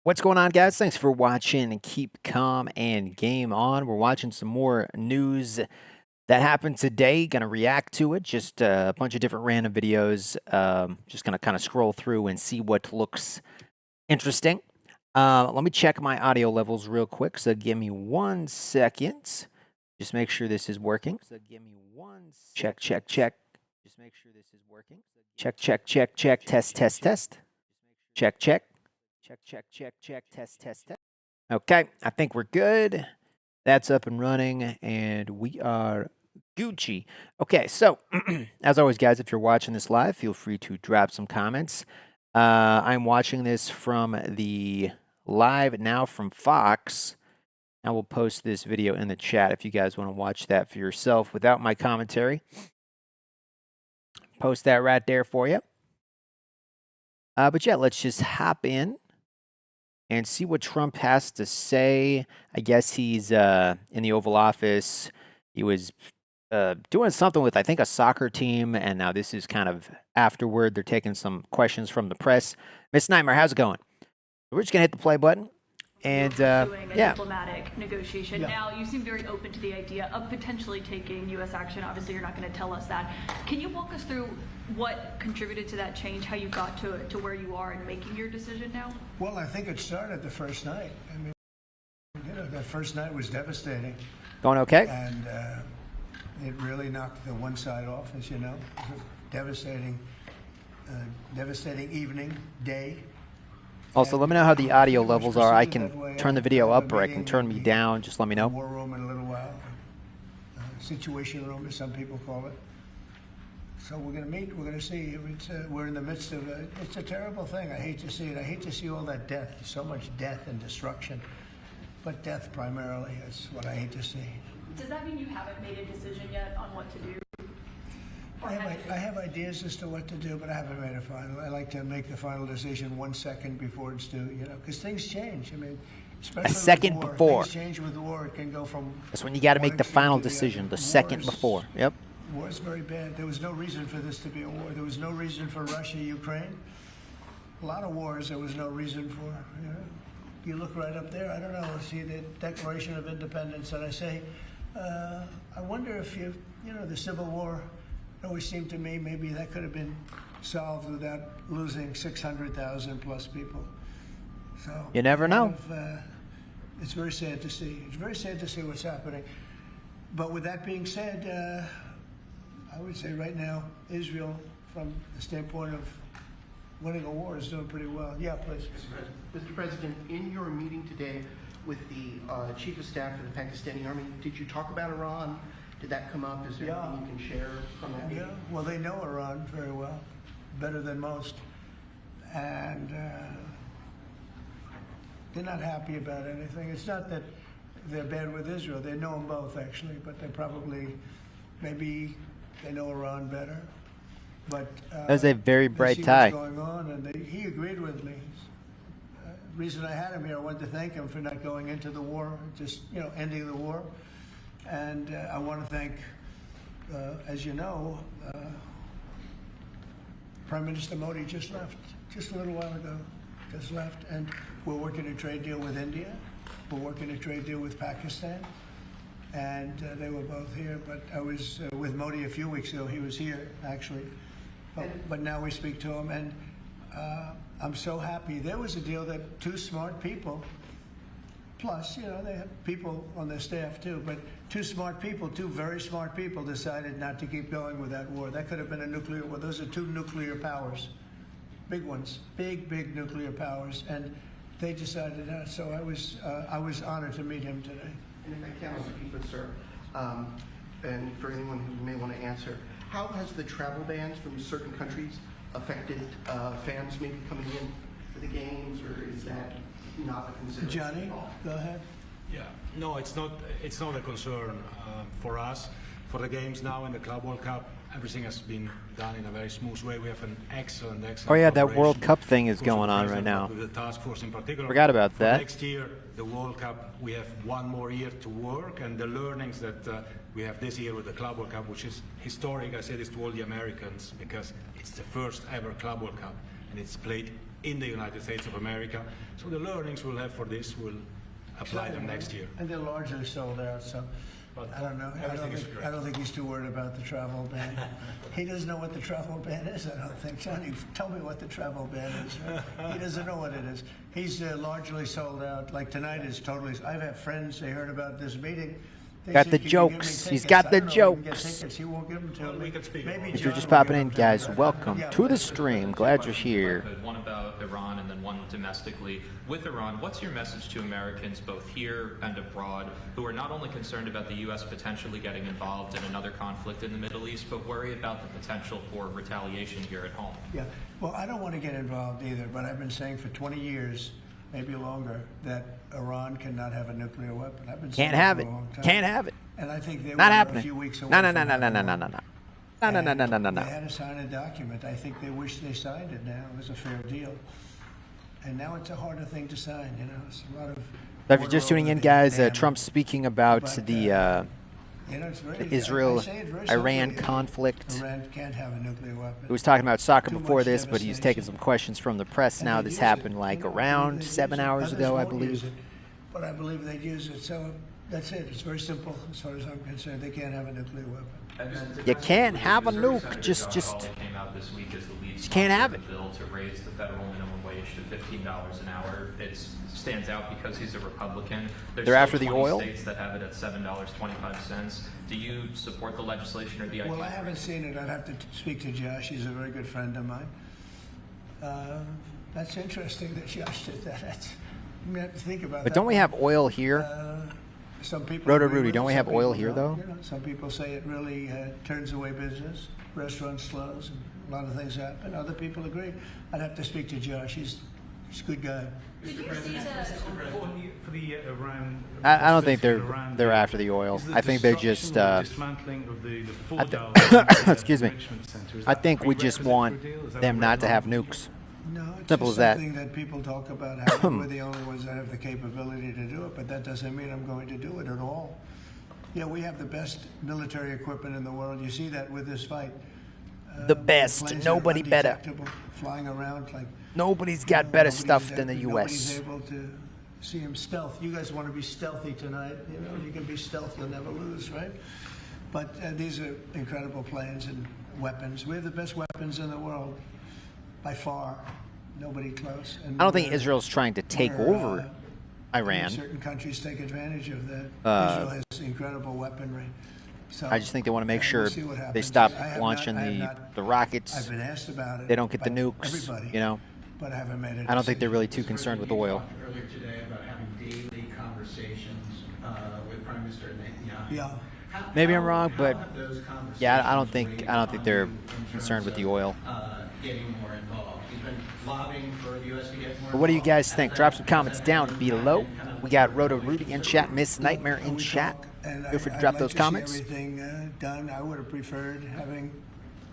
What's going on, guys? Thanks for watching and keep calm and game on. We're watching some more news that happened today. Going to react to it. Just a bunch of different random videos. Just going to kind of scroll through and see what looks interesting. Let me check my audio levels real quick. So give me 1 second. Just make sure this is working. So give me check. Just make sure this is working. Check. Test. Check. Test. Okay, I think we're good. That's up and running, and we are Gucci. Okay, so as always, guys, if you're watching this live, feel free to drop some comments. I'm watching this from the live now from Fox. I will post this video in the chat if you guys want to watch that for yourself without my commentary. Post that right there for you. But yeah, let's just hop in and see what Trump has to say. I guess he's in the Oval Office. He was doing something with, I think, a soccer team, and now this is kind of afterward. They're taking some questions from the press. Miss Nightmare, how's it going? We're just going to hit the play button. And pursuing a diplomatic negotiation. Yeah. Now, you seem very open to the idea of potentially taking U.S. action. Obviously, you're not going to tell us that. Can you walk us through what contributed to that change, how you got to where you are in making your decision now? Well, I think it started the first night. I mean, you know, that first night was devastating. Going okay? And it really knocked the one side off, as you know. It was a devastating evening, day. Also, let me know how the audio levels are. I can turn the video up or I can turn me down. Just let me know. War room in a little while. Situation room, as some people call it. So we're going to meet. We're going to see. We're in the midst of it's a terrible thing. I hate to see it. I hate to see all that death. So much death and destruction. But death primarily is what I hate to see. Does that mean you haven't made a decision yet on what to do? I have ideas as to what to do, but I haven't made a final. I like to make the final decision 1 second before it's due, you know, because things change. I mean, especially a second with war. before. Things change with war. It can go from. That's when you got to make the final decision, the second before. Yep. War is very bad. There was no reason for this to be a war. There was no reason for Russia, Ukraine. A lot of wars there was no reason for. You know, you look right up there. I don't know. See the Declaration of Independence, and I say, I wonder if you know, the Civil War. It always seemed to me maybe that could have been solved without losing 600,000 plus people. So you never know. It's very sad to see. It's very sad to see what's happening. But with that being said, I would say right now, Israel, from the standpoint of winning a war, is doing pretty well. Yeah, please. Mr. President, in your meeting today with the Chief of Staff of the Pakistani Army, did you talk about Iran? Did that come up? Is there anything you can share from that meeting? Yeah, well, they know Iran very well, better than most. And they're not happy about anything. It's not that they're bad with Israel. They know them both, actually, but they probably, maybe they know Iran better. But that's a very bright tie. What's going on, and he agreed with me. The reason I had him here, I wanted to thank him for not going into the war, just, you know, ending the war. And I want to thank, as you know, Prime Minister Modi just left, just a little while ago, just left. And we're working a trade deal with India. We're working a trade deal with Pakistan. And they were both here. But I was with Modi a few weeks ago. He was here, actually. But now we speak to him. And I'm so happy. There was a deal that two smart people, plus, you know, they have people on their staff too, but two very smart people decided not to keep going with that war. That could have been a nuclear war. Those are two nuclear powers, big ones, big nuclear powers, and they decided not. So I was honored to meet him today. And if I can also keep it, sir, and for anyone who may want to answer, how has the travel bans from certain countries affected fans maybe coming in for the games, or is that not a consideration? Johnny, go ahead. Yeah, no, it's not a concern for us. For the games now in the Club World Cup, everything has been done in a very smooth way. We have an excellent. Oh yeah, that World Cup thing is going on right now. With the task force in particular. Forgot about that. Next year, the World Cup, we have one more year to work, and the learnings that we have this year with the Club World Cup, which is historic. I say this to all the Americans because it's the first ever Club World Cup, and it's played in the United States of America. So the learnings we'll have for this will apply them next year. And they're largely sold out, so But I don't know. I don't think he's too worried about the travel ban. He doesn't know what the travel ban is, I don't think. Johnny, tell me what the travel ban is. Right? He doesn't know what it is. He's largely sold out. Like tonight is totally. I've had friends, they heard about this meeting. They Got said, the "Can you give me jokes. He's tickets?" got I the don't know if we can get jokes. tickets. He won't give them to Well, me. we can speak Maybe about If you're John just will popping give in, them to me, guys, but- welcome Yeah, to the but- stream. Glad you're here. One about Iran and then one domestically. With Iran, what's your message to Americans both here and abroad who are not only concerned about the U.S. potentially getting involved in another conflict in the Middle East, but worry about the potential for retaliation here at home? Yeah, well, I don't want to get involved either, but I've been saying for 20 years, maybe longer, that Iran cannot have a nuclear weapon. I've been saying Can't that have for it. a long time. Can't have it. And I think they Not were a happening. few weeks away No, no, from no, no, no, having no, no, one. no, no. No, no, no, no, no, no, no. They had to sign a document. I think they wish they signed it now. It was a fair deal. And now it's a harder thing to sign, you know. It's a lot of... So if you're just tuning in, guys, Trump's speaking about But, the you know, it's very, I say it very Israel-Iran simply. conflict. Iran can't have a nuclear weapon. He was talking about soccer Too before much this, but he's taking some devastation. questions from the press And now. they'd This use happened it, like you know, around they'd 7 use it. hours Others ago, I won't use believe. it, but I believe they'd use it. So that's it. It's very simple as far as I'm concerned. They can't have a nuclear weapon. You can't have a nuke. Senator Just came out this week as the lead just can't have sponsor of the bill to raise the federal minimum wage to $15 an hour. It stands out because he's a Republican. There's They're still after the 20 oil? states that have it at $7.25. Do you support the legislation or the idea? Well, I haven't seen it. I'd have to speak to Josh. He's a very good friend of mine. That's interesting that Josh did that. I'm going to have to think about that. But don't we have oil here? Some people Roto agree Rudy, with don't it, we some have oil people here, don't. though? You know, some people say it really turns away business. Restaurants close, and a lot of things happen. Other people agree. I'd have to speak to Josh. He's a good guy. Did you see For the Iran, I don't think possibility of Iran they're deal, after the oil. is the I think they're just. destruction or dismantling of the I Fordow thi- excuse me. enrichment center. Is I that think we just prerequisite want for a deal? Is that them a not to red have line? nukes. No, it's Simple just as that. something that people talk about having. We're the only ones that have the capability to do it, but that doesn't mean I'm going to do it at all. Yeah, we have the best military equipment in the world. You see that with this fight. The best. Planes are Nobody better. undetectable, flying around like. Nobody's got better Nobody's stuff than the Nobody's U.S. able to see him stealth. You guys want to be stealthy tonight. You know, you can be stealth, you'll never lose, right? But these are incredible planes and weapons. We have the best weapons in the world, by far. Nobody close. And I don't think we're- Israel's trying to take we're, over Iran. Certain countries take advantage of that. Israel has incredible weaponry. So, I just think they want to make sure we'll see what they happens. stop I have launching not- I have not- the rockets. I've been asked about it. They don't get the by nukes, everybody, you know. but I haven't made it. I don't think they're really too concerned with oil. You talked earlier today about having daily conversations with Prime Minister Netanyahu. Yeah. Maybe I'm wrong, How but have those conversations yeah, I don't weighed think they're on you in concerned with terms the of, oil. Getting more involved. He's been lobbying for the U.S. to get more But what do you involved. guys Has think? that- Drop some has comments that down been below. kind of We got Roto Rudy in chat, Miss Nightmare in We chat. talk, and Feel free to I'd drop like those to see comments. Everything done. I would have preferred having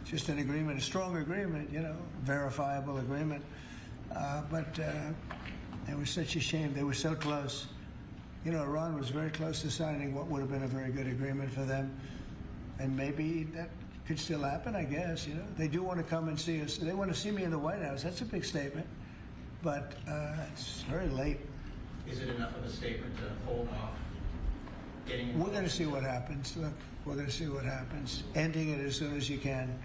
just an agreement, a strong agreement, you know, verifiable agreement. But it was such a shame. They were so close. You know, Iran was very close to signing what would have been a very good agreement for them. And maybe that could still happen, I guess, you know. They do want to come and see us. They want to see me in the White House. That's a big statement. But it's very late. Is it enough of a statement to hold off getting? We're going to see what happens. Look, we're going to see what happens. Ending it as soon as you can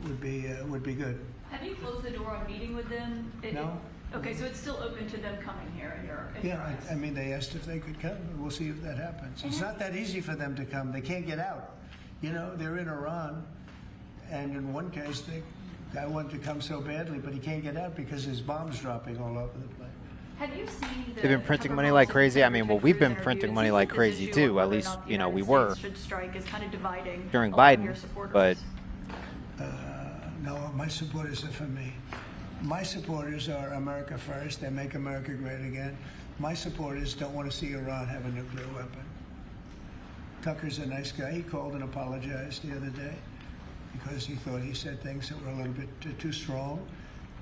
would be good. Have you closed the door on meeting with them? No. Okay, so it's still open to them coming here in your Yeah, eyes. I mean, they asked if they could come. We'll see if that happens. It's not that easy for them to come. They can't get out. You know, they're in Iran, and in one case, the guy wanted to come so badly, but he can't get out because there's bombs dropping all over the place. Have you seen the They've been printing Tucker money like Carlson crazy. I mean, well, Ted we've Cruz been interview? printing It money seems like this crazy issue too. of At whether or least, not the you know, we United were States should strike is kind of dividing during a lot of Biden, your supporters. but No, my supporters are for me. My supporters are America first. They make America great again. My supporters don't want to see Iran have a nuclear weapon. Tucker's a nice guy. He called and apologized the other day because he thought he said things that were a little bit too strong,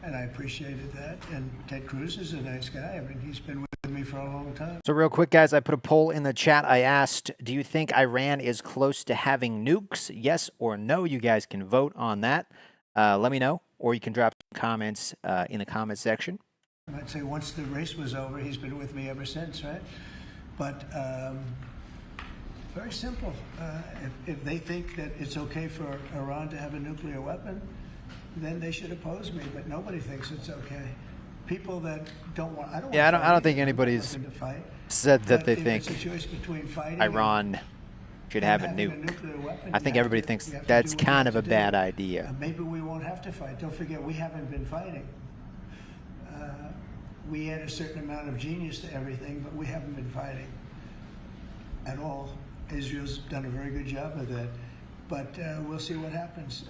and I appreciated that. And Ted Cruz is a nice guy. I mean, he's been with me for a long time. So real quick, guys, I put a poll in the chat. I asked, do you think Iran is close to having nukes? Yes or no? You guys can vote on that. let me know, or you can drop some comments in the comment section. I'd say once the race was over, he's been with me ever since, right? But very simple. If they think that it's okay for Iran to have a nuclear weapon, then they should oppose me. But nobody thinks it's okay. People that don't want, I don't. Yeah, want I don't think anybody's said that they think Iran should have a nuke. I think everybody thinks that's kind of a bad idea. Maybe we won't have to fight. Don't forget, we haven't been fighting. We add a certain amount of genius to everything, but we haven't been fighting at all. Israel's done a very good job of that. But we'll see what happens.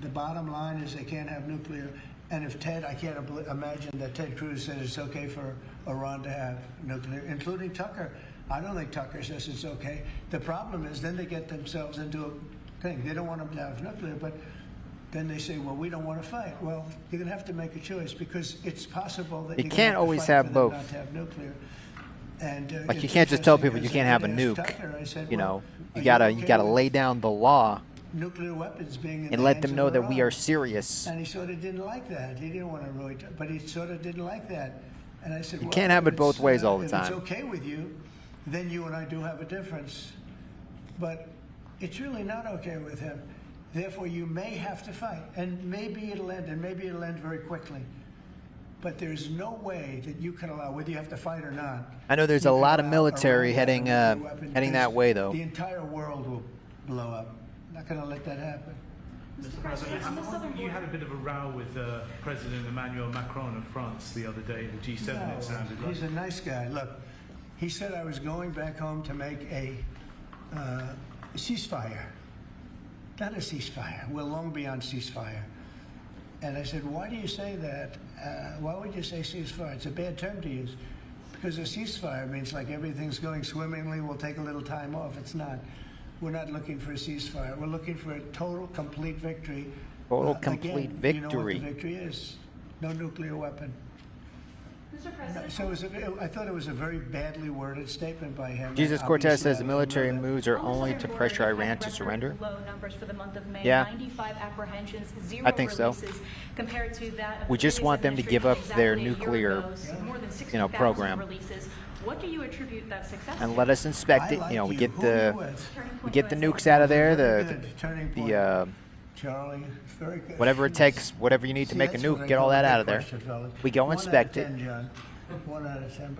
The bottom line is they can't have nuclear. And if I can't imagine that Ted Cruz said it's okay for Iran to have nuclear, including Tucker. I don't think Tucker says it's okay. The problem is then they get themselves into a thing. They don't want them to have nuclear, but then they say, well, we don't want to fight. Well, you're going to have to make a choice because it's possible that you can't always have both. Not to have nuclear. And, like you can't just tell people you can't have a nuke. Tucker, said, you know, you gotta lay down the law nuclear weapons being in and let them know that we are serious. And he sort of didn't like that. He didn't want to really, but he sort of didn't like that. And I said, you can't have it both ways all the time. If it's okay with you, then you and I do have a difference. But it's really not okay with him. Therefore, you may have to fight, and maybe it'll end, and maybe it'll end very quickly. But there's no way that you can allow, whether you have to fight or not. I know there's a lot of military heading that way, though. The entire world will blow up. Not going to let that happen. Mr. President, you had a bit of a row with President Emmanuel Macron of France the other day, the G7 No, it sounded like. He's a nice guy. Look, he said I was going back home to make a ceasefire. Not a ceasefire. We're long beyond ceasefire. And I said, why do you say that? Why would you say ceasefire? It's a bad term to use. Because a ceasefire means like everything's going swimmingly, we'll take a little time off. It's not. We're not looking for a ceasefire. We're looking for a total, complete victory. Total, complete victory. You know what the victory is. No nuclear weapon. Mr. President. So I thought it was a very badly worded statement by him. Jesus Cortez says the military moves are only to pressure Iran to surrender. Low numbers for the month of May. Yeah, 95 apprehensions, 0 I think so. Compared to that. We just want them to give up their nuclear, program. Releases. What do you attribute that success and let us inspect it. You know, we get the nukes out of there. Charlie, very good. Whatever it takes, whatever you need to make a nuke, get all that out of there. We go inspect it,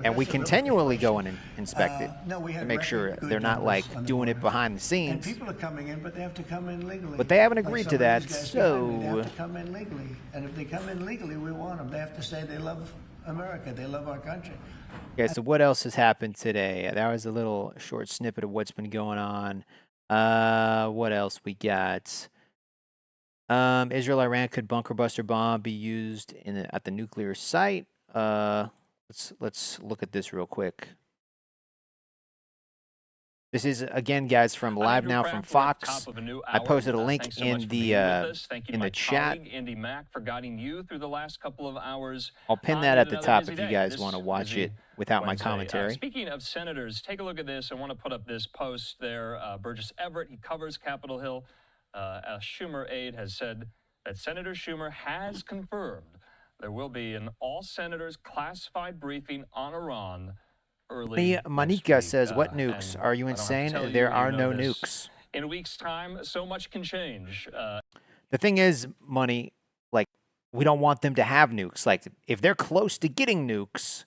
and we continually go in and inspect it to make sure they're not like doing it behind the scenes. And people are coming in, but they have to come in legally. But they haven't agreed to that, so they have to come in legally. And if they come in legally, we want them. They have to say they love America, they love our country. Okay, so what else has happened today? That was a little short snippet of what's been going on. What else we got? Israel-Iran could bunker buster bomb be used at the nuclear site? Let's look at this real quick. This is again, guys, from Live Now from Fox. I posted a link in the chat. Andy Mack for guiding you through the last couple of hours. I'll pin that at the top if you guys want to watch it without my commentary. Speaking of senators, take a look at this. I want to put up this post there. Burgess Everett, he covers Capitol Hill. A Schumer aide has said that Senator Schumer has confirmed there will be an all-senators classified briefing on Iran early Monica says, what nukes? Are you insane? There are no nukes. In a week's time, so much can change. The thing is, Money, like, we don't want them to have nukes. Like, if they're close to getting nukes,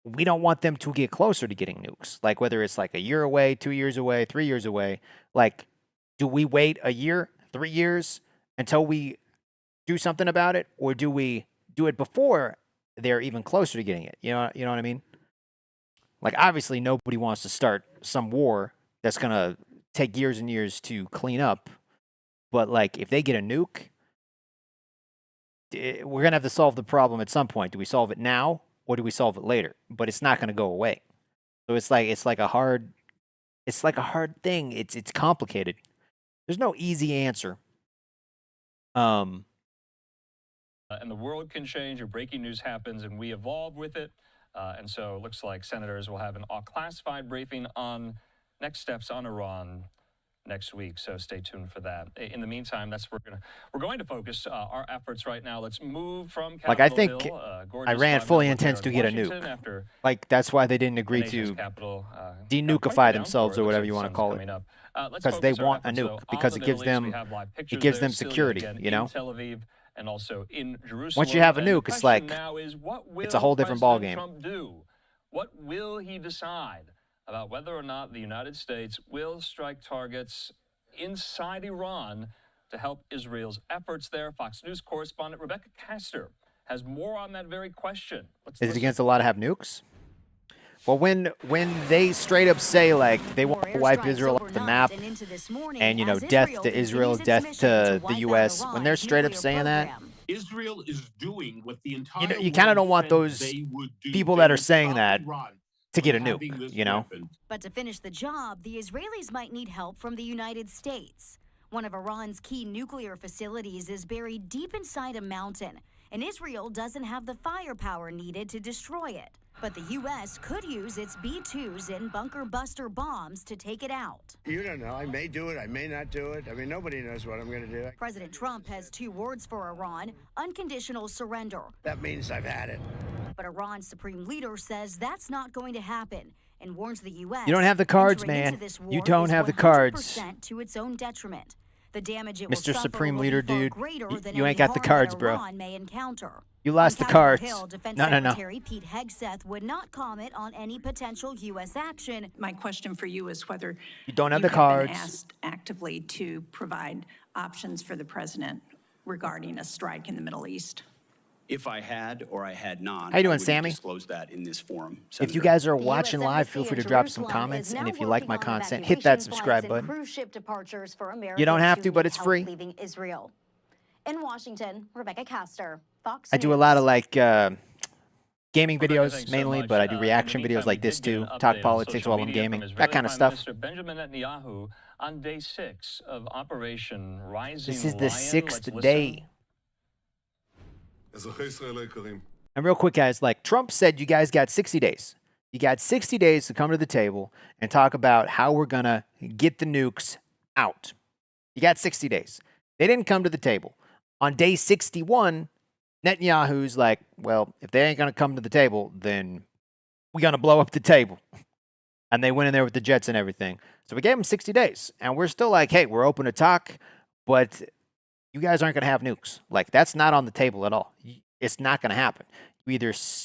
we don't want them to get closer to getting nukes. Like, whether it's like a year away, 2 years away, 3 years away. Like, do we wait a year, 3 years until we do something about it? Or do we do it before they're even closer to getting it? You know what I mean? Like, obviously, nobody wants to start some war that's going to take years and years to clean up. But, like, if they get a nuke, we're going to have to solve the problem at some point. Do we solve it now or do we solve it later? But it's not going to go away. So it's like a hard thing. It's complicated. There's no easy answer. And the world can change, or breaking news happens, and we evolve with it. And so it looks like senators will have an all-classified briefing on next steps on Iran next week. So stay tuned for that. In the meantime, that's where we're going to focus our efforts right now. Let's move from Capitol Like, I think Hill, Iran fully intends to get a nuke. After like, that's why they didn't agree to denukify themselves or whatever you want to call it. Because they want a nuke. Because it gives them security, you know? In Tel Aviv and also in Jerusalem. Once you have a nuke, it's like, it's a whole different ballgame. Trump do? What will he decide about whether or not the United States will strike targets inside Iran to help Israel's efforts there? Fox News correspondent Rebecca Castor has more on that very question. Is it against the law to have nukes? Well, when they straight up say, like, they want to wipe Israel off the map and, you know, death to Israel, death to the U.S., when they're straight up saying that, Israel is doing what the entire you kind of don't want those people that are saying that Iran to get a nuke, you know? But to finish the job, the Israelis might need help from the United States. One of Iran's key nuclear facilities is buried deep inside a mountain, and Israel doesn't have the firepower needed to destroy it. But the U.S. could use its B-2s and bunker buster bombs to take it out. You don't know. I may do it. I may not do it. I mean, nobody knows what I'm going to do. President Trump has two words for Iran: unconditional surrender. That means I've had it. But Iran's supreme leader says that's not going to happen and warns the U.S. You don't have the cards, man. You don't have the cards. To its own detriment. The damage it Mr. will suffer Supreme will Leader, be far dude, greater than you any ain't got the harm cards, that bro. Iran may encounter. You lost On the Capitol cards. Hill, Defense No. Secretary Pete Hegseth would not comment on any potential U.S. action. My question for you is whether You don't have the been cards. asked actively to provide options for the president regarding a strike in the Middle East. If I had or I had not, How you doing, I wouldn't Sammy? disclose that in this forum. If you Senator. guys are watching live, feel free to drop some comments. And if you like my content, hit that subscribe button. Cruise ship departures for You don't have Americans to, who but need it's help free. leaving Israel. In Washington, Rebecca Castor, Fox I do a News. lot of, like, gaming Rebecca, videos thanks so mainly, much. but I do In reaction the videos meantime, like we this did get too. an update Talk on politics social while I'm media gaming. from That Israeli kind of Prime stuff. Minister Benjamin Netanyahu on day 6 of Operation Rising This is the Lion. 6th day. אזרחי And real quick, guys, like Trump said, you guys got 60 days. You got 60 days to come to the table and talk about how we're going to get the nukes out. You got 60 days. They didn't come to the table. On day 61, Netanyahu's like, well, if they ain't going to come to the table, then we're going to blow up the table. And they went in there with the jets and everything. So we gave them 60 days. And we're still like, hey, we're open to talk, but you guys aren't going to have nukes. Like, that's not on the table at all. It's not going to happen. You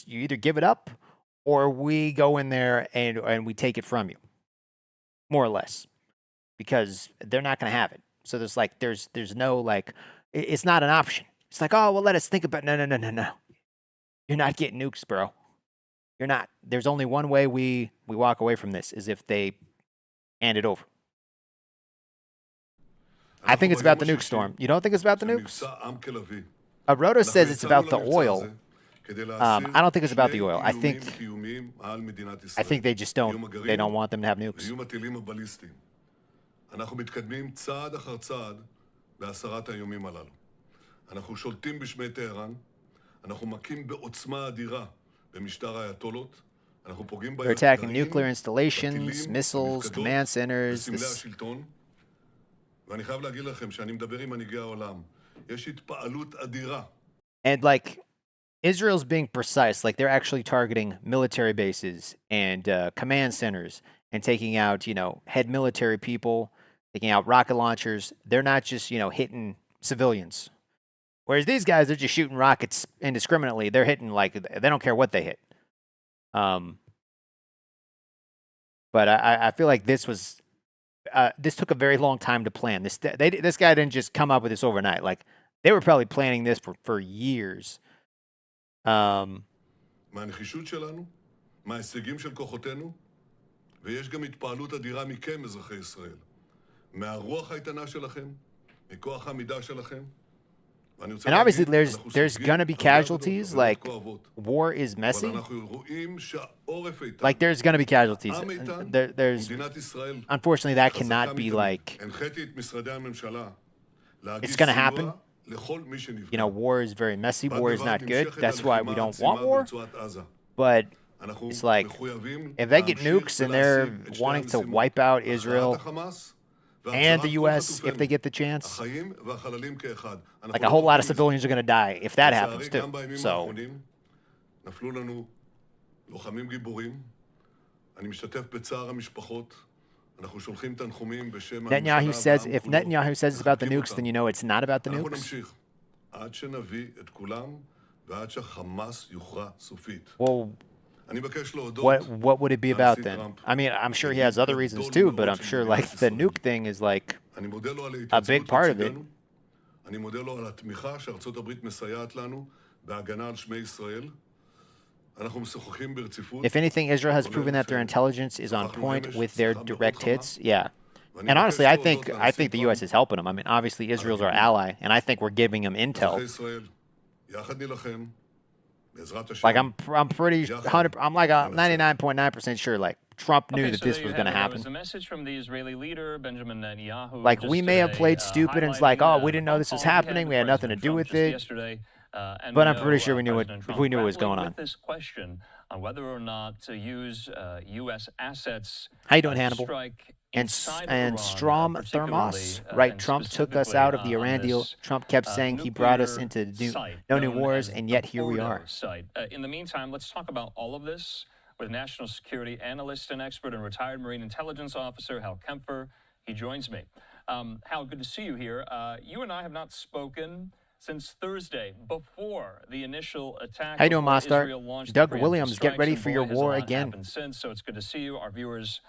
either give it up or we go in there and we take it from you, more or less, because they're not going to have it. So there's no, like, it's not an option. It's like, oh, well, let us think about No. You're not getting nukes, bro. You're not. There's only one way we walk away from this is if they hand it over. I think it's about the nuke storm. You don't think it's about the nukes? Aroda says it's about the oil. I don't think it's about the oil. I think they just don't want them to have nukes. אנחנו מתקדמים צעד אחר צעד בהסרת האיומים הללו. אנחנו שולטים בשמי טהרן, אנחנו מכים בעוצמה אדירה במשטר האייתולות, אנחנו פוגעים They're attacking nuclear installations, missiles, command centers. בסמלי השלטון. ואני חייב להגיד לכם שאני מדבר עם מנהיגי העולם. יש התפעלות אדירה. And like Israel's being precise, like they're actually targeting military bases and command centers and taking out, head military people, taking out rocket launchers. They're not just, hitting civilians. Whereas these guys, they're just shooting rockets indiscriminately. They're hitting, like, they don't care what they hit. But I feel like this took a very long time to plan. This guy didn't just come up with this overnight. Like, they were probably planning this for years. מהנחישות שלנו, מההישגים של כוחותינו, ויש גם התפעלות אדירה מכם, אזרחי ישראל. מהרוח האיתנה שלכם, מכוח העמידה שלכם. And obviously there's going to be casualties, like war is messy. Like there's going to be casualties. Unfortunately that cannot be like, it's going to happen. War is very messy. War is not good. That's why we don't want war. But it's like, if they get nukes and they're wanting to wipe out Israel and the U.S. if they get the chance. Like a whole lot of civilians are going to die if that happens too. So. Netanyahu says if Netanyahu says it's about the nukes, then you know it's not about the nukes. Well, what would it be about then? I mean, I'm sure he has other reasons too, but I'm sure like the nuke thing is like a big part of it. If anything, Israel has proven that their intelligence is on point with their direct hits. Yeah. And honestly, I think the U.S. is helping them. I mean, obviously, Israel's our ally, and I think we're giving them intel. Like, I'm pretty 100. I'm like a 99.9% sure. Like, Trump knew that this was going to happen. There was a message from the Israeli leader Benjamin Netanyahu. Like, we may have played stupid and it's like, oh, we didn't know this was happening. We had nothing to do with it. But I'm pretty sure we knew what was going on. This question on whether or not to use U.S. assets. How you doing, Hannibal? And Strom Thermos, right? Trump took us out of the Iran deal. Trump kept saying he brought us into no new wars, and yet here we are. In the meantime, let's talk about all of this with national security analyst and expert and retired Marine intelligence officer Hal Kempfer. He joins me. Hal, good to see you here. You and I have not spoken since Thursday, before the initial attack. How you doing, Mostar? Doug Williams, get ready for your war again. Since, so it's good to see you. Our viewers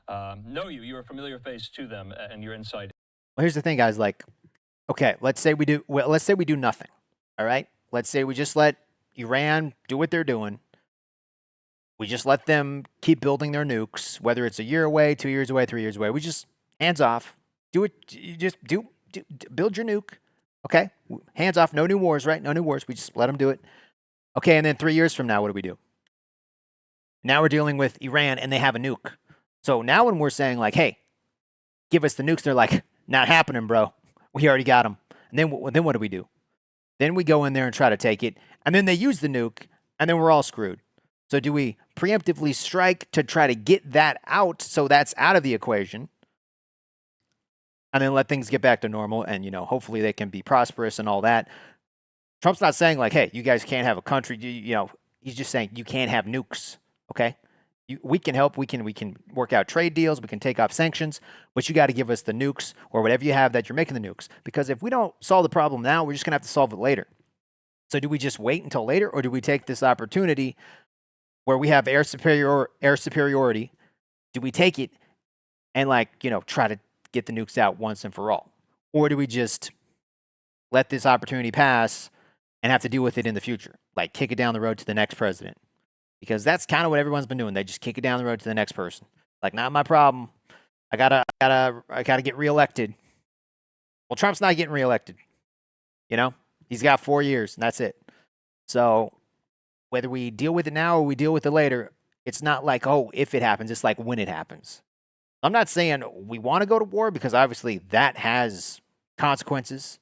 know you. You're a familiar face to them, and your insight. Well, here's the thing, guys. Like, okay, let's say we do nothing. All right, let's say we just let Iran do what they're doing. We just let them keep building their nukes, whether it's a year away, 2 years away, 3 years away. We just hands off. Do it. You just build your nuke. Okay, hands off. No new wars, right? No new wars. We just let them do it. Okay, and then 3 years from now, what do we do? Now we're dealing with Iran, and they have a nuke. So now when we're saying, like, hey, give us the nukes, they're like, not happening, bro. We already got them. And then what do we do? Then we go in there and try to take it, and then they use the nuke, and then we're all screwed. So do we preemptively strike to try to get that out so that's out of the equation, and then let things get back to normal, and, you know, hopefully they can be prosperous and all that? Trump's not saying, like, hey, you guys can't have a country. You know, he's just saying you can't have nukes, okay? We can help. We can work out trade deals. We can take off sanctions, but you got to give us the nukes or whatever you have that you're making the nukes. Because if we don't solve the problem now, we're just gonna have to solve it later. So do we just wait until later, or do we take this opportunity where we have air superiority? Do we take it and, like, you know, try to get the nukes out once and for all, or do we just let this opportunity pass and have to deal with it in the future, like kick it down the road to the next president? Because that's kind of what everyone's been doing. They just kick it down the road to the next person. Like, not my problem. I gotta get reelected. Well, Trump's not getting reelected. You know, he's got 4 years, and that's it. So whether we deal with it now or we deal with it later, it's not like, oh, if it happens. It's like when it happens. I'm not saying we want to go to war, because obviously that has consequences,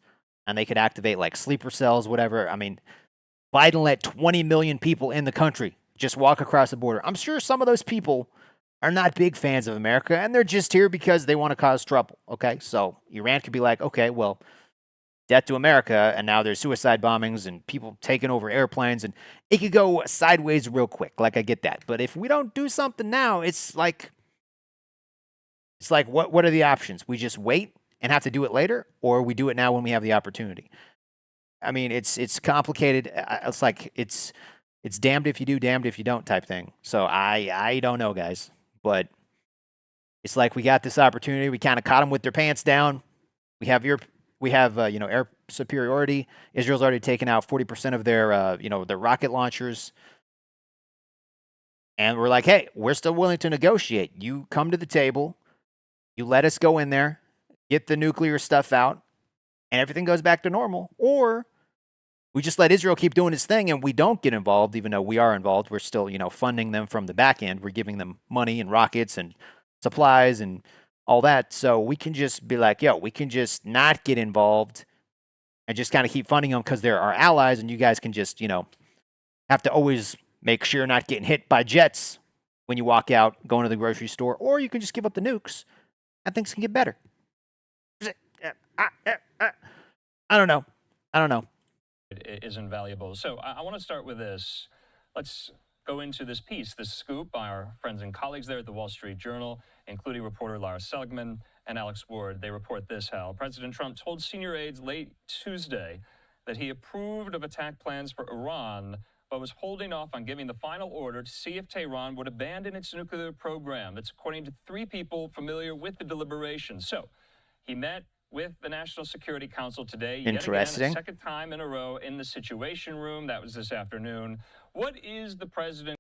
and they could activate like sleeper cells, whatever. I mean, Biden let 20 million people in the country just walk across the border. I'm sure some of those people are not big fans of America, and they're just here because they want to cause trouble, okay? So Iran could be like, okay, well, death to America, and now there's suicide bombings and people taking over airplanes, and it could go sideways real quick. Like, I get that. But if we don't do something now, it's like what are the options? We just wait and have to do it later, or we do it now when we have the opportunity? I mean, it's complicated. It's like it's damned if you do, damned if you don't type thing. So I don't know, guys. But it's like we got this opportunity. We kind of caught them with their pants down. We have air superiority. Israel's already taken out 40% of their their rocket launchers. And we're like, hey, we're still willing to negotiate. You come to the table. You let us go in there, get the nuclear stuff out, and everything goes back to normal. Or we just let Israel keep doing its thing and we don't get involved, even though we are involved. We're still, funding them from the back end. We're giving them money and rockets and supplies and all that. So we can just be like, yo, we can just not get involved and just kind of keep funding them because they're our allies. And you guys can just, have to always make sure you're not getting hit by jets when you walk out going to the grocery store. Or you can just give up the nukes and things can get better. I don't know. I don't know. It is invaluable. So I want to start with this. Let's go into this piece, this scoop by our friends and colleagues there at the Wall Street Journal, including reporter Lara Seligman and Alex Ward. They report this, Hal. President Trump told senior aides late Tuesday that he approved of attack plans for Iran, but was holding off on giving the final order to see if Tehran would abandon its nuclear program. That's according to 3 people familiar with the deliberations. So he met with the National Security Council today, yet again, a second time in a row in the Situation Room. That was this afternoon. What is the president?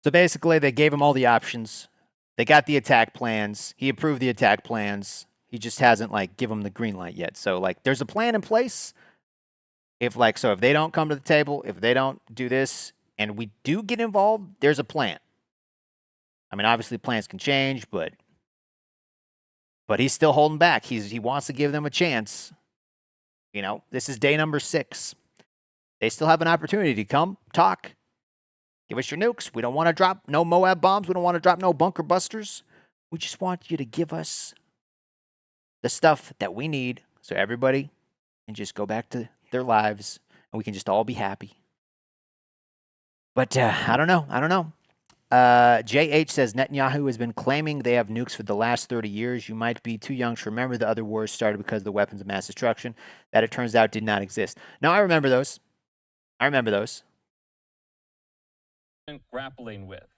So basically, they gave him all the options. They got the attack plans. He approved the attack plans. He just hasn't, like, give them the green light yet. So, like, there's a plan in place. If they don't come to the table, if they don't do this, and we do get involved, there's a plan. I mean, obviously, plans can change, but he's still holding back. He wants to give them a chance. You know, this is day number 6. They still have an opportunity to come, talk, give us your nukes. We don't want to drop no Moab bombs. We don't want to drop no bunker busters. We just want you to give us the stuff that we need so everybody can just go back to their lives and we can just all be happy. But I don't know. JH says Netanyahu has been claiming they have nukes for the last 30 years. You might be too young to remember the other wars started because of the weapons of mass destruction that it turns out did not exist. No, I remember those. Grappling with,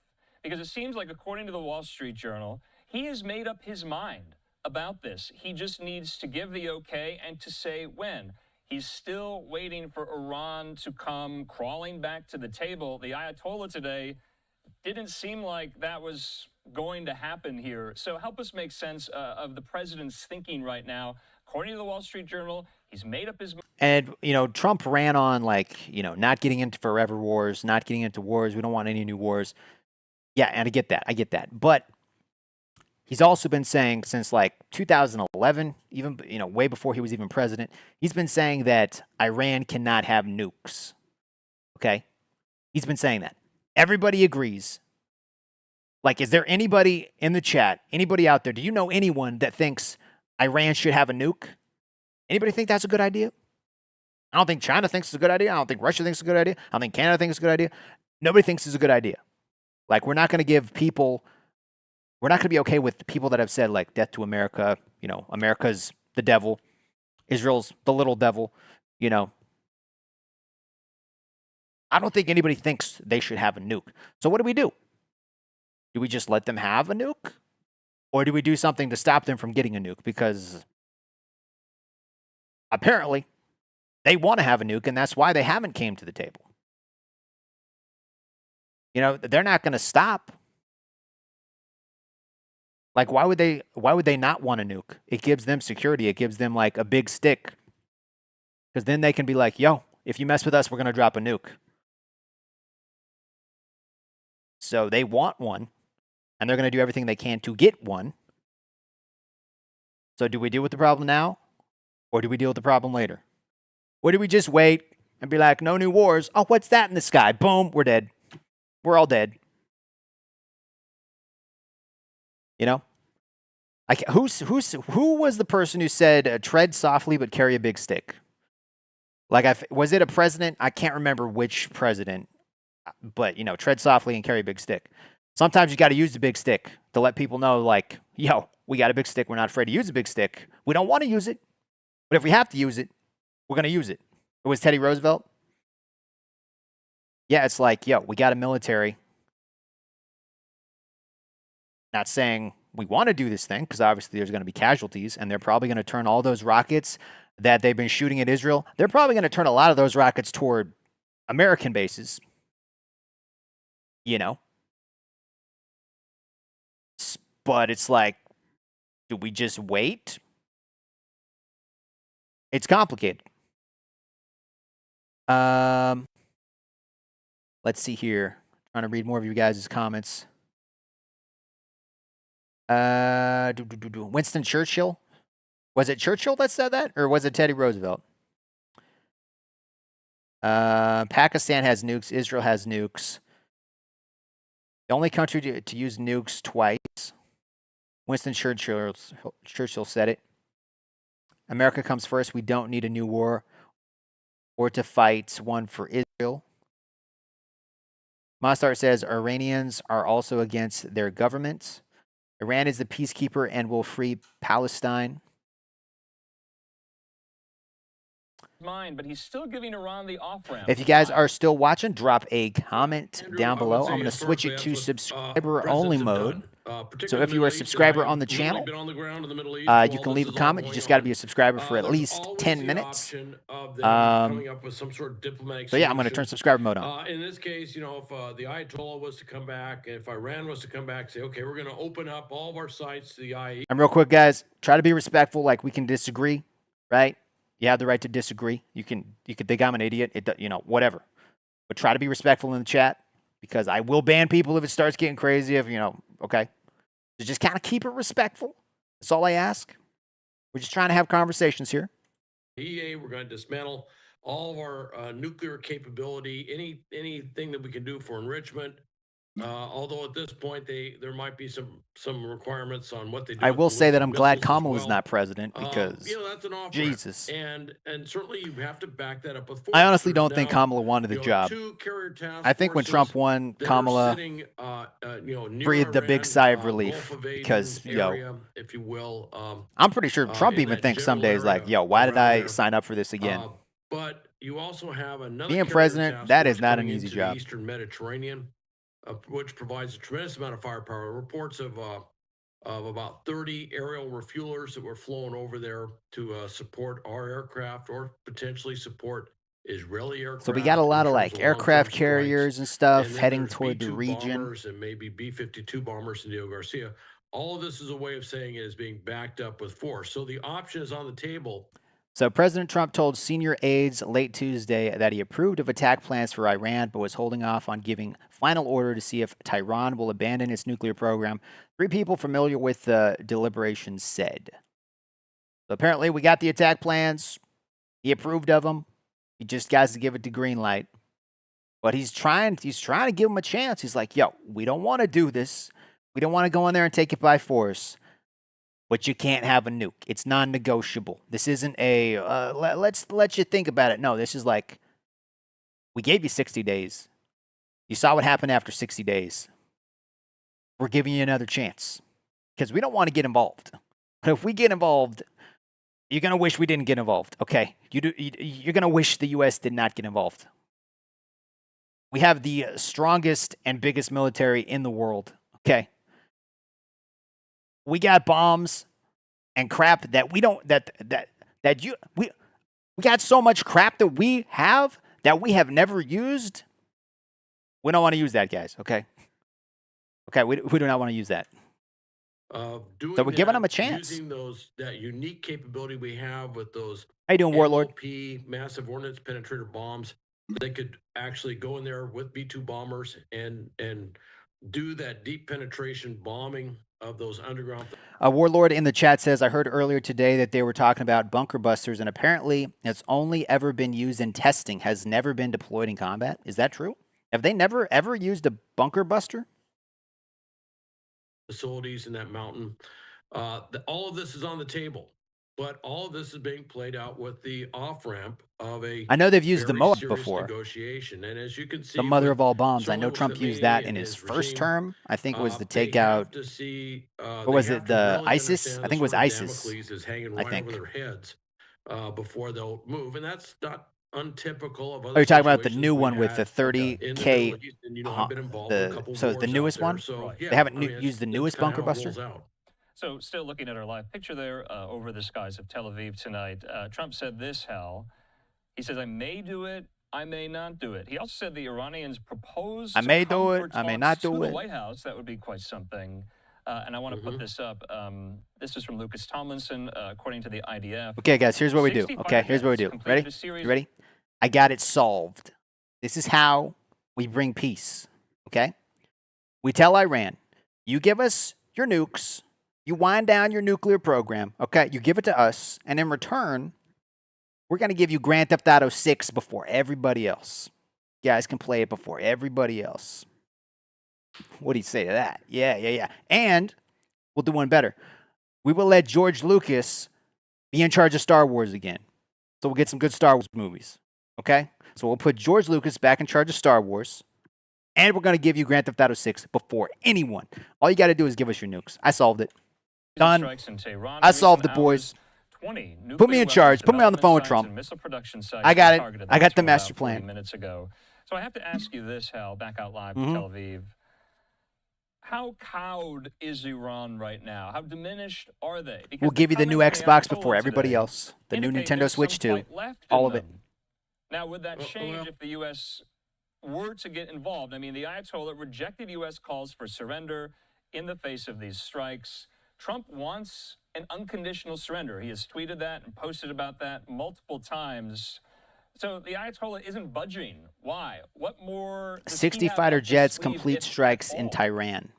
because it seems like, according to the Wall Street Journal, he has made up his mind about this. He just needs to give the okay and to say when. He's still waiting for Iran to come crawling back to the table. The Ayatollah today didn't seem like that was going to happen here. So help us make sense of the president's thinking right now. According to the Wall Street Journal, he's made up his mind. And, you know, Trump ran on, like, you know, not getting into forever wars, not getting into wars. We don't want any new wars. Yeah, and I get that. But he's also been saying since, like, 2011, even, you know, way before he was even president, he's been saying that Iran cannot have nukes. Okay? He's been saying that. Everybody agrees. Like, is there anybody in the chat, anybody out there, do you know anyone that thinks Iran should have a nuke? Anybody think that's a good idea? I don't think China thinks it's a good idea. I don't think Russia thinks it's a good idea. I don't think Canada thinks it's a good idea. Nobody thinks it's a good idea. Like, we're not going to give people, we're not going to be okay with the people that have said, like, death to America, you know, America's the devil, Israel's the little devil, you know. I don't think anybody thinks they should have a nuke. So what do we do? Do we just let them have a nuke? Or do we do something to stop them from getting a nuke? Because apparently they want to have a nuke, and that's why they haven't came to the table. You know, they're not going to stop. Like, why would they not want a nuke? It gives them security. It gives them, like, a big stick. Because then they can be like, yo, if you mess with us, we're going to drop a nuke. So they want one, and they're going to do everything they can to get one. So do we deal with the problem now, or do we deal with the problem later? Or do we just wait and be like, no new wars? Oh, what's that in the sky? Boom, we're dead. We're all dead. You know? Who was the person who said, tread softly but carry a big stick? Like, was it a president? I can't remember which president. But, you know, tread softly and carry a big stick. Sometimes you got to use the big stick to let people know, like, yo, we got a big stick. We're not afraid to use a big stick. We don't want to use it. But if we have to use it, we're going to use it. It was Teddy Roosevelt. Yeah, it's like, yo, we got a military. Not saying we want to do this thing, because obviously there's going to be casualties, and they're probably going to turn all those rockets that they've been shooting at Israel, they're probably going to turn a lot of those rockets toward American bases. You know? But it's like, do we just wait? It's complicated. Let's see here. Trying to read more of you guys' comments. Winston Churchill? Was it Churchill that said that? Or was it Teddy Roosevelt? Pakistan has nukes. Israel has nukes. The only country to use nukes twice. Winston Churchill said it. America comes first. We don't need a new war or to fight one for Israel. Mostar says Iranians are also against their government. Iran is the peacekeeper and will free Palestine. Mind, but he's still giving Iran the off-ramp. If you guys are still watching, drop a comment down below. I'm going to switch it to subscriber-only mode. So if you are a subscriber on the channel, you can leave a comment. You just got to be a subscriber for at least 10 minutes. So yeah, I'm going to turn subscriber mode on. In this case, you know, if the Ayatollah was to come back, and if Iran was to come back, say, okay, we're going to open up all of our sites to the IE. And real quick, guys, try to be respectful. Like, we can disagree, right? You have the right to disagree. You could think I'm an idiot. Whatever. But try to be respectful in the chat, because I will ban people if it starts getting crazy. Okay. So just kind of keep it respectful. That's all I ask. We're just trying to have conversations here. EA, we're going to dismantle all of our nuclear capability, anything that we can do for enrichment. Although at this point there might be some requirements on what they do. I will say that I'm glad Kamala is not president, because that's an offer. Jesus. And certainly you have to back that up with force. I honestly don't think Kamala wanted the job. I think when Trump won, Kamala breathed a big sigh of relief, because if you will, I'm pretty sure Trump even thinks some days like, why did I sign up for this again? But you also have another being president. That is not an easy job. The Eastern Mediterranean, which provides a tremendous amount of firepower. Reports of about 30 aerial refuelers that were flown over there to support our aircraft or potentially support Israeli aircraft. So we got a lot of like aircraft carriers and stuff heading toward the region. Bombers and maybe B-52 bombers in Diego Garcia. All of this is a way of saying it is being backed up with force. So the option is on the table. So President Trump told senior aides late Tuesday that he approved of attack plans for Iran, but was holding off on giving final order to see if Tehran will abandon its nuclear program. 3 people familiar with the deliberations said. So apparently we got the attack plans. He approved of them. He just got to give it the green light. But he's trying to give them a chance. He's like, we don't want to do this. We don't want to go in there and take it by force. But you can't have a nuke. It's non-negotiable. This isn't a, let's let you think about it. No, this is like, we gave you 60 days. You saw what happened after 60 days. We're giving you another chance. Because we don't want to get involved. But if we get involved, you're going to wish we didn't get involved. Okay? You're going to wish the U.S. did not get involved. We have the strongest and biggest military in the world. Okay? We got bombs and crap that we don't, we got so much crap that we have never used. We don't want to use that, guys. Okay. Okay. We do not want to use that. So we're giving them a chance. Using that unique capability we have with those. How you doing, Warlord? MOP, massive ordnance penetrator bombs. They could actually go in there with B-2 bombers and do that deep penetration bombing of those underground. Warlord in the chat says, I heard earlier today that they were talking about bunker busters, and apparently it's only ever been used in testing, has never been deployed in combat. Is that true? Have they never ever used a bunker buster? Facilities in that mountain. All of this is on the table, but all of this is being played out with the off-ramp of a I know they've used the MOAB before. Negotiation. And as you can see, the mother of all bombs. I know Trump used that in his first term. I think it was the takeout. What was it? The ISIS? I think it was ISIS. Is hanging right over their heads before they'll move, and that's not untypical of other. Are you talking about the new one with the 30K? So the newest one? They haven't used the newest bunker buster? So still looking at our live picture there over the skies of Tel Aviv tonight, Trump said this, Hal. He says, I may do it, I may not do it. He also said the Iranians proposed I may do it, I may not do it. The White House, that would be quite something. And I want to put this up. This is from Lucas Tomlinson, according to the IDF. Okay, guys, here's what we do. Okay, here's what we do. Ready? You ready? I got it solved. This is how we bring peace. Okay? We tell Iran, you give us your nukes, you wind down your nuclear program, okay? You give it to us, and in return, we're going to give you Grand Theft Auto 6 before everybody else. You guys can play it before everybody else. What do you say to that? Yeah. And we'll do one better. We will let George Lucas be in charge of Star Wars again. So we'll get some good Star Wars movies. Okay? So we'll put George Lucas back in charge of Star Wars. And we're going to give you Grand Theft Auto 6 before anyone. All you got to do is give us your nukes. I solved it. Done. I solved it, boys. Put me in charge. Put me on the phone with Trump. I got it. I got the master plan. Minutes ago. So I have to ask you this, Hal, back out live to Tel Aviv. How cowed is Iran right now? How diminished are they? Because we'll give you the new Xbox before everybody else. The new Nintendo Switch 2. All of it. Now, would that change if the U.S. were to get involved? I mean, the Ayatollah rejected U.S. calls for surrender in the face of these strikes. Trump wants an unconditional surrender. He has tweeted that and posted about that multiple times. So the Ayatollah isn't budging. Why? What more? 60 fighter jets complete strikes in Tehran.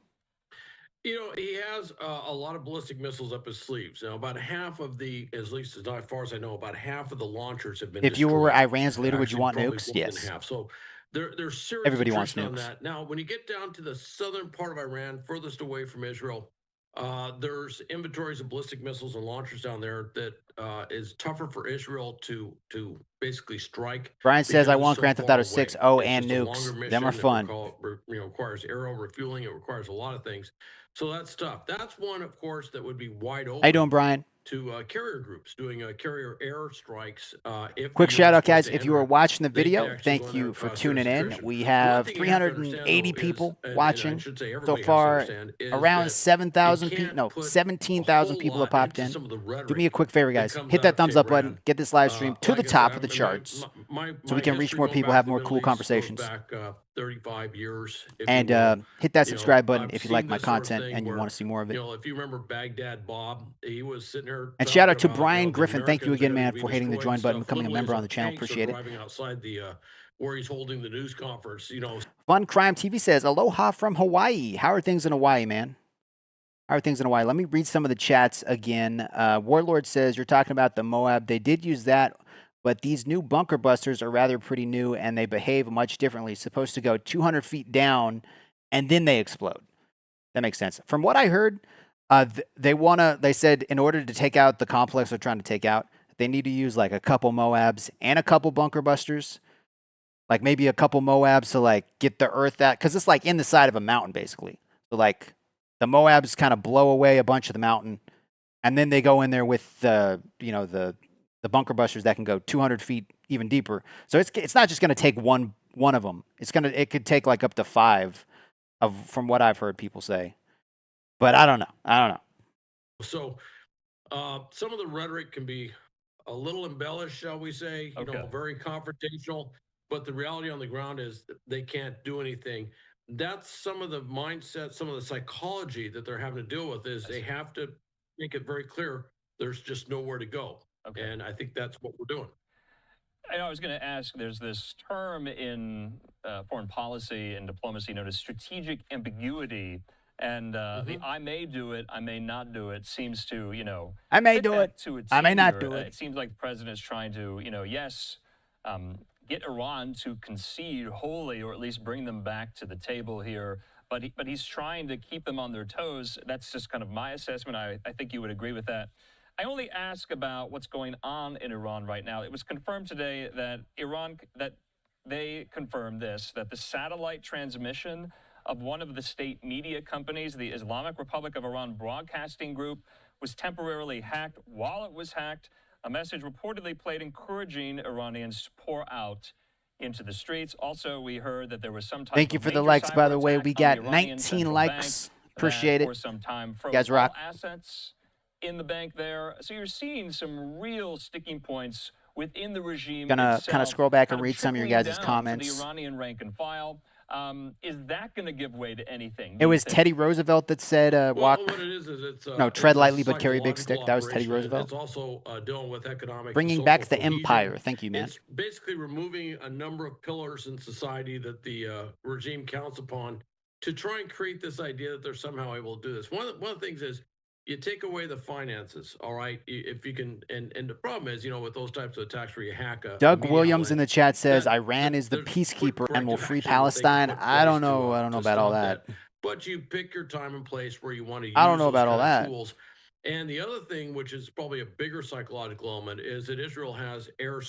You know, he has a lot of ballistic missiles up his sleeves. Now, about half of the, at least as far as I know, about half of the launchers have been If destroyed. you were Iran's leader, would you want Probably nukes? more than Yes. half. So there's serious Everybody wants attrition on nukes. that. Now, when you get down to the southern part of Iran, furthest away from Israel, there's inventories of ballistic missiles and launchers down there that is tougher for Israel to basically strike. Brian says, I because want it's so Grand Theft far Auto 6. away. Oh, It's and just a nukes. longer Them are mission. fun. Requires aero refueling. It requires a lot of things. So that's tough. That's one, of course, that would be wide open. How you doing, Brian? To carrier groups doing carrier air strikes. Quick shout out, guys. If you are watching the video, thank you for tuning in. We have 380 people watching so far. Around 7,000 people, no, 17,000 people have popped in. Do me a quick favor, guys. Hit that thumbs up button. Get this live stream to the top of the charts so we can reach more people, have more cool conversations. 35 years. And hit that subscribe button if you like my content and you want to see more of it. You know, if you remember Baghdad Bob, he was sitting there. And shout out to Brian Griffin. Thank you again, man, for hitting the join button, becoming a member on the channel. Appreciate it. Driving outside the where he's holding the news conference, you know. Fun Crime TV says, aloha from Hawaii. How are things in Hawaii, man? How are things in Hawaii? Let me read some of the chats again. Warlord says, you're talking about the Moab. They did use that, but these new bunker busters are rather pretty new, and they behave much differently. Supposed to go 200 feet down, and then they explode. That makes sense. From what I heard, they said in order to take out the complex they're trying to take out, they need to use like a couple Moabs and a couple bunker busters. Like maybe a couple Moabs to like get the earth out, because it's like in the side of a mountain basically. So like the Moabs kind of blow away a bunch of the mountain, and then they go in there with the the bunker busters that can go 200 feet even deeper. So it's not just going to take one of them. It could take like up to 5 from what I've heard people say. But I don't know. So some of the rhetoric can be a little embellished, shall we say, you know, very confrontational, but the reality on the ground is they can't do anything. That's some of the mindset, some of the psychology that they're having to deal with is they have to make it very clear there's just nowhere to go. And I think that's what we're doing. I was going to ask, there's this term in foreign policy and diplomacy known as strategic ambiguity. And the I may do it, I may not do it seems to, I may do it, I may not do it. It seems like the president is trying to, yes, get Iran to concede wholly, or at least bring them back to the table here. But he's trying to keep them on their toes. That's just kind of my assessment. I think you would agree with that. I only ask about what's going on in Iran right now. It was confirmed today that they confirmed this, that the satellite transmission of one of the state media companies, the Islamic Republic of Iran Broadcasting Group, was temporarily hacked. While it was hacked, a message reportedly played encouraging Iranians to pour out into the streets. Also, we heard that there was some type Thank you for the likes, by the way. We got 19 likes. Appreciate it. For some time, you guys rock. Assets in the bank there. So you're seeing some real sticking points within the regime. Gonna kind of scroll back and read some of your guys' down comments. to the Iranian rank and file. Is that going to give way to anything? It was Teddy Roosevelt that said, walk. What it is it's tread it's lightly but carry a big stick. That was Teddy operation. Roosevelt. It's also dealing with economic Bringing and back social the cohesion. empire. Thank you, man. It's basically removing a number of pillars in society that the regime counts upon to try and create this idea that they're somehow able to do this. One of the things is you take away the finances, all right? If you can, and the problem is, with those types of attacks where you hack a Doug media Williams outlet, in the chat says that- Iran is the there's peacekeeper and will corrective free action that they can Palestine. put I don't place to, know. I don't know to about all stop that. But you pick your time and place where you want to use I don't know those about all kind of that. tools. And the other thing, which is probably a bigger psychological element, is that Israel has air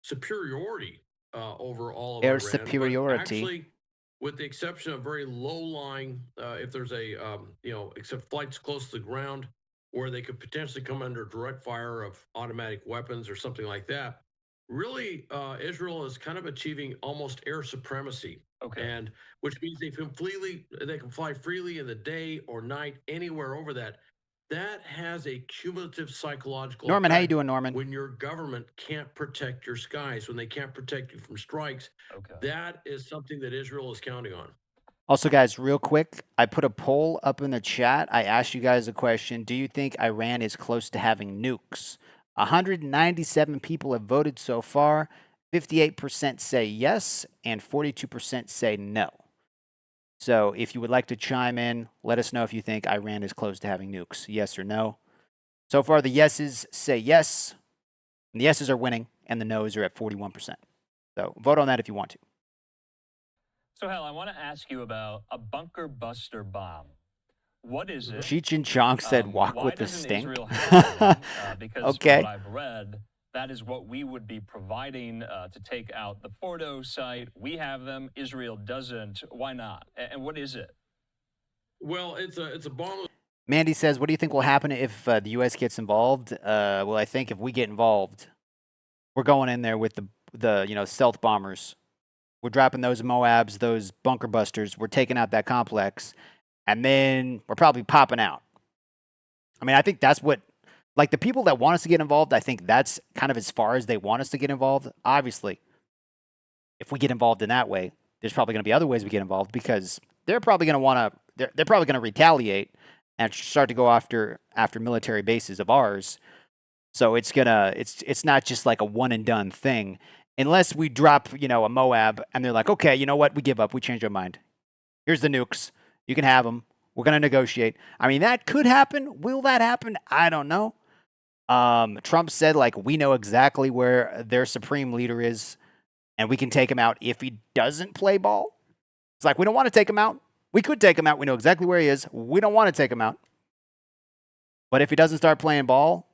superiority over all of Air Iran. But superiority. actually, with the exception of very low-lying, if there's a except flights close to the ground where they could potentially come under direct fire of automatic weapons or something like that. Really, Israel is kind of achieving almost air supremacy. Okay. And which means they can fly freely in the day or night anywhere over that. That has a cumulative psychological Norman, how you effect doing, Norman? when your government can't protect your skies, when they can't protect you from strikes. Okay. That is something that Israel is counting on. Also, guys, real quick, I put a poll up in the chat. I asked you guys a question. Do you think Iran is close to having nukes? 197 people have voted so far. 58% say yes, and 42% say no. So if you would like to chime in, let us know if you think Iran is close to having nukes. Yes or no? So far, the yeses say yes. And the yeses are winning, and the noes are at 41%. So vote on that if you want to. So, Hal, I want to ask you about a bunker buster bomb. What is it? Cheech and Chong said, walk why with the doesn't stink. Israel have one? Because Okay. from what I've read, that is what we would be providing to take out the Fordo site. We have them. Israel doesn't. Why not? And what is it? Well, it's a bomb. Mandy says, what do you think will happen if the U.S. gets involved? Well, I think if we get involved, we're going in there with the stealth bombers. We're dropping those Moabs, those bunker busters. We're taking out that complex, and then we're probably popping out. I mean, I think that's what, like the people that want us to get involved, I think that's kind of as far as they want us to get involved. Obviously, if we get involved in that way, there's probably going to be other ways we get involved because they're probably going to want to, they're probably going to retaliate and start to go after military bases of ours. So it's not just like a one and done thing. Unless we drop, a Moab and they're like, okay, you know what? We give up. We change our mind. Here's the nukes. You can have them. We're going to negotiate. I mean, that could happen. Will that happen? I don't know. Trump said, like, we know exactly where their supreme leader is and we can take him out if he doesn't play ball. It's like, we don't want to take him out. We could take him out. We know exactly where he is. We don't want to take him out. But if he doesn't start playing ball,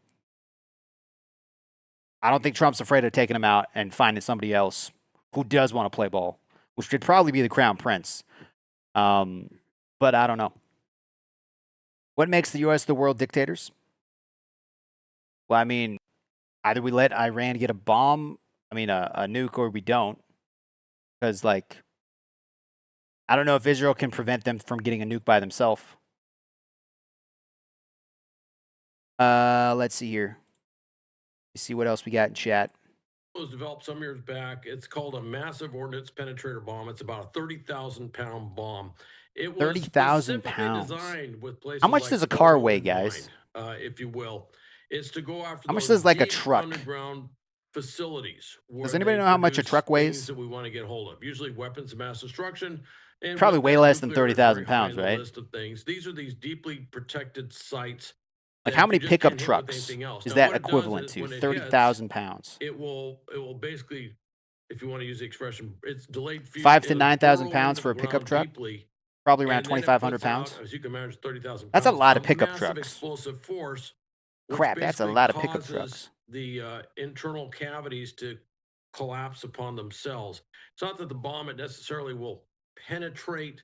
I don't think Trump's afraid of taking him out and finding somebody else who does want to play ball, which could probably be the crown prince. But I don't know. What makes the U.S. the world dictators? Well, I mean, either we let Iran get a nuke, or we don't. Because, like, I don't know if Israel can prevent them from getting a nuke by themselves. Let's see here. See what else we got in chat. It was developed some years back. It's called a massive ordnance penetrator bomb. It's about a 30,000-pound bomb. It was 30,000 specifically pounds. designed with places How much like does a car Fordo weigh, in guys? mind, if you will. It's to go after How much those does like a deep truck? underground facilities. Does anybody know how much a truck weighs? Things that we want to get hold of. Usually weapons of mass destruction. And Probably way less than nuclear is 30,000 very high pounds, on the right? list of things. These are these deeply protected sites. Like, that how you many just pickup can't hit with trucks anything else. is Now, that what it does equivalent is to? when it 30,000 hits, pounds. It will basically, if you want to use the expression, it's delayed fuel. 5,000 to it'll 9,000 burrow pounds into for the a pickup ground truck? deeply, Probably around and then it 2,500 puts out, pounds. as you can imagine, 30,000 That's a pounds, lot of pickup massive trucks. explosive force, which Crap, that's a basically lot of pickup causes trucks. the internal cavities to collapse upon themselves. It's not that the bomb it necessarily will penetrate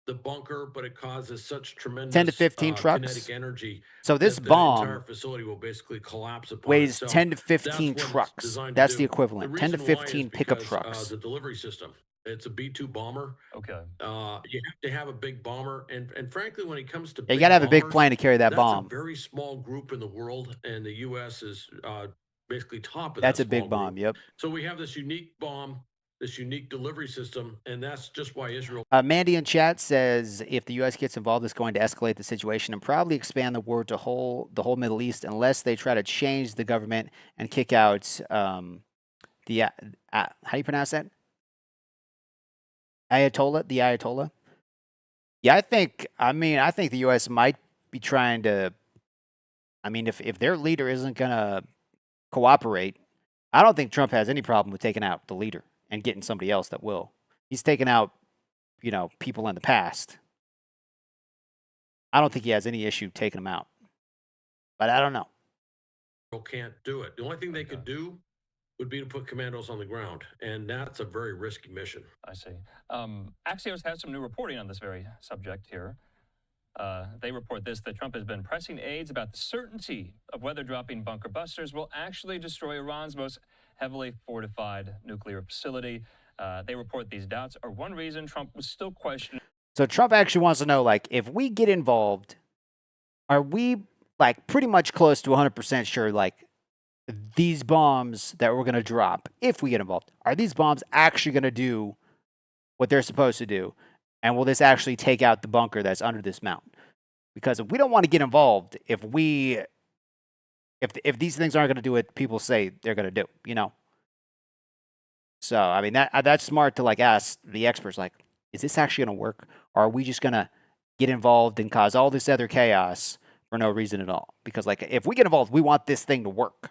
the bunker, but it causes such tremendous 10 to 15 trucks. kinetic energy. So this that the bomb entire facility will basically collapse upon weighs itself. 10 to 15 That's what it's trucks. designed That's to the do. equivalent. The 10 to reason why is 15 pickup because, trucks. the delivery system. It's a B-2 bomber. Okay. You have to have a big bomber, and frankly, when it comes to Yeah, you got to have a big bombers, plane to carry that that's bomb. a very small group in the world, and the U.S. is basically top of That's that a big small bomb, group. yep. So we have this unique bomb, this unique delivery system, and that's just why Israel. Mandy in chat says if the U.S. gets involved, it's going to escalate the situation and probably expand the war to the whole Middle East unless they try to change the government and kick out how do you pronounce that? Ayatollah, the Ayatollah. Yeah, I think the U.S. might be trying to. I mean, if their leader isn't gonna cooperate, I don't think Trump has any problem with taking out the leader and getting somebody else that will. He's taken out, people in the past. I don't think he has any issue taking them out. But I don't know. Can't do it. The only thing they could do would be to put commandos on the ground, and that's a very risky mission. I see. Axios has some new reporting on this very subject here. They report this, that Trump has been pressing aides about the certainty of whether dropping bunker busters will actually destroy Iran's most heavily fortified nuclear facility. They report these doubts are one reason Trump was still questioning. So Trump actually wants to know, like, if we get involved, are we, like, pretty much close to 100% sure, like, these bombs that we're going to drop, if we get involved, are these bombs actually going to do what they're supposed to do? And will this actually take out the bunker that's under this mountain? Because we don't want to get involved if these things aren't going to do what people say they're going to do, you know? So, I mean, that's smart to, like, ask the experts, like, is this actually going to work? Or are we just going to get involved and cause all this other chaos for no reason at all? Because, like, if we get involved, we want this thing to work.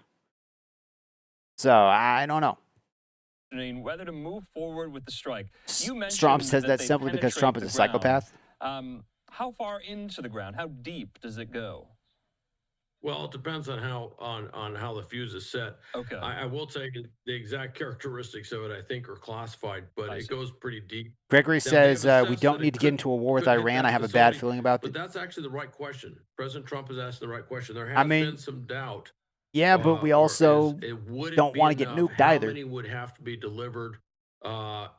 So, I don't know. Whether to move forward with the strike. You mentioned Trump says that they simply because Trump is a penetrate the psychopath. ground. How far into the ground? How deep does it go? Well, it depends on how the fuse is set. Okay. I will tell you the exact characteristics of it, I think, are classified, but it goes pretty deep. Gregory Now, says they have we assessed don't that need it to get into a war with could hit Iran. that I have a bad facility, feeling about but it. that's actually the right question. President Trump is asking the right question. There I has mean, been some doubt. Yeah, but we also don't want to get nuked how either. many would have to be delivered?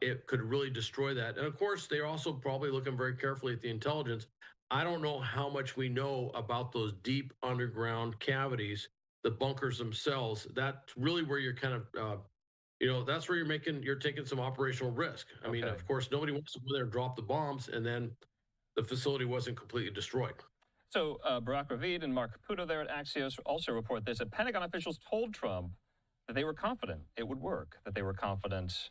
It could really destroy that. And of course, they're also probably looking very carefully at the intelligence. I don't know how much we know about those deep underground cavities, the bunkers themselves. That's really where you're kind of, that's where you're taking some operational risk. I mean, of course, nobody wants to go there and drop the bombs, and then the facility wasn't completely destroyed. So Barack Ravid and Mark Caputo there at Axios also report this. That Pentagon officials told Trump that they were confident it would work, that they were confident.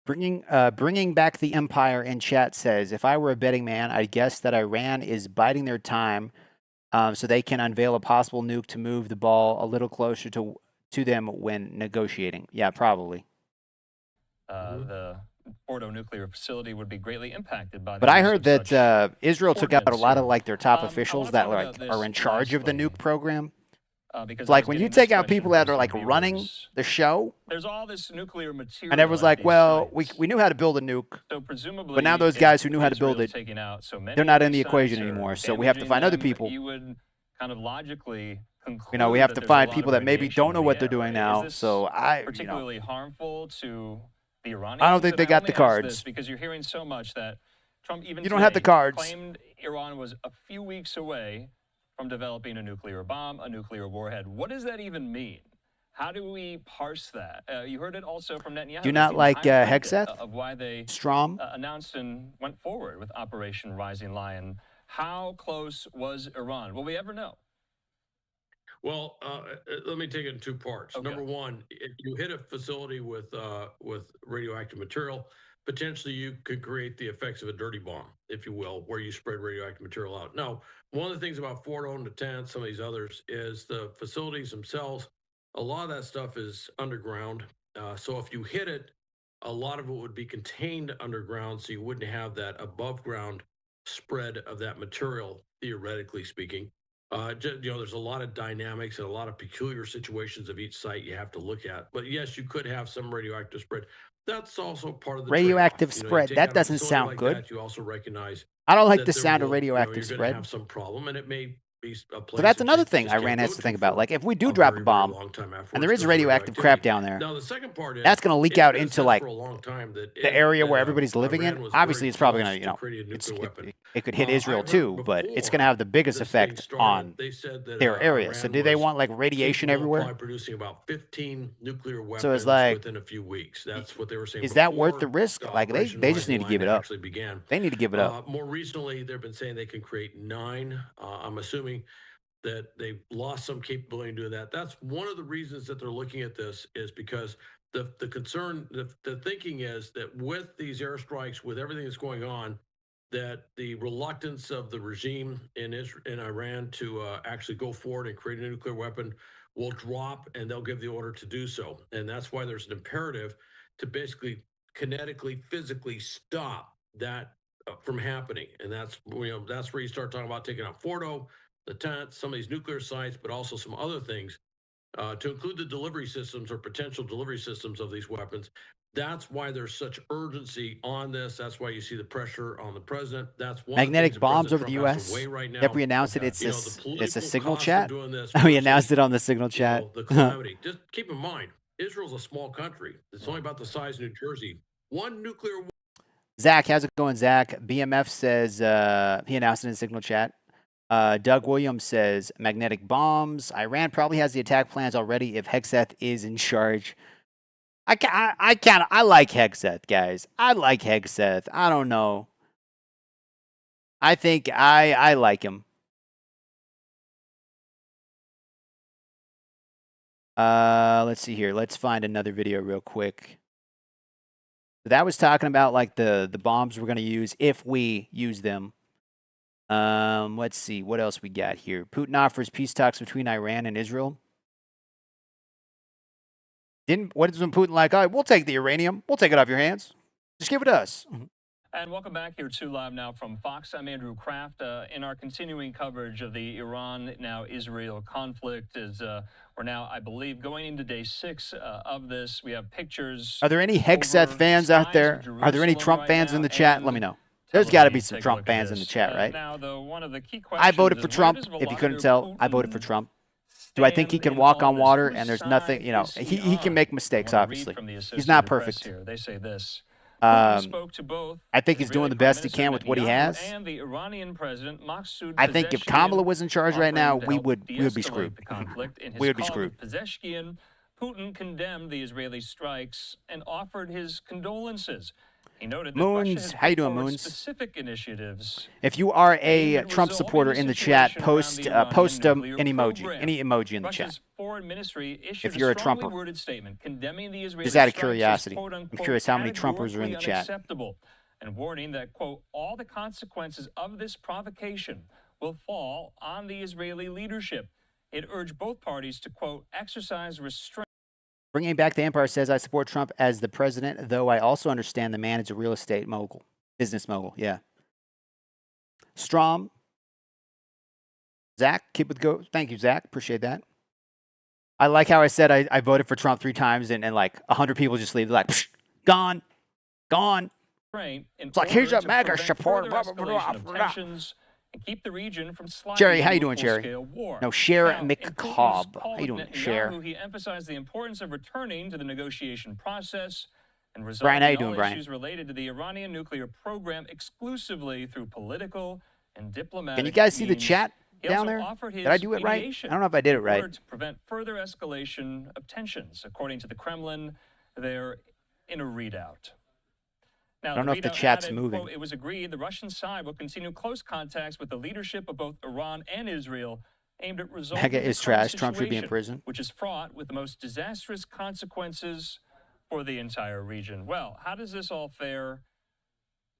Bringing back the empire in chat says, if I were a betting man, I'd guess that Iran is biding their time so they can unveil a possible nuke to move the ball a little closer to them when negotiating. Yeah, probably. The Fordo nuclear facility would be greatly impacted by. But I heard that Israel took out a lot of like their top officials that are in charge of the nuke program. Because like when you take out people that are like running the show, there's all this nuclear material, and everyone's like, "Well, we knew how to build a nuke, so presumably, but now those guys who knew how to build it, they're not in the equation anymore. So we have to find other people. You would kind of logically conclude, you know, we have to find people that maybe don't know what they're doing now. So particularly harmful to the Iranians. I don't think they got the cards because you're hearing so much that Trump even you don't have the cards. Claimed Iran was a few weeks away from developing a nuclear bomb, a nuclear warhead. What does that even mean? How do we parse that? You heard it also from Netanyahu. Do you not like Hegseth? Of why they Strom announced and went forward with Operation Rising Lion. How close was Iran? Will we ever know? Well, let me take it in two parts. Okay. Number one, if you hit a facility with radioactive material, potentially you could create the effects of a dirty bomb, if you will, where you spread radioactive material out. Now, one of the things about Fordo and Natanz, some of these others, is the facilities themselves, a lot of that stuff is underground. So if you hit it, a lot of it would be contained underground, so you wouldn't have that above ground spread of that material, theoretically speaking. There's a lot of dynamics and a lot of peculiar situations of each site you have to look at. But yes, you could have some radioactive spread. That's also part of the radioactive spread. That doesn't sound good. That, you also recognize I don't like the sound of radioactive spread. You're going to have some problem, and it may be a place. So that's another thing Iran has to think about. Like if we do drop a bomb, and there is radioactive crap down there, now the second part is that's going to leak out into like the area where everybody's living in. Obviously, it's probably going to, it could hit Israel too, but it's going to have the biggest effect on their area. So do they want like radiation everywhere? Producing about 15 nuclear weapons so it's like, within a few weeks. That's what they were saying. Is that worth the risk? Like they just need to give it up. They need to give it up. More recently, they've been saying they can create 9. I'm assuming that they've lost some capability in doing that. That's one of the reasons that they're looking at this, is because the concern, the thinking is that with these airstrikes, with everything that's going on, that the reluctance of the regime in Iran to actually go forward and create a nuclear weapon will drop, and they'll give the order to do so. And that's why there's an imperative to basically kinetically, physically stop that from happening. And that's that's where you start talking about taking out Fordo, the tent, some of these nuclear sites, but also some other things, to include the delivery systems or potential delivery systems of these weapons. That's why there's such urgency on this. That's why you see the pressure on the president. That's one Magnetic of the things bombs that over the President Trump has to U.S. weigh right now. Yep, we announced it. You know, the It's a political signal cost chat. of doing this. We announced it on the signal You chat. know, the calamity. Just keep in mind, Israel's a small country. It's only about the size of New Jersey. One nuclear. Zach, how's it going, Zach? BMF says he announced it in signal chat. Doug Williams says magnetic bombs. Iran probably has the attack plans already if Hexeth is in charge. I like Hexeth, guys. I like Hexeth. I don't know. I think I like him. Let's see here. Let's find another video real quick. That was talking about like the bombs we're going to use if we use them. Let's see what else we got here. Putin offers peace talks between Iran and Israel. What is when Putin like? All right, we'll take the uranium. We'll take it off your hands. Just give it to us. And welcome back here to Live Now from Fox. I'm Andrew Kraft. In our continuing coverage of the Iran, now Israel conflict, we're now, I believe, going into day 6 of this. We have pictures. Are there any Hexeth fans out there? Are there any Trump fans in the chat? Let me know. There's got to be some Trump fans in the chat, right? Now, though, one of the key I questions voted for is, Trump. where does If you couldn't Vladimir tell, I voted for Putin Trump. Do I think he can stand walk in on all water this? and there's Whose nothing, side you know, is he can on? make mistakes, I wanna read obviously. from the He's not Associated Press perfect. here. They say this. Putin spoke to both I think he's doing the best he can with what he has. and the Iranian president Masoud I think if Kamala was in charge right now, we would be de-escalate screwed. the conflict. In his We would be call screwed. with Pezeshkian, Putin condemned the Israeli strikes and offered his condolences. He noted that Russia Moons, has how you put doing, forward Moons? specific initiatives. If you are aimed a at Trump resolving supporter the in the chat, situation around post the an Iranian emoji, nuclear any emoji in the Russia's chat. foreign ministry issued If you're a strongly Trumper. worded statement condemning the Israeli Just out of strikes as, curiosity. quote, I'm unquote, curious how many Trumpers are in the categorically chat. unacceptable, and warning that, quote, all the consequences of this provocation will fall on the Israeli leadership. It urged both parties to, quote, exercise restraint. Bringing back the empire says, I support Trump as the president, though I also understand the man is a real estate mogul. Business mogul, yeah. Strom. Zach, keep it go. Thank you, Zach. Appreciate that. I like how I said I voted for Trump 3 times and like 100 people just leave. They're like, psh, gone. Gone. It's like, here's a MAGA supporter. Blah, blah, blah, blah, blah. And keep the region from sliding Jerry, how you into a doing, Jerry? full-scale war. No, Cher Now, in McCobb. Putin's call How you with doing, Cher? Netanyahu, he emphasized the importance of returning to the negotiation process and Brian, resolving how you all doing, Brian? issues related to the Iranian nuclear program exclusively through political and diplomatic Can you guys see the means. chat He down also there? offered Did I his do it right? mediation I don't know if I did it in right. order to prevent further escalation of tensions. According to the Kremlin, they're in a readout. Now, I don't know if the chat's added, moving. quote, it was agreed the Russian side will continue close contacts with the leadership of both Iran and Israel aimed at resolving MAGA the is current trash. Trump should be in situation, prison. which is fraught with the most disastrous consequences for the entire region. Well, how does this all fare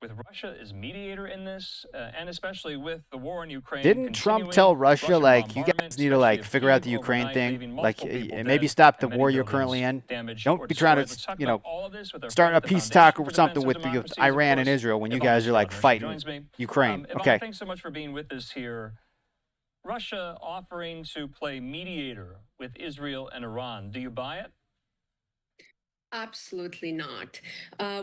with Russia as mediator in this, and especially with the war in Ukraine? Didn't Trump tell Russia, Russian like, you guys bombardment, need to, like, especially figure out the Kyiv Ukraine overnight, thing? leaving Like, multiple people maybe dead stop the and many war you're buildings currently in. damaged Don't or be trying destroyed. Let's to, talk you know, about all of this with our start friend a at the peace talk Foundation or for something Defense with of Democracy, of Iran and course, Israel when you Yvonne guys are, like, Strouder. She fighting joins me. Ukraine. Yvonne, Okay. thanks so much for being with us here. Russia offering to play mediator with Israel and Iran. Do you buy it? Absolutely not.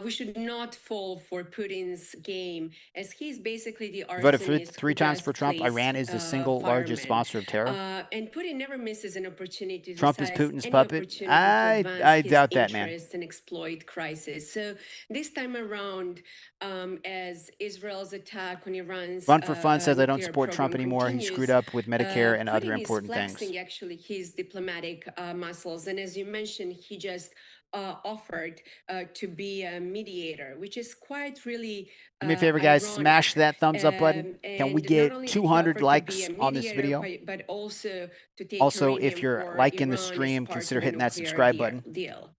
We should not fall for Putin's game, as he's basically the You voted arsonist 3 who times just for Trump. plays Iran is the single largest fireman. sponsor of terror. And Putin never misses an opportunity to Trump is seize Putin's any puppet. opportunity to I advance his doubt that, man. interests and exploit crisis. So this time around, as Israel's attack on Iran's Run for Fun says I don't nuclear support Trump program anymore. He continues, screwed up with Medicare and other Putin is important flexing things. actually his diplomatic muscles, and as you mentioned, he just offered to be a mediator, which is quite really Do me a favor, guys. ironic. Smash that thumbs up button. Can we And not get only did he 200 offer to likes be a on this mediator, video? but also to take Also, if uranium you're for liking the Iran as stream, part consider of a hitting that nuclear subscribe button. deal.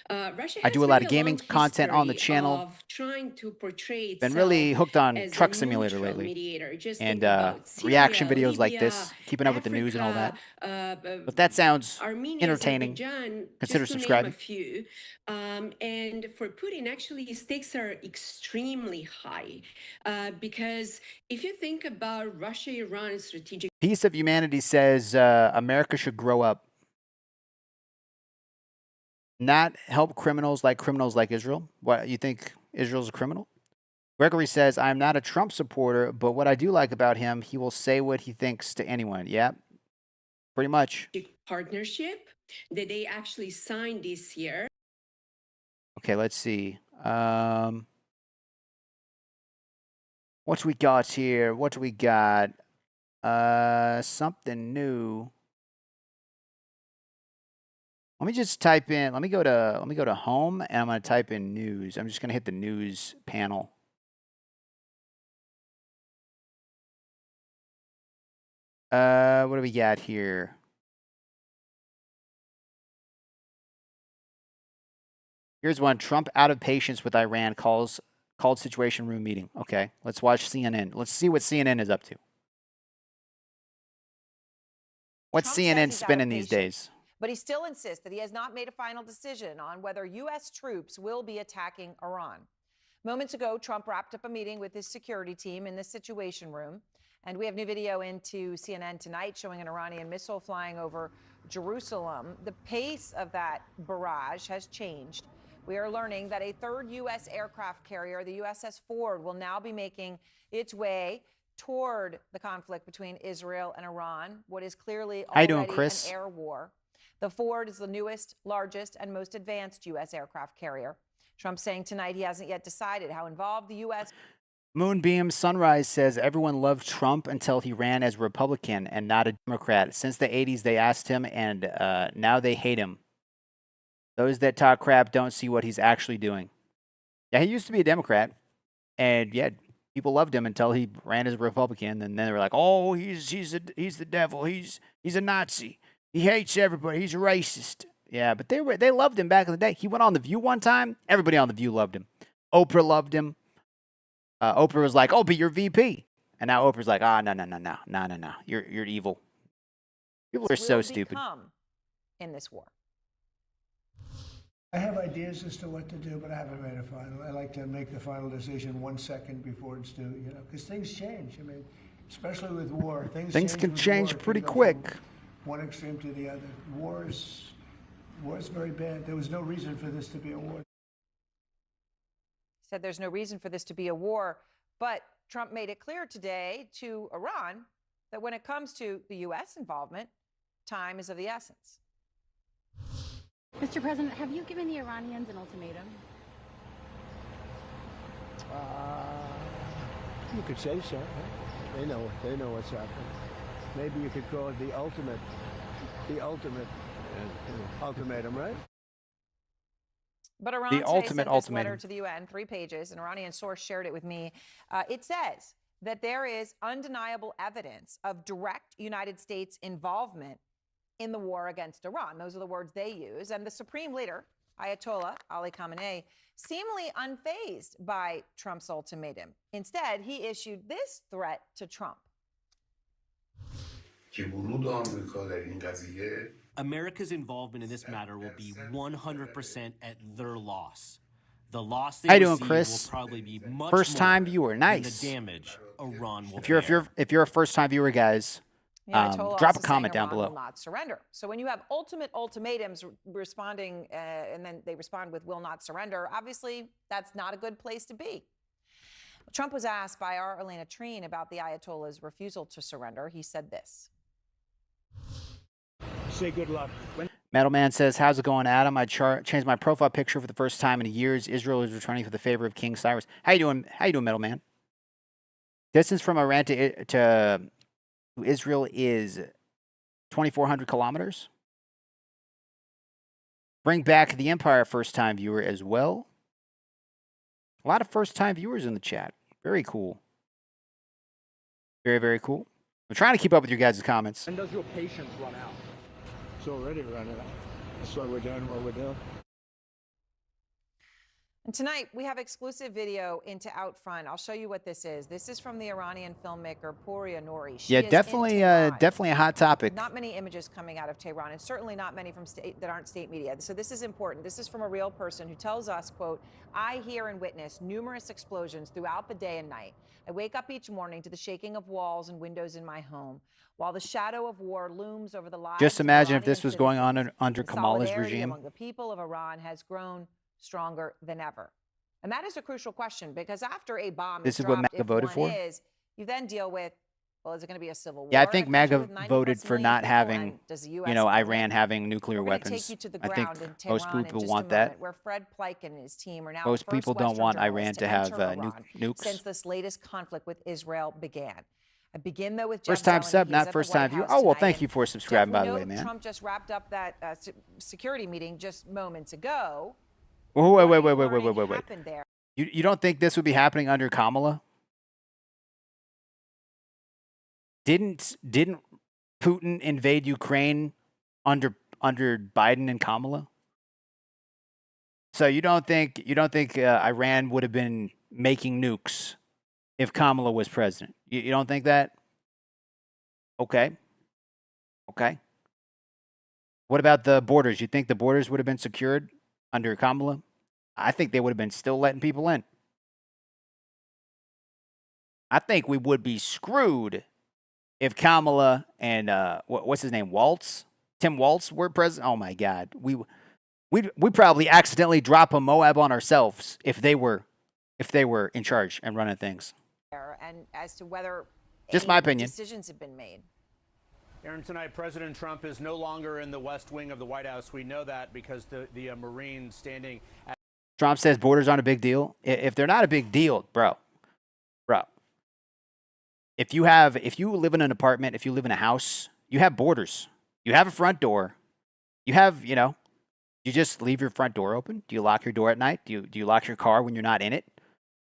Russia I has do a lot really of gaming long content on the history channel. of trying to portray Been really itself hooked on as a Truck Simulator neutral lately. mediator. Just And think about reaction Syria, videos like Libya, this, keeping up with the news and all that. Africa, But that sounds Armenia, entertaining. Azerbaijan, Consider just to name a subscribing. few. And for Putin, actually, his stakes are extremely high. Why? Because if you think about Russia-Iran strategic... Piece of Humanity says America should grow up. Not help criminals like Israel. What, you think Israel's a criminal? Gregory says, I'm not a Trump supporter, but what I do like about him, he will say what he thinks to anyone. Yeah, pretty much. partnership that they actually signed this year. Okay, let's see. What do we got here? What do we got? Something new. Let me just type in. Let me go to home, and I'm going to type in news. I'm just going to hit the news panel. What do we got here? Here's one. Trump out of patience with Iran called Situation Room meeting. Okay, let's watch CNN. Let's see what CNN is up to. What's CNN spinning these days? But he still insists that he has not made a final decision on whether U.S. troops will be attacking Iran. Moments ago, Trump wrapped up a meeting with his security team in the Situation Room. And we have new video into CNN tonight showing an Iranian missile flying over Jerusalem. The pace of that barrage has changed. We are learning that a third U.S. aircraft carrier, the USS Ford, will now be making its way toward the conflict between Israel and Iran, what is clearly already an air war. The Ford is the newest, largest, and most advanced U.S. aircraft carrier. Trump saying tonight he hasn't yet decided how involved the U.S. Moonbeam Sunrise says everyone loved Trump until he ran as a Republican and not a Democrat. Since the 80s, they asked him, and now they hate him. Those that talk crap don't see what he's actually doing. Yeah, he used to be a Democrat, and yeah, people loved him until he ran as a Republican, and then they were like, "Oh, he's the devil. He's a Nazi. He hates everybody. He's a racist." Yeah, but they loved him back in the day. He went on The View one time. Everybody on The View loved him. Oprah loved him. Oprah was like, "Oh, but you're VP," and now Oprah's like, no. You're evil. People are so stupid. In this war. I have ideas as to what to do, but I haven't made a final. I like to make the final decision 1 second before it's due, because things change. I mean, especially with war, things can change pretty quick. One extreme to the other. War is very bad. There was no reason for this to be a war. Said there's no reason for this to be a war, but Trump made it clear today to Iran that when it comes to the U.S. involvement, time is of the essence. Mr. President, have you given the Iranians an ultimatum? You could say so. Huh? They know what's happening. Maybe you could call it the ultimate ultimatum, right? But Iran today sent this letter to the UN, 3 pages. An Iranian source shared it with me. It says that there is undeniable evidence of direct United States involvement in the war against Iran. Those are the words they use. And the supreme leader, Ayatollah Ali Khamenei, seemingly unfazed by Trump's ultimatum. Instead, he issued this threat to Trump. America's involvement in this matter will be 100% at their loss. The loss they How you doing, receive Chris? will probably be much First-time more viewer, than nice. the damage Iran will If you're a first-time viewer, guys, drop a comment down below. Will not surrender. So when you have ultimate ultimatums responding, and then they respond with "will not surrender," obviously that's not a good place to be. Trump was asked by our Elena Treen about the Ayatollah's refusal to surrender. He said this. Say good luck. Metal Man says, "How's it going, Adam? I changed my profile picture for the first time in years. Israel is returning for the favor of King Cyrus." How you doing? How you doing, Metal Man? Distance from Iran to Israel is 2,400 kilometers. Bring back the Empire first-time viewer as well. A lot of first-time viewers in the chat. Very cool. Very, very cool. I'm trying to keep up with your guys' comments. When does your patience run out? It's already running out. That's why we're doing what we're doing. And tonight, we have exclusive video into Out Front. I'll show you what this is. This is from the Iranian filmmaker Pouria Nouri. She Yeah, is definitely, in Tehran. definitely a hot topic. Not many images coming out of Tehran, and certainly not many from that aren't state media. So this is important. This is from a real person who tells us, quote, "I hear and witness numerous explosions throughout the day and night. I wake up each morning to the shaking of walls and windows in my home, while the shadow of war looms over the lives Just of imagine if Iranian this was going on under citizens. Kamala's Solidarity regime. among the people of Iran has grown stronger than ever." And that is a crucial question, because after a bomb This is is what dropped, MAGA if voted one for? is, you then deal with, well, is it going to be a civil war? Yeah, I in think a country MAGA with 90+ voted for million not people? having, And does the you US know, come Iran in? having nuclear We're going to weapons. take you to the I think ground in most Tehran people in just want a that. moment, where Fred Pleik and his team are now Most the first people don't Western want journalists Iran to to have enter Iran nukes. since this latest conflict with Israel began. I begin, though, with Jeff First time Zeleny. sub, He is not at first the White time viewer. House Oh, well, tonight. thank And you for subscribing, Jeff, by the we way, know man. Trump just wrapped up that security meeting just moments ago. Oh, What are you wait. learning happened there? You don't think this would be happening under Kamala? Didn't Putin invade Ukraine under Biden and Kamala? So you don't think Iran would have been making nukes if Kamala was president? You don't think that? Okay. What about the borders? You think the borders would have been secured under Kamala? I think they would have been still letting people in. I think we would be screwed if Kamala and what's his name, Tim Waltz were president. Oh my God, we'd probably accidentally drop a Moab on ourselves if they were in charge and running things. And as to whether Just my opinion. decisions have been made. Aaron, tonight, President Trump is no longer in the West Wing of the White House. We know that because the Marine standing at Trump says borders aren't a big deal. If they're not a big deal, bro. If you live in an apartment, if you live in a house, you have borders. You have a front door. You have, you just leave your front door open? Do you lock your door at night? Do you lock your car when you're not in it?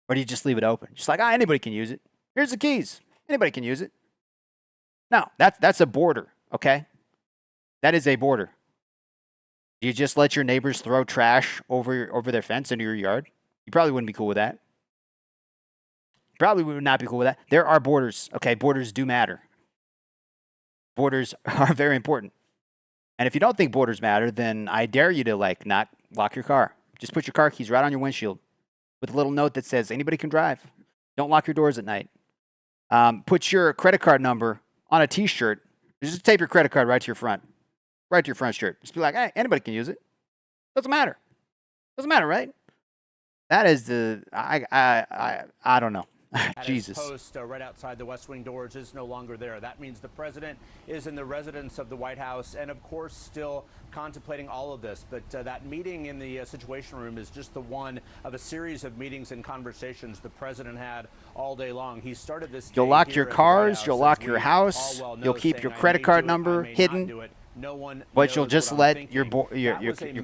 Or do you just leave it open? Just like, anybody can use it. Here's the keys. Anybody can use it. No, that's a border, okay? That is a border. Do you just let your neighbors throw trash over their fence into your yard? You probably wouldn't be cool with that. Probably would not be cool with that. There are borders, okay? Borders do matter. Borders are very important. And if you don't think borders matter, then I dare you to, not lock your car. Just put your car keys right on your windshield with a little note that says, anybody can drive. Don't lock your doors at night. Put your credit card number on a T-shirt. Just tape your credit card right to your front shirt. Just be like, hey, anybody can use it. Doesn't matter. Doesn't matter, right? That is I don't know. Jesus. His post right outside the West Wing doors is no longer there. That means the president is in the residence of the White House and, of course, still contemplating all of this. But that meeting in the Situation Room is just the one of a series of meetings and conversations the president had all day long. He started this. You'll lock your cars. You'll lock your house. You'll keep your credit card number hidden. No one but you'll just let your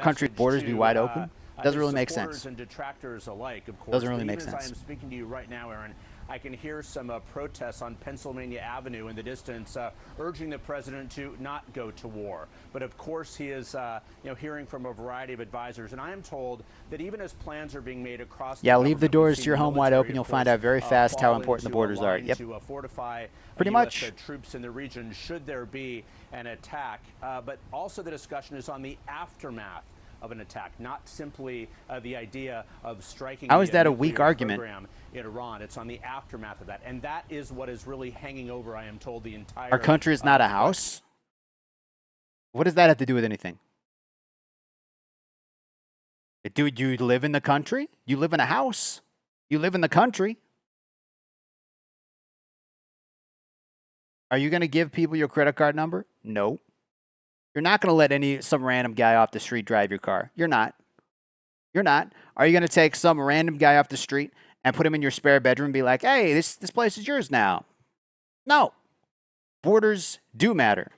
country's borders be wide open. Doesn't really make sense. And detractors alike, of course. Doesn't really make As I sense. am speaking to you right now, Aaron, I can hear some protests on Pennsylvania Avenue in the distance, urging the president to not go to war. But of course, he is, hearing from a variety of advisors, and I am told that even as plans are being made across. Yeah, leave the doors to your home wide open. You'll find out very fast how important the borders are. Yep. To fortify pretty much troops in the region should there be an attack. But also the discussion is on the aftermath of an attack, not simply the idea of striking. How is that a weak argument? In Iran, it's on the aftermath of that, and that is what is really hanging over, I am told, the entire. Our country is not a house. What does that have to do with anything? Do you live in the country? You live in a house. You live in the country. Are you going to give people your credit card number? No. You're not going to let some random guy off the street drive your car. You're not. You're not. Are you going to take some random guy off the street and put him in your spare bedroom and be like, hey, this place is yours now? No. Borders do matter.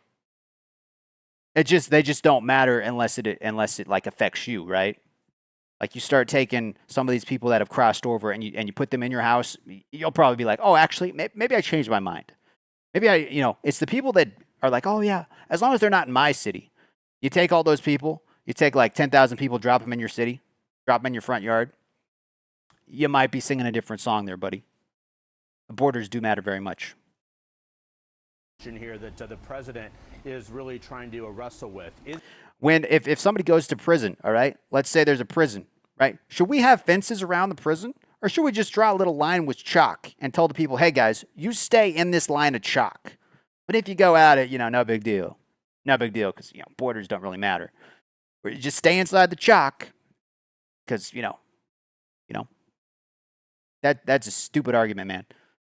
They just don't matter unless it affects you, right? Like you start taking some of these people that have crossed over and you put them in your house, you'll probably be like, oh, actually, maybe I changed my mind. Maybe it's the people that are like, oh yeah, as long as they're not in my city. You take all those people, you take like 10,000 people, drop them in your city, drop them in your front yard. you might be singing a different song there, buddy. The borders do matter very much. Here that the president is really trying to wrestle with. If somebody goes to prison, all right, let's say there's a prison, right? Should we have fences around the prison? Or should we just draw a little line with chalk and tell the people, hey, guys, you stay in this line of chalk. But if you go out it, no big deal. No big deal because, borders don't really matter. Or you just stay inside the chalk because, that's a stupid argument, man.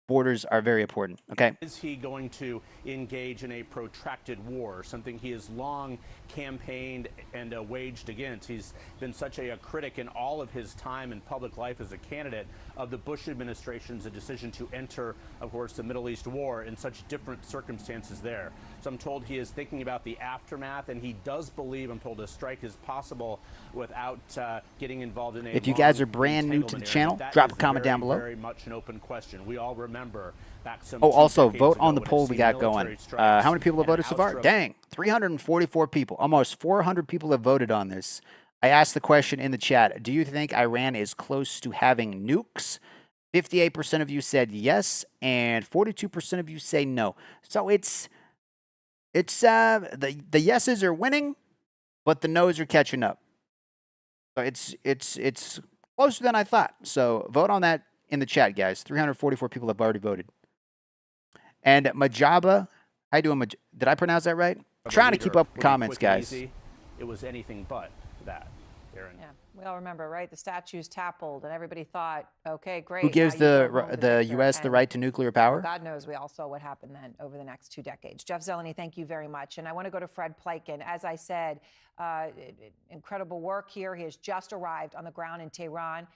Borders are very important, okay? Is he going to engage in a protracted war, something he has long campaigned and waged against? He's been such a critic in all of his time in public life as a candidate of the Bush administration's decision to enter, of course, the Middle East war in such different circumstances there. So I'm told he is thinking about the aftermath, and he does believe, I'm told, a strike is possible without getting involved in a If you guys are brand new to the channel, drop a comment down below. Very much an open question. We all remember back some also vote on the poll we got going. How many people have voted so far? Dang, 344 people. Almost 400 people have voted on this. I asked the question in the chat, do you think Iran is close to having nukes? 58% of you said yes, and 42% of you say no. So it's the yeses are winning, but the no's are catching up. So it's closer than I thought. So vote on that in the chat, guys. 344 people have already voted. And Majaba, how you doing? Did I pronounce that right? I'm trying to keep up with comments, guys. It was anything but that, Aaron. Yeah, we all remember, right? The statues toppled, and everybody thought, okay, great. Who gives the U.S. the right to nuclear power? God knows we all saw what happened then over the next 2 decades. Jeff Zeleny, thank you very much. And I want to go to Fred Pleitgen. As I said, incredible work here. He has just arrived on the ground in Tehran.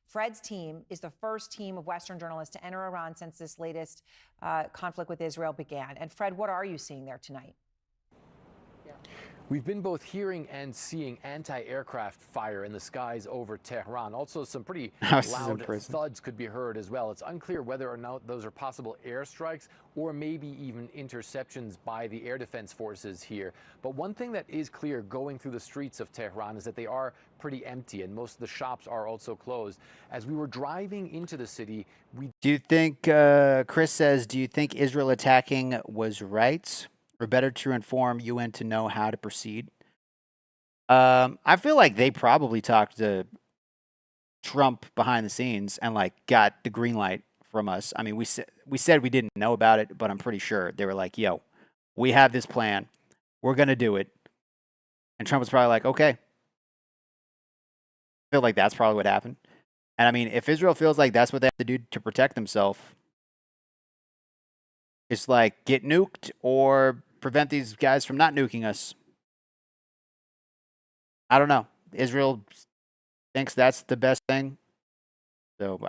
Fred's team is the first team of Western journalists to enter Iran since this latest conflict with Israel began. And Fred, what are you seeing there tonight? We've been both hearing and seeing anti-aircraft fire in the skies over Tehran. Also, some pretty loud thuds could be heard as well. It's unclear whether or not those are possible airstrikes or maybe even interceptions by the air defense forces here. But one thing that is clear going through the streets of Tehran is that they are pretty empty, and most of the shops are also closed. As we were driving into the city, Do you think, Chris says, do you think Israel attacking was right? Or better to inform UN to know how to proceed? I feel like they probably talked to Trump behind the scenes and got the green light from us. I mean, we said we didn't know about it, but I'm pretty sure they were like, "Yo, we have this plan. We're gonna do it." And Trump was probably like, "Okay." I feel like that's probably what happened. And I mean, if Israel feels like that's what they have to do to protect themselves, it's like get nuked or prevent these guys from not nuking us. I don't know. Israel thinks that's the best thing. So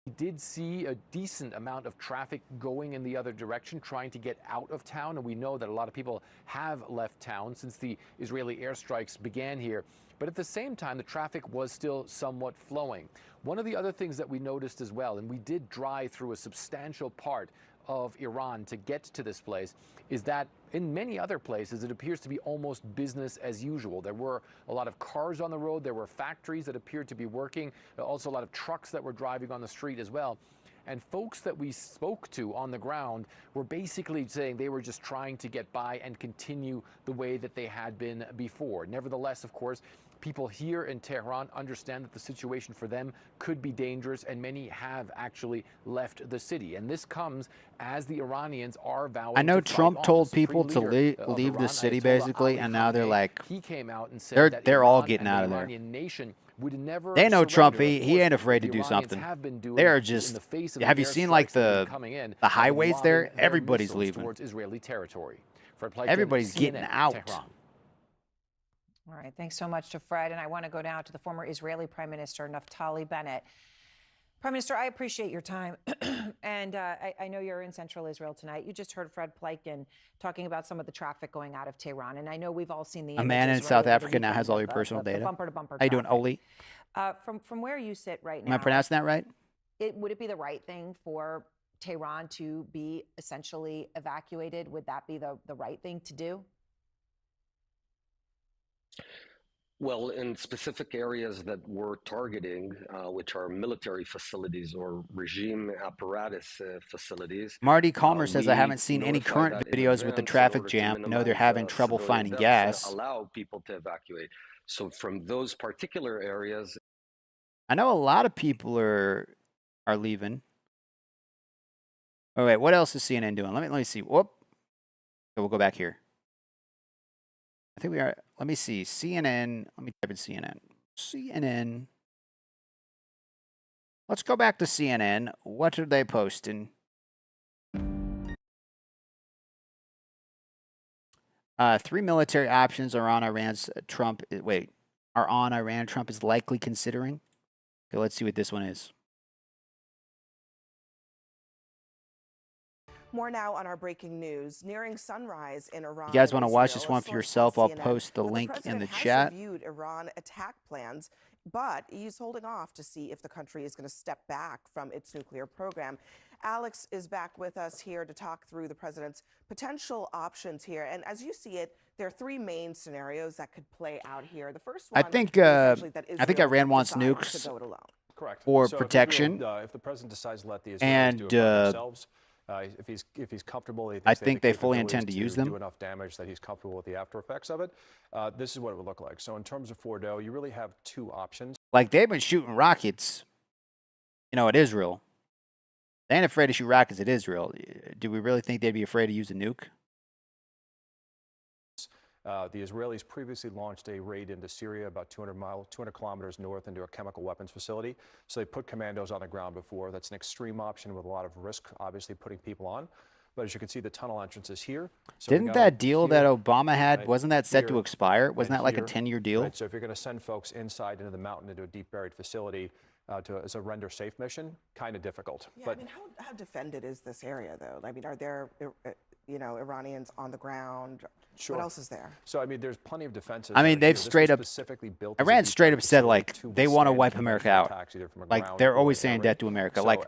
we did see a decent amount of traffic going in the other direction, trying to get out of town. And we know that a lot of people have left town since the Israeli airstrikes began here. But at the same time, the traffic was still somewhat flowing. One of the other things that we noticed as well, and we did drive through a substantial part of Iran to get to this place, is that in many other places it appears to be almost business as usual. There were a lot of cars on the road, there were factories that appeared to be working, also a lot of trucks that were driving on the street as well. And folks that we spoke to on the ground were basically saying they were just trying to get by and continue the way that they had been before. Nevertheless, of course, people here in Tehran understand that the situation for them could be dangerous, and many have actually left the city. And this comes as the Iranians are vowing I know to Trump told people to leave the city, basically, and now they're like, they're all getting out of there. They know Trump, he ain't afraid to do something. They are just, have you seen the highways there? Everybody's leaving. Everybody's getting out. All right, thanks so much to Fred. And I want to go now to the former Israeli Prime Minister, Naftali Bennett. Prime Minister, I appreciate your time. And I know you're in central Israel tonight. You just heard Fred Pleitgen talking about some of the traffic going out of Tehran. And I know we've all seen the A man in South Africa now has all your personal data. Bumper-to-bumper How you doing, Oli? From where you sit right now. Am I pronouncing that right? Would it be the right thing for Tehran to be essentially evacuated? Would that be the right thing to do? Well, in specific areas that we're targeting, which are military facilities or regime apparatus facilities, Marty Calmer says, I we haven't seen any notify current that in videos with the advance in traffic order to jam. I know they're minimize having trouble civilian finding deaths and gas. allow people to evacuate. So from those particular areas, I know a lot of people are leaving. Oh wait, what else is CNN doing? Let me see. Whoop. Okay, we'll go back here. I think we are. Let me see. CNN. Let me type in CNN. CNN. Let's go back to CNN. What are they posting? Three military options are on Iran's Trump. Wait, are on Iran. Trump is likely considering. Okay, let's see what this one is. More now on our breaking news. Nearing sunrise in Iran. You guys want to watch Israel, this a one for source yourself? tells I'll CNN post the that link in the president has chat. reviewed Iran attack plans, but he's holding off to see if the country is going to step back from its nuclear program. Alex is back with us here to talk through the president's potential options here. And as you see it, there are three main scenarios that could play out here. The first one, I think Israel Iran wants decides nukes to go it alone. Correct. for So protection. If the president decides to let the Israelis And do it by themselves, if he's comfortable, I think they fully intend to use them. Do enough damage that he's comfortable with the after effects of it. This is what it would look like. So in terms of Fordo, you really have two options. Like they've been shooting rockets, at Israel. They ain't afraid to shoot rockets at Israel. Do we really think they'd be afraid to use a nuke? The Israelis previously launched a raid into Syria about 200 kilometers north into a chemical weapons facility. So they put commandos on the ground before. That's an extreme option with a lot of risk, obviously putting people on. But as you can see, the tunnel entrance is here. So Didn't that deal that Obama had, wasn't that set to expire? Wasn't that like a 10-year deal? Right, so if you're going to send folks inside into the mountain into a deep buried facility as a render safe mission, kind of difficult. Yeah, but how defended is this area, though? I mean, are there, Iranians on the ground? Sure. What else is there? So, there's plenty of defenses. I mean, they've straight up, Iran straight up said, like, they want to wipe America out. Like, they're always saying that to America. Like,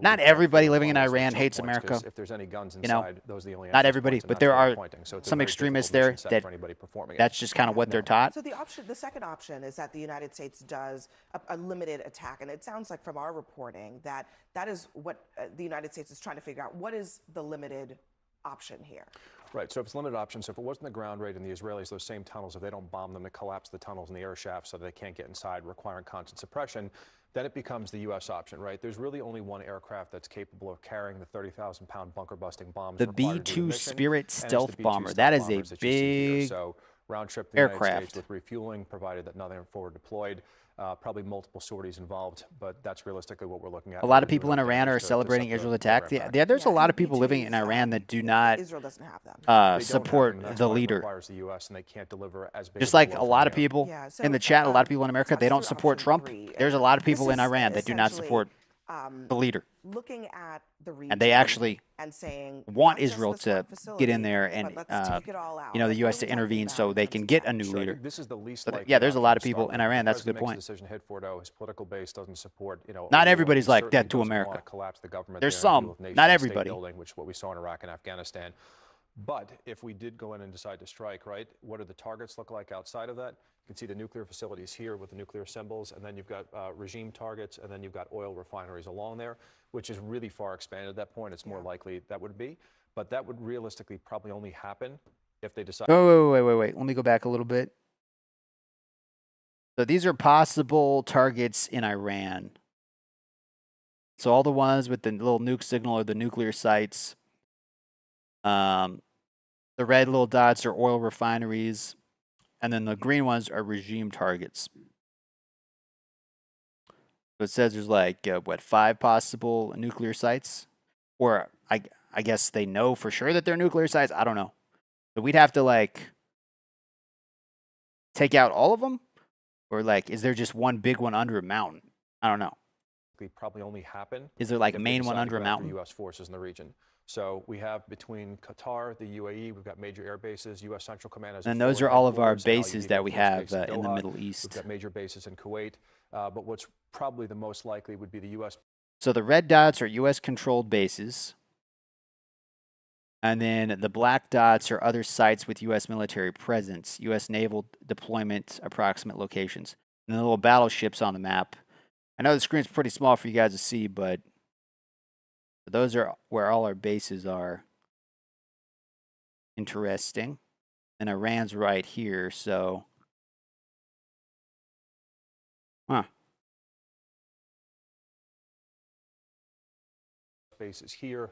not everybody living in Iran hates America. If there's any guns inside, those are the only not everybody, but there are some extremists there that that's just kind of what they're taught. So the second option is that the United States does a limited attack. And it sounds like from our reporting that is what the United States is trying to figure out. What is the limited option here? Right, so if it's limited option, so if it wasn't the ground raid and the Israelis, those same tunnels, if they don't bomb them to collapse the tunnels and the air shafts so that they can't get inside, requiring constant suppression, then it becomes the U.S. option, right? There's really only one aircraft that's capable of carrying the 30,000-pound bunker-busting bombs. The B-2 Spirit stealth bomber. That is a big round trip to the United aircraft States with refueling, provided that nothing forward deployed. Probably multiple sorties involved, but that's realistically what we're looking at. A lot of people in Iran are celebrating Israel's attack. Yeah, there's a lot of people living in Iran that do not Israel doesn't have them. support the leader. The US, and they can't deliver as big Just like a lot of people in the chat, a lot of people in America, they don't support Trump. There's a lot of people in Iran that do not support the leader. Looking at the region and they actually and saying, want Israel to get in there and, the U.S. to intervene so they can get a new leader. This is the least but, yeah, there's a lot of people in Iran. That's a good point. Decision hit Fordo. His political base doesn't support, not everybody's like that to America. Collapse the government. There's some, not everybody. Building, which is what we saw in Iraq and Afghanistan. But if we did go in and decide to strike, right, what do the targets look like outside of that? You can see the nuclear facilities here with the nuclear symbols, and then you've got regime targets, and then you've got oil refineries along there, which is really far expanded at that point. It's more likely that would be. But that would realistically probably only happen if they decide. Oh, wait. Let me go back a little bit. So these are possible targets in Iran. So all the ones with the little nuke signal are the nuclear sites. The red little dots are oil refineries. And then the green ones are regime targets. So it says there's like, 5 possible nuclear sites? Or I guess they know for sure that they're nuclear sites? I don't know. But we'd have to, take out all of them? Or, is there just one big one under a mountain? I don't know. Probably only happen. Is there, a main one under a mountain? U.S. forces in the region. So we have between Qatar, the UAE, we've got major air bases, U.S. Central Command. And those are all of our bases that we have in the Middle East. We've got major bases in Kuwait. But what's probably the most likely would be the U.S. So the red dots are U.S.-controlled bases. And then the black dots are other sites with U.S. military presence, U.S. naval deployment approximate locations, and the little battleships on the map. I know the screen's pretty small for you guys to see, but those are where all our bases are. Interesting. And Iran's right here, so... Huh. Bases here,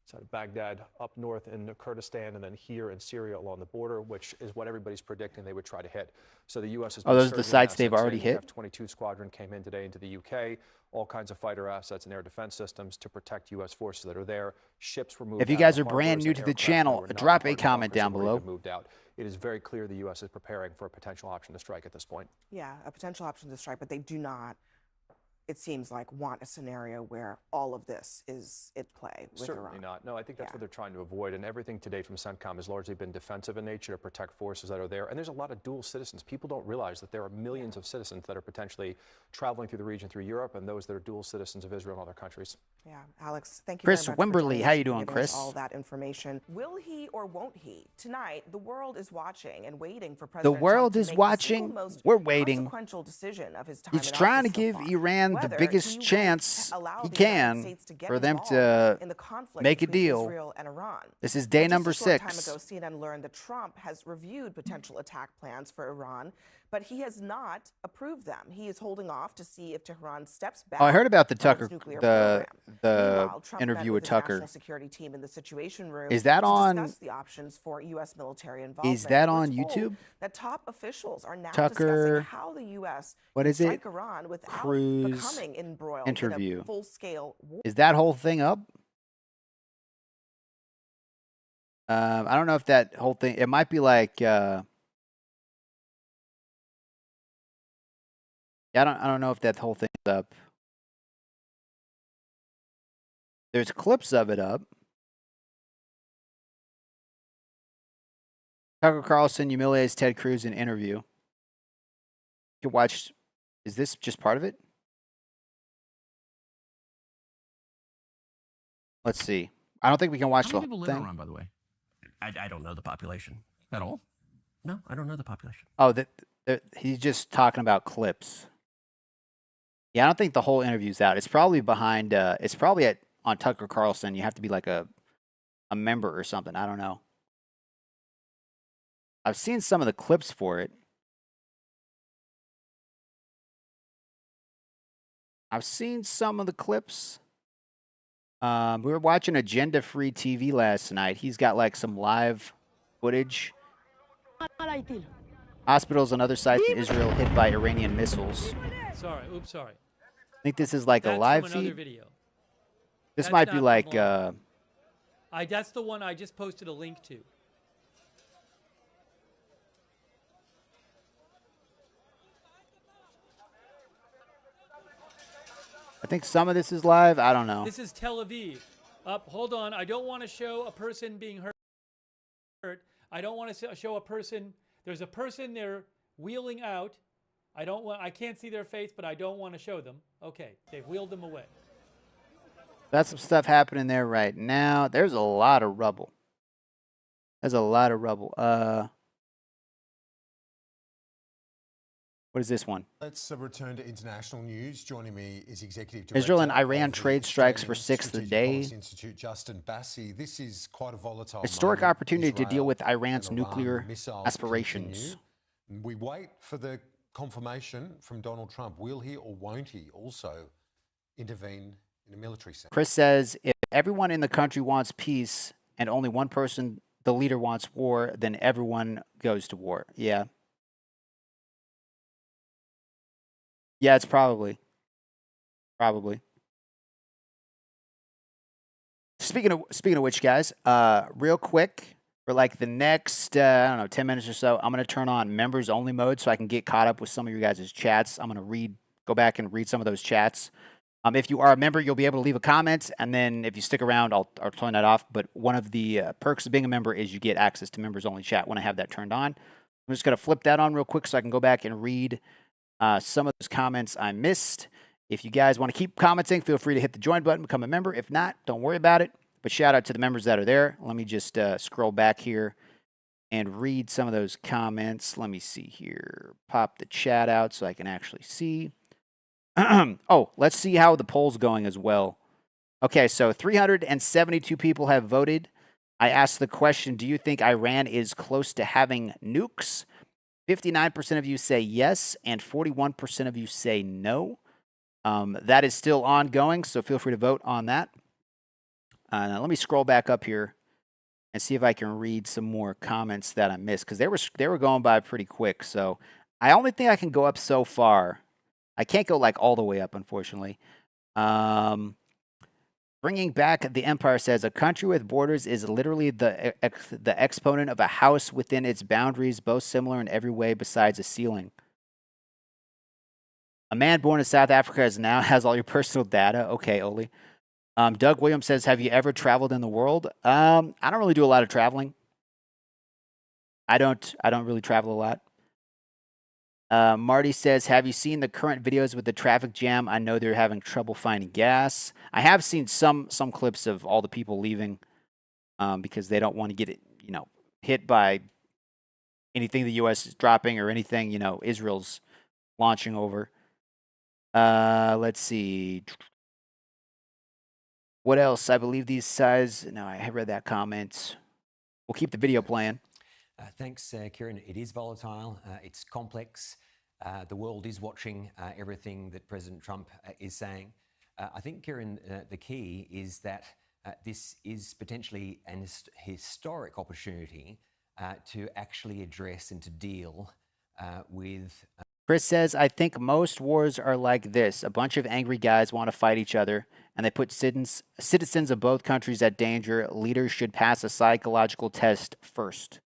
outside of Baghdad, up north in Kurdistan, and then here in Syria along the border, which is what everybody's predicting they would try to hit. So the U.S. has been those are the sites they've already hit? F-22 squadron came in today into the U.K., all kinds of fighter assets and air defense systems to protect U.S. forces that are there. Ships were moved out. If you guys are brand new to the channel, drop a comment down below. Moved out. It is very clear the U.S. is preparing for a potential option to strike at this point. Yeah, a potential option to strike, but they do not, it seems like, want a scenario where all of this is at play with Certainly Iran. not. No, I think that's what they're trying to avoid. And everything today from CENTCOM has largely been defensive in nature to protect forces that are there. And there's a lot of dual citizens. People don't realize that there are millions of citizens that are potentially traveling through the region through Europe, and those that are dual citizens of Israel and other countries. Yeah, Alex, thank you Chris very much Wimberly, how you doing, giving Chris? us all that information. Will he or won't he? Tonight, the world is watching and waiting for President The world Trump is to make watching. the most We're waiting. consequential decision of his time He's in trying to office so give far. Iran the Whether biggest he chance allow he the United can States to get for them involved to in the conflict make a between deal. Israel and Iran. This is day Just number a short 6. time ago, CNN learned that Trump has reviewed potential attack plans for Iran, but he has not approved them. He is holding off to see if Tehran steps back. Oh, I heard about the from its Tucker, nuclear the program. Meanwhile, Trump interview met with his Tucker. national security team in the Situation Room Is that to on? discuss the options for U.S. military involvement. Is that We're on told YouTube? That top officials are now Tucker, discussing how the U.S. what can is it? strike Iran without Cruise becoming embroiled interview. in a full-scale war. Is that whole thing up? I don't know if that whole thing. It might be like. Yeah, I don't know if that whole thing's up. There's clips of it up. Tucker Carlson humiliates Ted Cruz in interview. You can watch. Is this just part of it? Let's see. I don't think we can watch How the many people whole live in thing. Iran, by the way? I don't know the population at all. No, I don't know the population. Oh, he's just talking about clips. Yeah, I don't think the whole interview's out. It's probably behind. It's probably on Tucker Carlson. You have to be like a member or something. I don't know. I've seen some of the clips for it. I've seen some of the clips. We were watching Agenda Free TV last night. He's got like some live footage. Hospitals and other sites in Israel hit by Iranian missiles. Sorry, oops, sorry. I think this is like a live from another feed. video. This That's might be not like. from that's the one I just posted a link to. I think some of this is live. I don't know. This is Tel Aviv. Hold on. I don't want to show a person being hurt. I don't want to show a person. There's a person there wheeling out. I can't see their face, but I don't want to show them. Okay, they've wheeled them away. That's some stuff happening there right now. There's a lot of rubble. There's a lot of rubble. What is this one? Let's return to international news. Joining me is Executive Director Israel and Iran of the trade strikes for Australian sixth Strategic day. Policy Institute, Justin Bassi. This is quite a volatile Historic moment. opportunity to Israel deal with and Iran's Iran nuclear missiles aspirations. continue. We wait for the confirmation from Donald Trump. Will he or won't he also intervene in a military sense? Chris says, if everyone in the country wants peace and only one person, the leader, wants war, then everyone goes to war. Yeah. Yeah, it's probably. Speaking of which, guys, real quick, for like the next, I don't know, 10 minutes or so, I'm going to turn on members only mode so I can get caught up with some of your guys' chats. I'm going to go back and read some of those chats. If you are a member, you'll be able to leave a comment, and then if you stick around, I'll turn that off. But one of the perks of being a member is you get access to members only chat when I have that turned on. I'm just going to flip that on real quick so I can go back and read some of those comments I missed. If you guys want to keep commenting, feel free to hit the join button, become a member. If not, don't worry about it. But shout out to the members that are there. Let me just scroll back here and read some of those comments. Let me see here. Pop the chat out so I can actually see. Oh, let's see how the poll's going as well. Okay, so 372 people have voted. I asked the question, do you think Iran is close to having nukes? 59% of you say yes, and 41% of you say no. That is still ongoing, so feel free to vote on that. Now let me scroll back up here and see if I can read some more comments that I missed, because they were going by pretty quick. So I only think I can go up so far. I can't go like all the way up, unfortunately. Bringing back the empire says a country with borders is literally the exponent of a house within its boundaries, both similar in every way besides a ceiling. A man born in South Africa now has all your personal data. Okay, Oli. Doug Williams says, have you ever traveled in the world? I don't really do a lot of traveling. I don't really travel a lot. Marty says, have you seen the current videos with the traffic jam? I know they're having trouble finding gas. I have seen some clips of all the people leaving because they don't want to get it, hit by anything the U.S. is dropping or anything, Israel's launching over. Let's see. What else? I believe these size. No, I have read that comment. We'll keep the video playing. Thanks, Kieran. It is volatile. It's complex. The world is watching everything that President Trump is saying. I think, Kieran, the key is that this is potentially an historic opportunity to actually address and to deal with... Chris says, I think most wars are like this. A bunch of angry guys want to fight each other, and they put citizens of both countries at danger. Leaders should pass a psychological test first.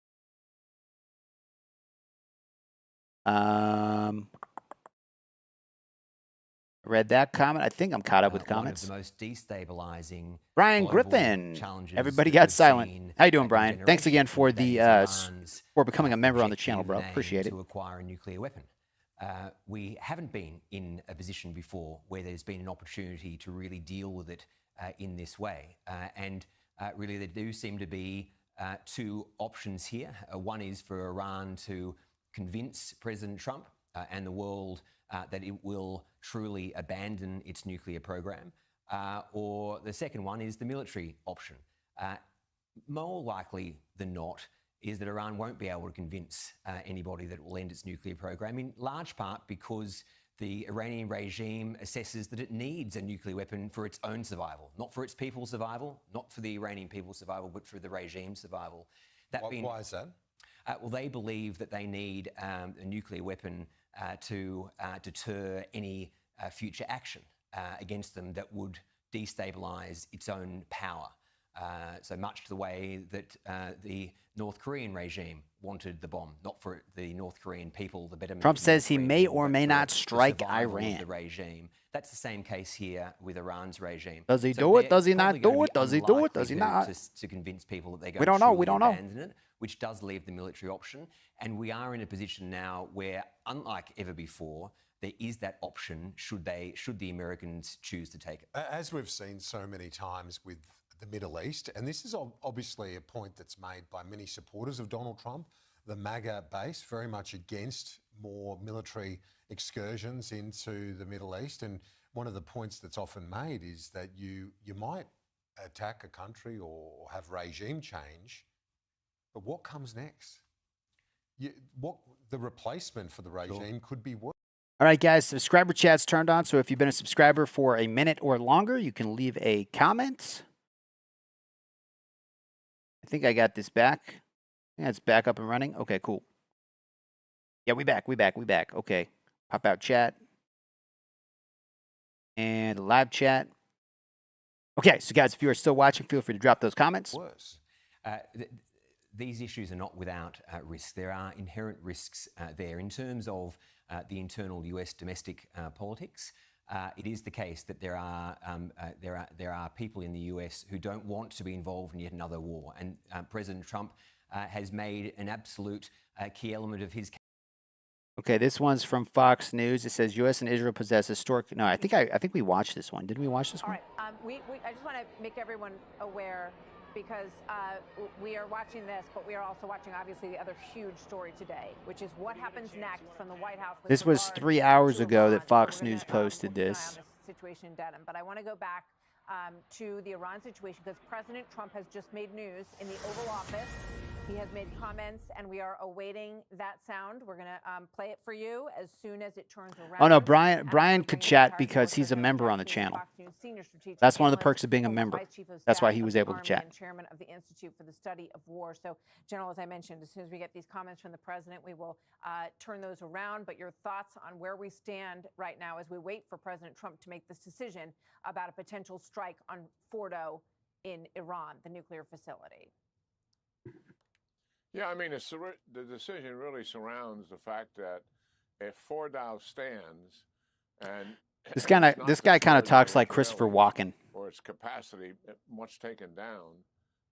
Read that comment. I think I'm caught up with comments. One of the most destabilizing Brian Griffin. Everybody got silent. How you doing, Brian? Thanks again for the for becoming a member on the channel, bro. Appreciate it. To acquire a nuclear weapon. We haven't been in a position before where there's been an opportunity to really deal with it in this way. And really there do seem to be two options here. One is for Iran to convince President Trump and the world that it will truly abandon its nuclear program. Or the second one is the military option. More likely than not, is that Iran won't be able to convince anybody that it will end its nuclear program, in large part because the Iranian regime assesses that it needs a nuclear weapon for its own survival, not for its people's survival, not for the Iranian people's survival, but for the regime's survival. Why is that? Well, they believe that they need a nuclear weapon to deter any future action against them that would destabilize its own power. So much to the way that the North Korean regime wanted the bomb, not for the North Korean people, the betterment. Trump says he may or may not strike Iran. The regime. That's the same case here with Iran's regime. Does he do it? Does he not do it? Does he do it? Does he not? To convince people that they're going we don't know. We to don't know. abandon it, which does leave the military option. And we are in a position now where, unlike ever before, there is that option should the Americans choose to take it. As we've seen so many times with the Middle East, and this is obviously a point that's made by many supporters of Donald Trump, the MAGA base, very much against more military excursions into the Middle East. And one of the points that's often made is that you might attack a country or have regime change, but what comes next? The replacement for the regime could be worse. All right, guys, subscriber chat's turned on. So if you've been a subscriber for a minute or longer, you can leave a comment. I think I got this back. Yeah, it's back up and running. Okay, cool. Yeah, we back. Okay. Pop out chat. And live chat. Okay, so guys, if you are still watching, feel free to drop those comments. These issues are not without risk. There are inherent risks there in terms of the internal US domestic politics. It is the case that there are people in the US who don't want to be involved in yet another war, and President Trump has made an absolute key element of his. Okay, this one's from Fox News. It says U.S. and Israel possess historic. No, I think we watched this one. Didn't we watch this All one? right. I just want to make everyone aware because we are watching this, but we are also watching, obviously, the other huge story today, which is what happens next from the White House. This was 3 hours ago that Fox News posted this. Situation in Dedham. But I want to go back to the Iran situation because President Trump has just made news in the Oval Office. He has made comments, and we are awaiting that sound. We're going to play it for you as soon as it turns around. Oh no, Brian could chat because he's a member on the channel. That's one of the perks of being a member. That's why he was able to chat. And chairman of the Institute for the Study of War. So, General, as I mentioned, as soon as we get these comments from the president, we will turn those around. But your thoughts on where we stand right now as we wait for President Trump to make this decision about a potential strike on Fordo in Iran, the nuclear facility? Yeah, I mean, the decision really surrounds the fact that if Fordow stands and This guy kind of talks like Christopher Walken. or its capacity much taken down,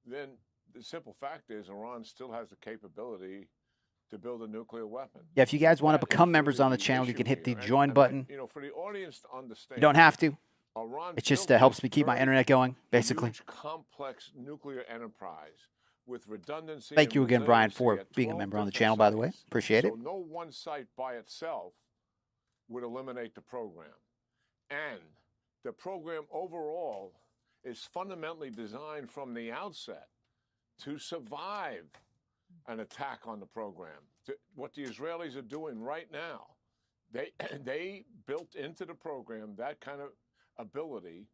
then the simple fact is Iran still has the capability to build a nuclear weapon. Yeah, if you guys want to become members on the channel, you can hit the join button. You know, for the audience to understand, You don't have to. Iran It just built helps this me keep my very internet going, basically. huge, complex nuclear enterprise with redundancy. Thank and you again, Brian, for resiliency at being a 12 member on the different channel, by the way. sites. Appreciate it. So no one site by itself would eliminate the program. And the program overall is fundamentally designed from the outset to survive an attack on the program. What the Israelis are doing right now, they built into the program that kind of ability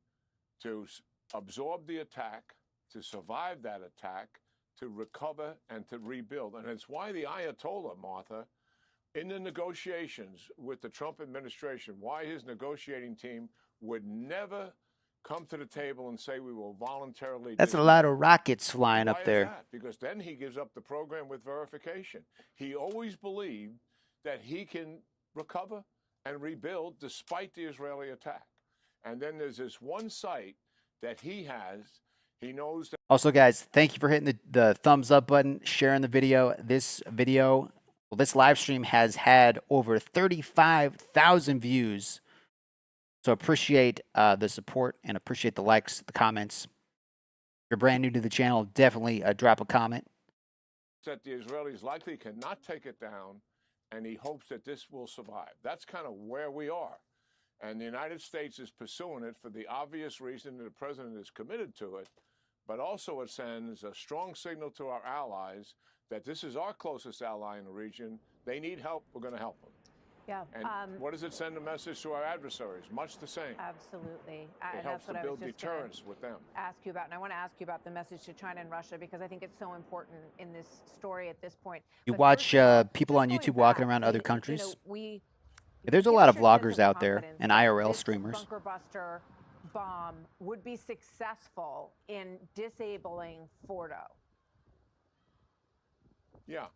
to absorb the attack, to survive that attack, to recover and to rebuild. And it's why the Ayatollah, Martha, in the negotiations with the Trump administration, why his negotiating team would never come to the table and say we will voluntarily. That's a lot of rockets flying Why up is there. that? Because then he gives up the program with verification. He always believed that he can recover and rebuild despite the Israeli attack. And then there's this one site that he has. He knows that. Also, guys, thank you for hitting the thumbs up button, sharing the video. This live stream has had over 35,000 views. So appreciate the support and appreciate the likes, the comments. If you're brand new to the channel, definitely drop a comment. That the Israelis likely cannot take it down, and he hopes that this will survive. That's kind of where we are. And the United States is pursuing it for the obvious reason that the president is committed to it, but also it sends a strong signal to our allies that this is our closest ally in the region. They need help. We're going to help them. Yeah. And what does it send a message to our adversaries? Much the same. Absolutely. It helps to build deterrence with them. Ask you about, and I want to ask you about the message to China and Russia because I think it's so important in this story at this point. You But watch first of all, people on YouTube walking around other countries. There's a give lot us of your sense vloggers out there confidence and that IRL this streamers. bunker buster bomb would be successful in disabling Fordo. Yeah,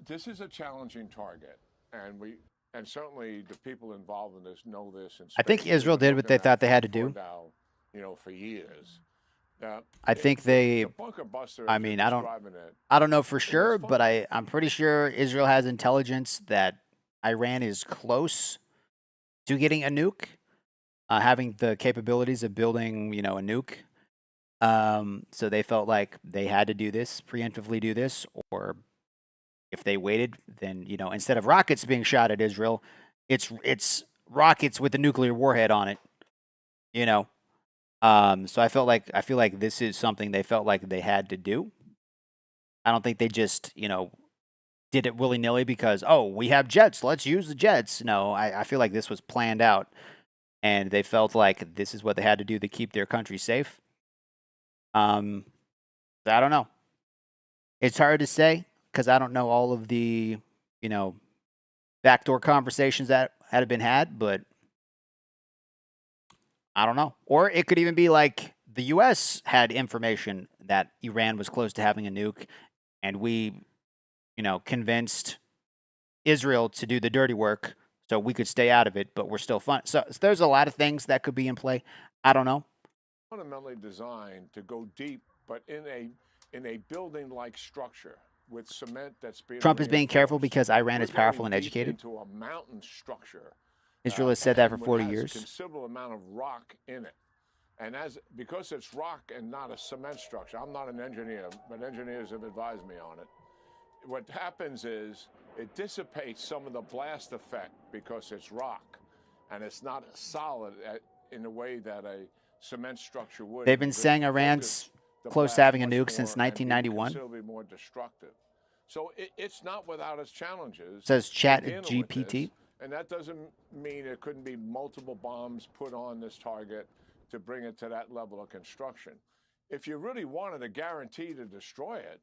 this is a challenging target, and certainly the people involved in this know this. And I think Israel did what they thought they had to do. You know, for years. I think they. The bunker buster, I as mean, you're I describing don't know for sure, but I'm pretty sure Israel has intelligence that Iran is close to getting a nuke, having the capabilities of building, a nuke. So they felt like they had to do this, preemptively do this, or if they waited, then instead of rockets being shot at Israel, it's rockets with a nuclear warhead on it. So I feel like this is something they felt like they had to do. I don't think they just did it willy nilly because we have jets, let's use the jets. No, I feel like this was planned out, and they felt like this is what they had to do to keep their country safe. I don't know. It's hard to say because I don't know all of the, backdoor conversations that had been had, but I don't know. Or it could even be like the U.S. had information that Iran was close to having a nuke, and we, convinced Israel to do the dirty work so we could stay out of it, but we're still fun. So there's a lot of things that could be in play. I don't know. Fundamentally designed to go deep, but in a building-like structure with cement that's being Trump is being careful reinforced. because Iran We're is powerful going and deep educated. into a mountain structure. Israel has said that for and 40 has years. considerable amount of rock in it. And because it's rock and not a cement structure, I'm not an engineer, but engineers have advised me on it. What happens is it dissipates some of the blast effect because it's rock, and it's not solid in the way that a cement structure would. They've been saying Iran's close to having a nuke since 1991. Considerably more destructive. So it's not without its challenges. Says Chat dealing with GPT. this, and that doesn't mean there couldn't be multiple bombs put on this target to bring it to that level of construction. If you really wanted a guarantee to destroy it,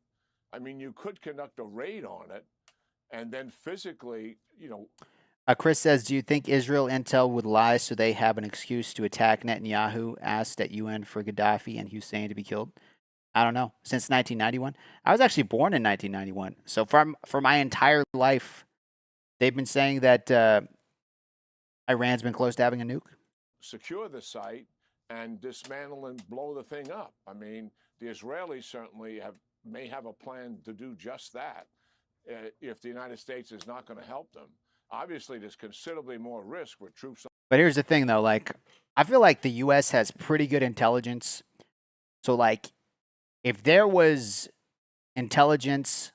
I mean, you could conduct a raid on it and then physically, Chris says, do you think Israel intel would lie so they have an excuse to attack Netanyahu, asked at UN for Gaddafi and Hussein to be killed? I don't know. Since 1991? I was actually born in 1991. So for my entire life, they've been saying that Iran's been close to having a nuke. secure the site and dismantle and blow the thing up. I mean, the Israelis certainly may have a plan to do just that if the United States is not going to help them. Obviously, there's considerably more risk with troops. But here's the thing, though. Like, I feel like the U.S. has pretty good intelligence. So, like, if there was intelligence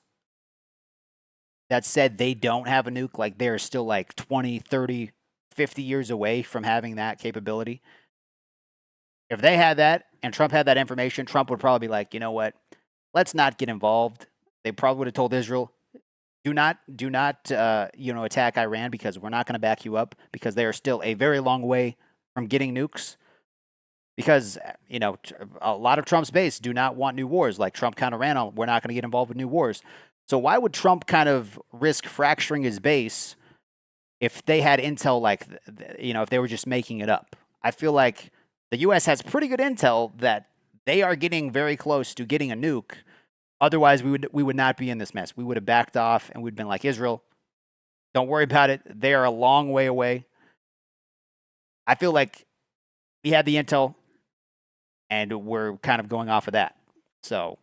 that said they don't have a nuke, like they're still like 20, 30, 50 years away from having that capability. If they had that and Trump had that information, Trump would probably be like, you know what? Let's not get involved. They probably would have told Israel, do not, attack Iran because we're not going to back you up because they are still a very long way from getting nukes. Because, a lot of Trump's base do not want new wars. Like Trump kind of ran on, we're not going to get involved with new wars. So why would Trump kind of risk fracturing his base if they had intel like, if they were just making it up? I feel like the U.S. has pretty good intel that they are getting very close to getting a nuke. Otherwise, we would not be in this mess. We would have backed off and we'd been like, Israel, don't worry about it. They are a long way away. I feel like we had the intel and we're kind of going off of that. So,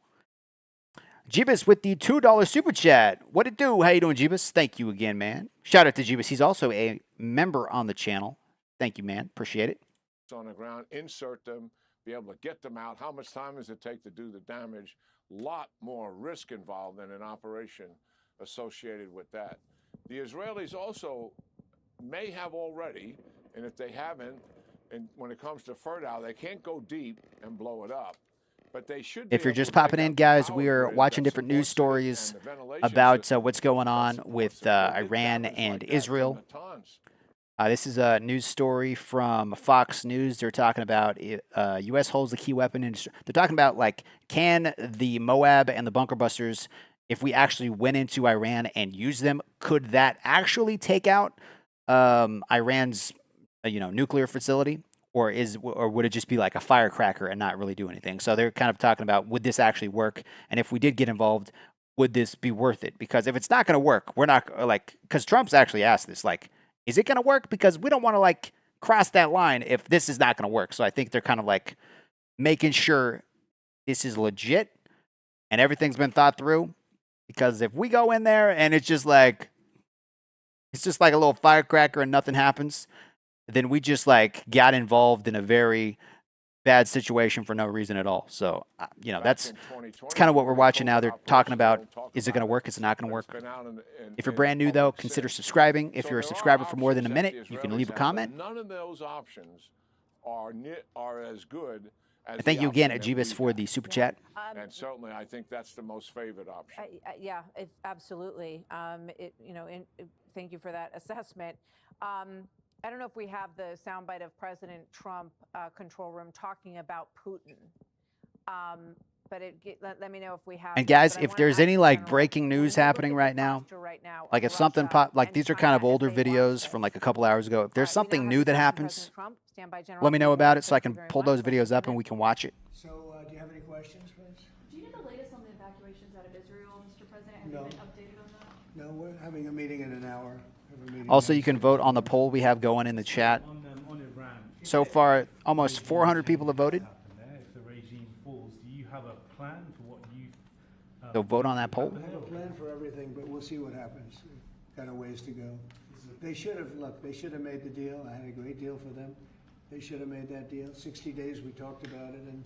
Jeebus with the $2 super chat. What it do? How you doing, Jeebus? Thank you again, man. Shout out to Jeebus. He's also a member on the channel. Thank you, man. Appreciate it. On the ground, insert them, be able to get them out. How much time does it take to do the damage? Lot more risk involved in an operation associated with that. The Israelis also may have already, and if they haven't, and when it comes to Fertile, they can't go deep and blow it up. But they should. If you're just popping in, guys, we are watching different news stories about what's going on with Iran and Israel. This is a news story from Fox News. They're talking about U.S. holds the key weapon. They're talking about, like, can the Moab and the bunker busters, if we actually went into Iran and used them, could that actually take out Iran's, nuclear facility? Or would it just be like a firecracker and not really do anything? So they're kind of talking about, would this actually work? And if we did get involved, would this be worth it? Because if it's not going to work, we're not because Trump's actually asked this, like, is it going to work? Because we don't want to cross that line if this is not going to work. So I think they're kind of making sure this is legit and everything's been thought through. Because if we go in there and it's just like a little firecracker and nothing happens, then we just got involved in a very bad situation for no reason at all. So, that's kind of what we're watching now. They're talking about, is it going to work? Is it not going to work? If you're brand new, though, consider subscribing. If you're a subscriber for more than a minute, you can leave a comment. None of those options are as good as and thank you again, Ajibis, for the super chat. And certainly, I think that's the most favored option. Yeah, absolutely. Thank you for that assessment. I don't know if we have the soundbite of President Trump control room talking about Putin. But let me know if we have. And guys, if there's any breaking news happening right now, if something these are kind of older videos from a couple hours ago. If there's something new that happens, let me know about it so I can pull those videos up and we can watch it. So, do you have any questions, please? Do you know the latest on the evacuations out of Israel, Mr. President? Have you been updated on that? No, we're having a meeting in an hour. Also, you can vote on the poll we have going in the chat. So far, almost 400 people have voted. If the regime falls, do you have a plan for what you So vote on that poll. I have a plan for everything, but we'll see what happens. Got a ways to go. They should have, look, they should have made the deal. I had a great deal for them. They should have made that deal. 60 days, we talked about it, and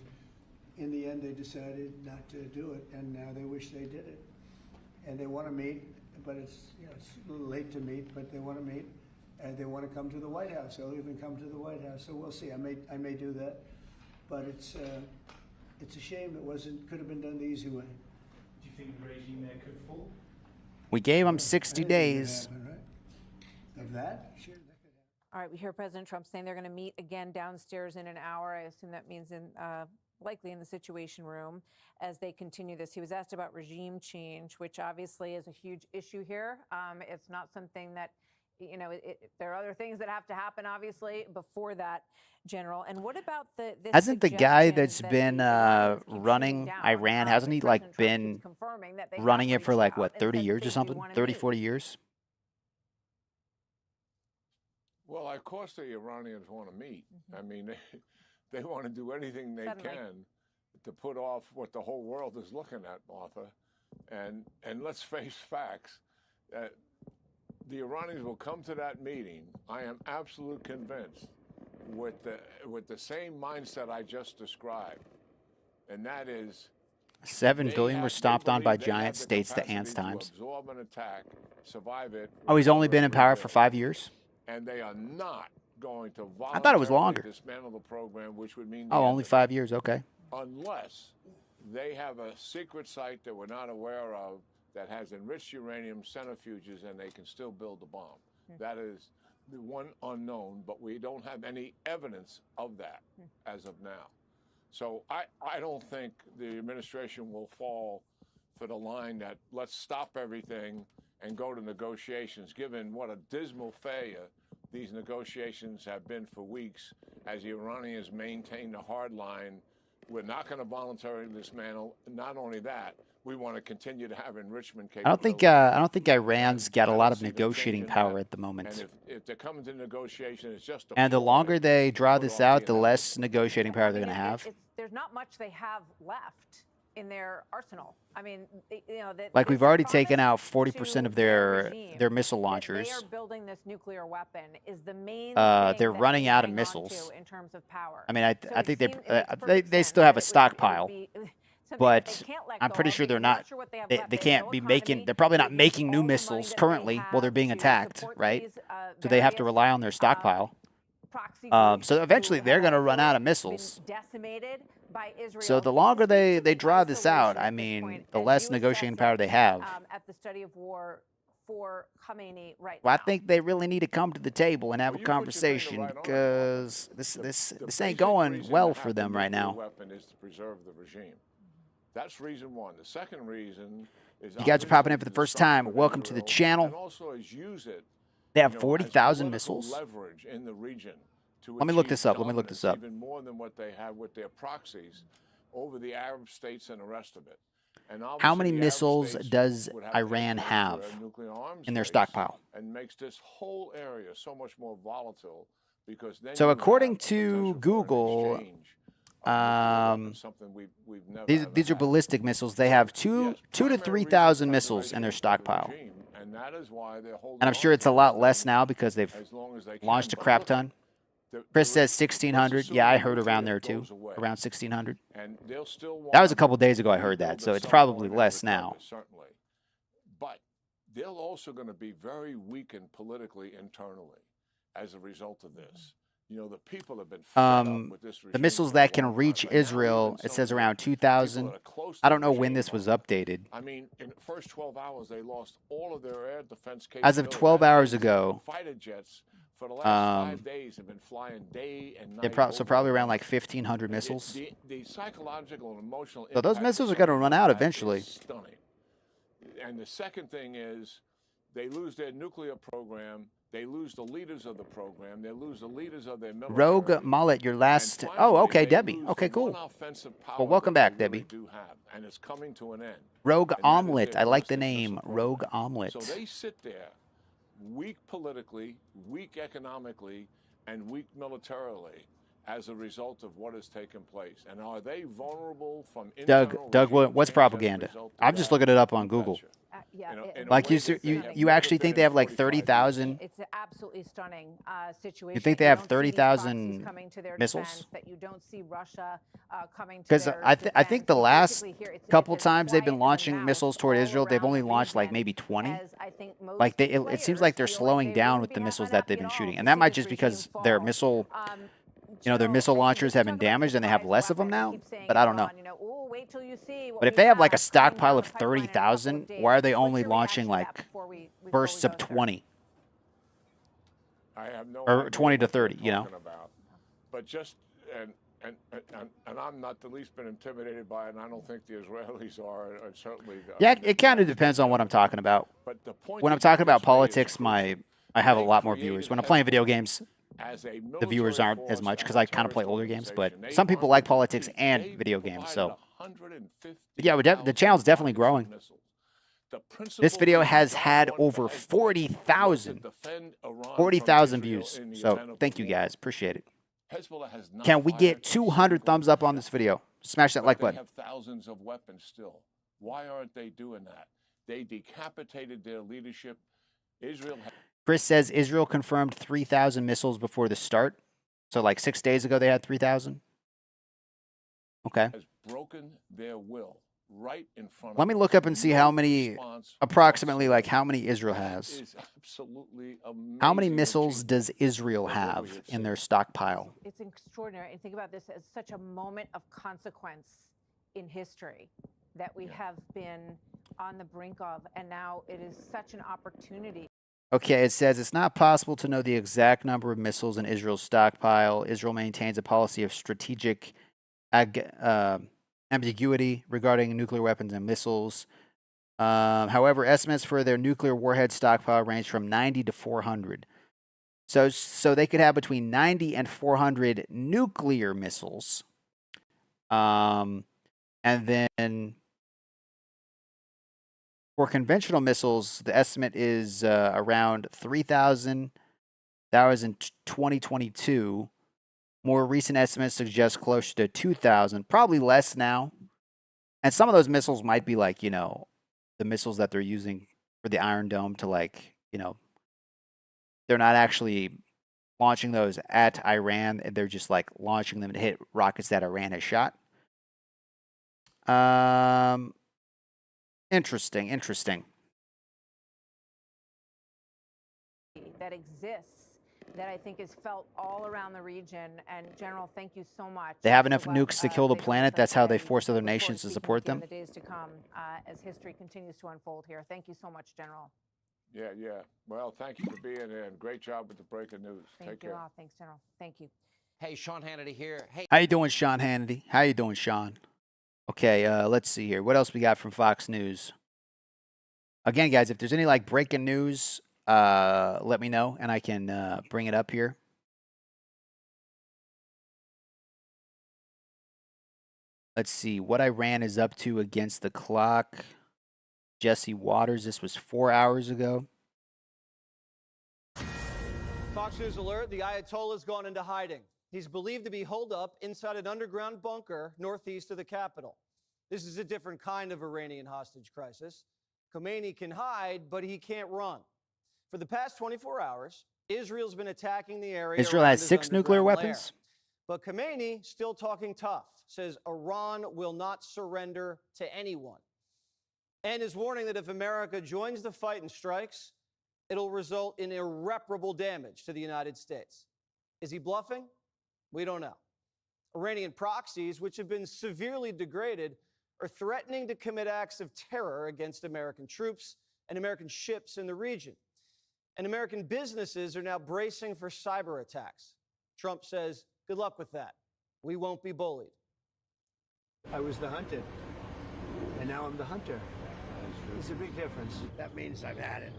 in the end, they decided not to do it, and now they wish they did it. And they want to meet, but it's, you know, it's a little late to meet, but they want to meet, and they want to come to the White House. They'll even come to the White House, so we'll see. I may do that, but it's a shame it could have been done the easy way. Do you think the regime there could fall? We gave them 60 days. Of that? Sure. All right, we hear President Trump saying they're going to meet again downstairs in an hour. I assume that means likely in the Situation Room as they continue this. He was asked about regime change, which obviously is a huge issue here. It's not something that, you know, there are other things that have to happen, obviously, before that, General. And what about this Hasn't the guy that's that been running Iran, hasn't he like been running it for like, what, 30 years or something? 30, 40 years? Well, of course the Iranians want to meet. I mean, they want to do anything they can to put off what the whole world is looking at, Martha. And let's face facts. The Iranians will come to that meeting, I am absolutely convinced, with the same mindset I just described. And that is 7 billion were stomped on by giant states to ants times. absorb an attack, survive it. Oh, he's only been in power for 5 years? And they are not going to I thought it was longer. dismantle the program, which would mean Oh, only 5 years. Okay. unless they have a secret site that we're not aware of that has enriched uranium centrifuges and they can still build the bomb. That is the one unknown, but we don't have any evidence of that as of now. So I don't think the administration will fall for the line that let's stop everything and go to negotiations, given what a dismal failure these negotiations have been for weeks as the Iranians maintain the hard line. We're not going to voluntarily dismantle. Not only that, we want to continue to have enrichment capability. I don't think Iran's got a lot of negotiating power at the moment. And if they're coming to negotiation, it's just And the longer they draw this out, the less negotiating power they're going to have. There's not much they have left in their arsenal. I mean, you know, Like we've already taken out 40% of their missile launchers. They are building this nuclear weapon is the main. They're running out of missiles. In terms of power. I mean, I think they still have a stockpile, but I'm pretty sure they're not. They can't be making. They're probably not making new missiles currently while they're being attacked, right? So they have to rely on their stockpile. So eventually they're going to run out of missiles. So the longer they draw this out, I mean, the less negotiating power they have. At the study of war for Khamenei right Well, I think they really need to come to the table and have a conversation because this ain't going well for them right now. Weapon is to preserve the regime. That's reason one. The second reason is You guys are popping in for the first time. Welcome to the channel. and also is use it. They have as 40,000 political missiles. leverage in the region to Let me look achieve this up. Let me look dominance, this up. Even more than what they have with their proxies over the Arab states and the rest of it. And How many obviously the Arab missiles states does would have Iran to have enter a nuclear arms in their race stockpile? And makes this whole area so much more volatile because then So you according have to Google, something we've never these are ballistic missiles. They have two to 3,000 missiles in their stockpile. and that is why they're holding And I'm sure it's a lot less now because they've launched a crap ton. Chris says 1,600. Yeah, I heard around there too, around 1,600. And they'll still want That was a couple days ago I heard that, so it's probably less now. Certainly. But they're also going to be very weakened politically internally as a result of this. You know, the people have been fed up with this regime The missiles for a that can long reach time. And now Israel, even it some says of the around people 2,000. that are close I to don't know the when regime this was are- updated. I mean, in the first 12 hours, they lost all of their air defense capability. As of 12 hours ago, Fighter jets for the last 5 days have been flying day and night. so probably around like 1,500 missiles. The psychological and emotional So those impact missiles are of going to run out that is eventually. Stunning. And the second thing is they lose their nuclear program. They lose the leaders of the program. They lose the leaders of their military. Rogue Mullet, your last. Oh, okay, Debbie. Okay, cool. Well, welcome back, Debbie. Do have, and it's coming to an end. Rogue And that is Omelet. their I like most the name. Rogue Omelet. So they sit there, weak politically, weak economically, and weak militarily, as a result of what has taken place? And are they vulnerable from Doug, what's propaganda? I'm just looking it up on Google. Like you actually think they have like 30,000? It's an absolutely stunning situation. You think they have 30,000 missiles? That you don't see Russia coming to Because I think the last couple times they've been launching missiles toward Israel, they've only launched like maybe 20. Like it seems like they're slowing down with the missiles that they've been shooting, and that might just because their missile, their missile launchers have been damaged and they have less of them now. But I don't know. But if they have like a stockpile of 30,000, why are they only launching like bursts of 20? I have no or idea 20 to what they're 30, you know? talking about. But just and I'm not the least bit intimidated by it, and I don't think the Israelis are. Certainly. Yeah, it kind of depends on what I'm talking about. But the point When I'm talking about politics, I have a lot more viewers. When I'm playing video games, the viewers aren't as much because I kind of play older games. But some people like politics and video games. So yeah, the channel's definitely growing. This video has had over 40,000 views. So thank you guys. Appreciate it. Can we get 200 thumbs up on this video? Smash that like button. They have thousands of weapons still. Why aren't they doing that? They decapitated their leadership. Israel. Chris says Israel confirmed 3,000 missiles before the start. So like 6 days ago they had 3,000. Okay. Has broken their will right in front. Let me look up and see how many, approximately like how many Israel has. Absolutely How many missiles does Israel have in their stockpile? It's extraordinary. And think about this as such a moment of consequence in history that we have been on the brink of. And now it is such an opportunity. Okay, it says it's not possible to know the exact number of missiles in Israel's stockpile. Israel maintains a policy of strategic ambiguity regarding nuclear weapons and missiles. However, estimates for their nuclear warhead stockpile range from 90 to 400. So they could have between 90 and 400 nuclear missiles. And then for conventional missiles, the estimate is around 3,000. That was in 2022. More recent estimates suggest closer to 2,000, probably less now. And some of those missiles might be like, the missiles that they're using for the Iron Dome to like, they're not actually launching those at Iran. They're just like launching them to hit rockets that Iran has shot. Interesting. That exists. That I think is felt all around the region. And General, thank you so much. They have enough nukes to kill the planet. That's how they force other nations to support them. In the days to come, as history continues to unfold here. Thank you so much, General. Yeah. Well, thank you for being here, and great job with the breaking news. Take care. Thanks, General. Thank you. Hey, Sean Hannity here. Hey. How you doing, Sean Hannity? How you doing, Sean? Okay, let's see here. What else we got from Fox News? Again, guys, if there's any like breaking news, let me know and I can bring it up here. Let's see what Iran is up to against the clock. Jesse Waters, this was 4 hours ago. Fox News alert, the Ayatollah's gone into hiding. He's believed to be holed up inside an underground bunker northeast of the capital. This is a different kind of Iranian hostage crisis. Khomeini can hide, but he can't run. For the past 24 hours, Israel's been attacking the area. Israel has 6 nuclear weapons. But Khomeini, still talking tough, says Iran will not surrender to anyone. And is warning that if America joins the fight and strikes, it'll result in irreparable damage to the United States. Is he bluffing? We don't know. Iranian proxies, which have been severely degraded, are threatening to commit acts of terror against American troops and American ships in the region. And American businesses are now bracing for cyber attacks. Trump says, good luck with that. We won't be bullied. I was the hunted, and now I'm the hunter. It's a big difference. That means I've had it.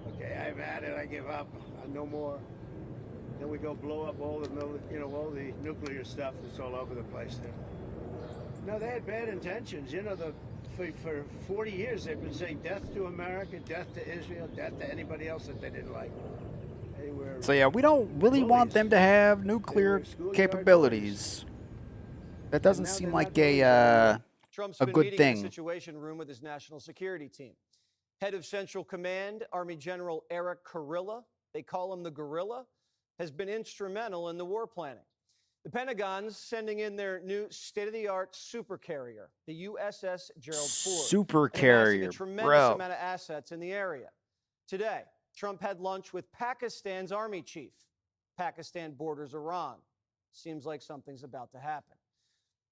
Okay, I've had it. I give up. No more. Then we go blow up all the, all the nuclear stuff that's all over the place there. No, they had bad intentions. For 40 years they've been saying death to America, death to Israel, death to anybody else that they didn't like. So yeah, we don't really want them to have nuclear capabilities. That doesn't seem like Trump's a been good meeting in the thing. Situation Room with his national security team. Head of Central Command, Army General Eric Kurilla, they call him the gorilla, has been instrumental in the war planning. The Pentagon's sending in their new state-of-the-art supercarrier, the USS Gerald Ford. and amassing a Supercarrier, tremendous bro. amount of assets in the area. Today, Trump had lunch with Pakistan's army chief. Pakistan borders Iran. Seems like something's about to happen.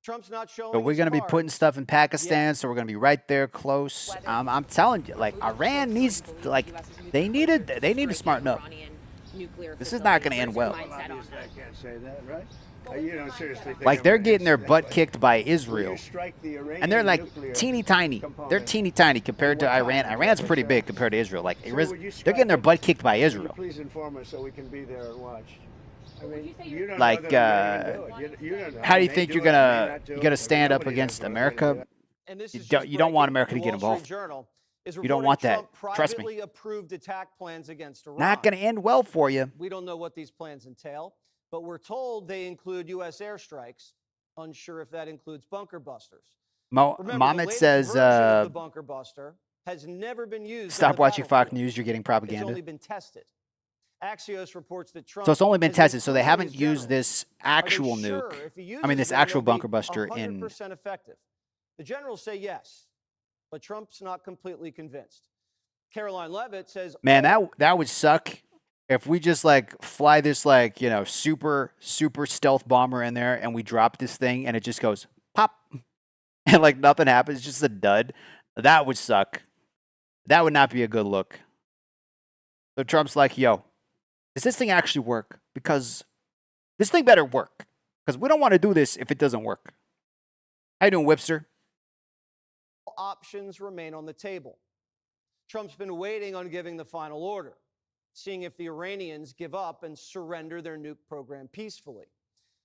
Trump's not showing So we're his going to be cards. putting stuff in Pakistan, so we're going to be right there close. I'm telling you, like, Iran needs, like, they need to smarten up. This is not going to end well. I can't say that, right? You don't seriously think Like, they're I'm gonna getting their say butt that. kicked by Israel. Strike the Iranian And they're like nuclear teeny tiny. They're component. teeny tiny compared to Iran. Iran's pretty big compared to Israel. Like, So would you they're strike getting their it? butt kicked by Would you Israel. please inform us so we can be there and watch. I mean, you don't Like, know that I'm gonna do it. You don't know. how do you They think do you're it, I may gonna not do you it, gotta but stand up nobody knows against what I'm gonna do. America? And this is You don't want America to the get Wall involved. Street Journal is You don't reporting want that. Trump Trust me. privately approved attack plans against Iran. Not gonna end well for you. We don't know what these plans entail, but we're told they include U.S. airstrikes. Unsure if that includes bunker busters. Remember, the Mohammed latest says, version of the bunker buster has never been used. on stop the watching Fox battlefield. News. You're getting It's propaganda. only been tested. Axios reports that Trump. So it's only been has tested. So they questioning haven't his used generals. this Are they actual sure nuke. if he I mean, uses this them, actual they'll be bunker buster in. 100% effective. The generals say yes, but Trump's not completely convinced. Caroline Leavitt says, Man, that would suck if we just like fly this like, you know, super stealth bomber in there and we drop this thing and it just goes pop and like nothing happens, just a dud. That would suck. That would not be a good look. So Trump's like, yo, does this thing actually work? Because this thing better work. Because we don't want to do this if it doesn't work. How you doing, Whipster? options remain on the table. Trump's been waiting on giving the final order, seeing if the Iranians give up and surrender their nuke program peacefully.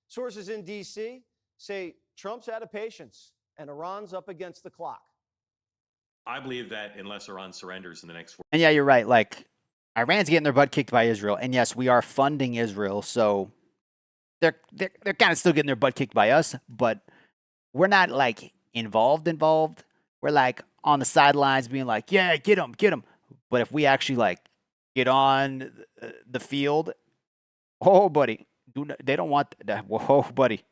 Sources in D.C. say Trump's out of patience and Iran's up against the clock. I believe that unless Iran surrenders in the next 4 And yeah, you're right. Like, Iran's getting their butt kicked by Israel. And yes, we are funding Israel. So they're kind of still getting their butt kicked by us. But we're not, like, involved. We're, like, on the sidelines being like, yeah, get them. But if we actually, like, get on the field, oh, buddy. They don't want that. Whoa, buddy.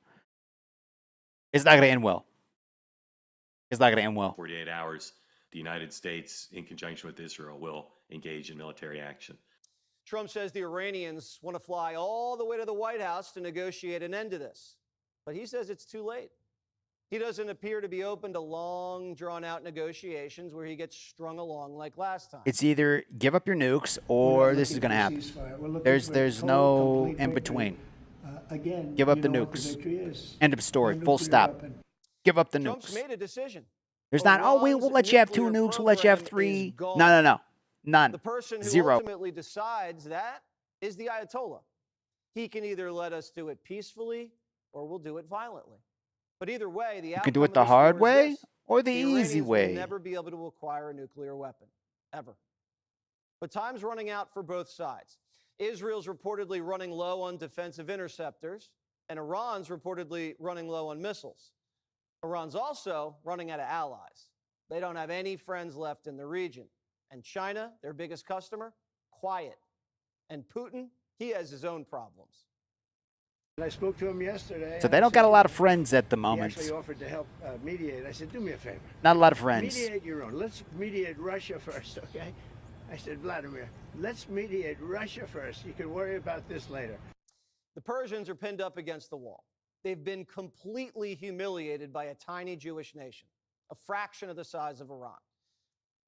It's not going to end well. 48 hours, the United States, in conjunction with Israel, will engage in military action. Trump says the Iranians want to fly all the way to the White House to negotiate an end to this. But he says it's too late. He doesn't appear to be open to long, drawn-out negotiations where he gets strung along like last time. It's either give up your nukes or this is going to happen. There's no in between. Again, Give up you the know what nukes. victory is. End of story. No Full nuclear stop. weapon. Give up the Trump's nukes. made a decision. There's not, oh, we'll let you have 2 nuclear nukes. We'll let you have program is 3. gone. No. None. The person who 0. ultimately decides that is the Ayatollah. He can either let us do it peacefully or we'll do it violently. But either way, the You outcome can do it of the this hard war is way this: or the Iranians easy will way. never be able to acquire a nuclear weapon, ever. But time's running out for both sides. Israel's reportedly running low on defensive interceptors, and Iran's reportedly running low on missiles. Iran's also running out of allies. They don't have any friends left in the region. And China, their biggest customer, quiet. And Putin, he has his own problems. I spoke to him yesterday. So and they I don't said got a to lot him- of friends at the He moment. actually offered to help mediate. I said, do me a favor. Not a lot of friends. Mediate your own. Let's mediate Russia first, okay? I said, Vladimir, let's mediate Russia first. You can worry about this later. The Persians are pinned up against the wall. They've been completely humiliated by a tiny Jewish nation, a fraction of the size of Iran.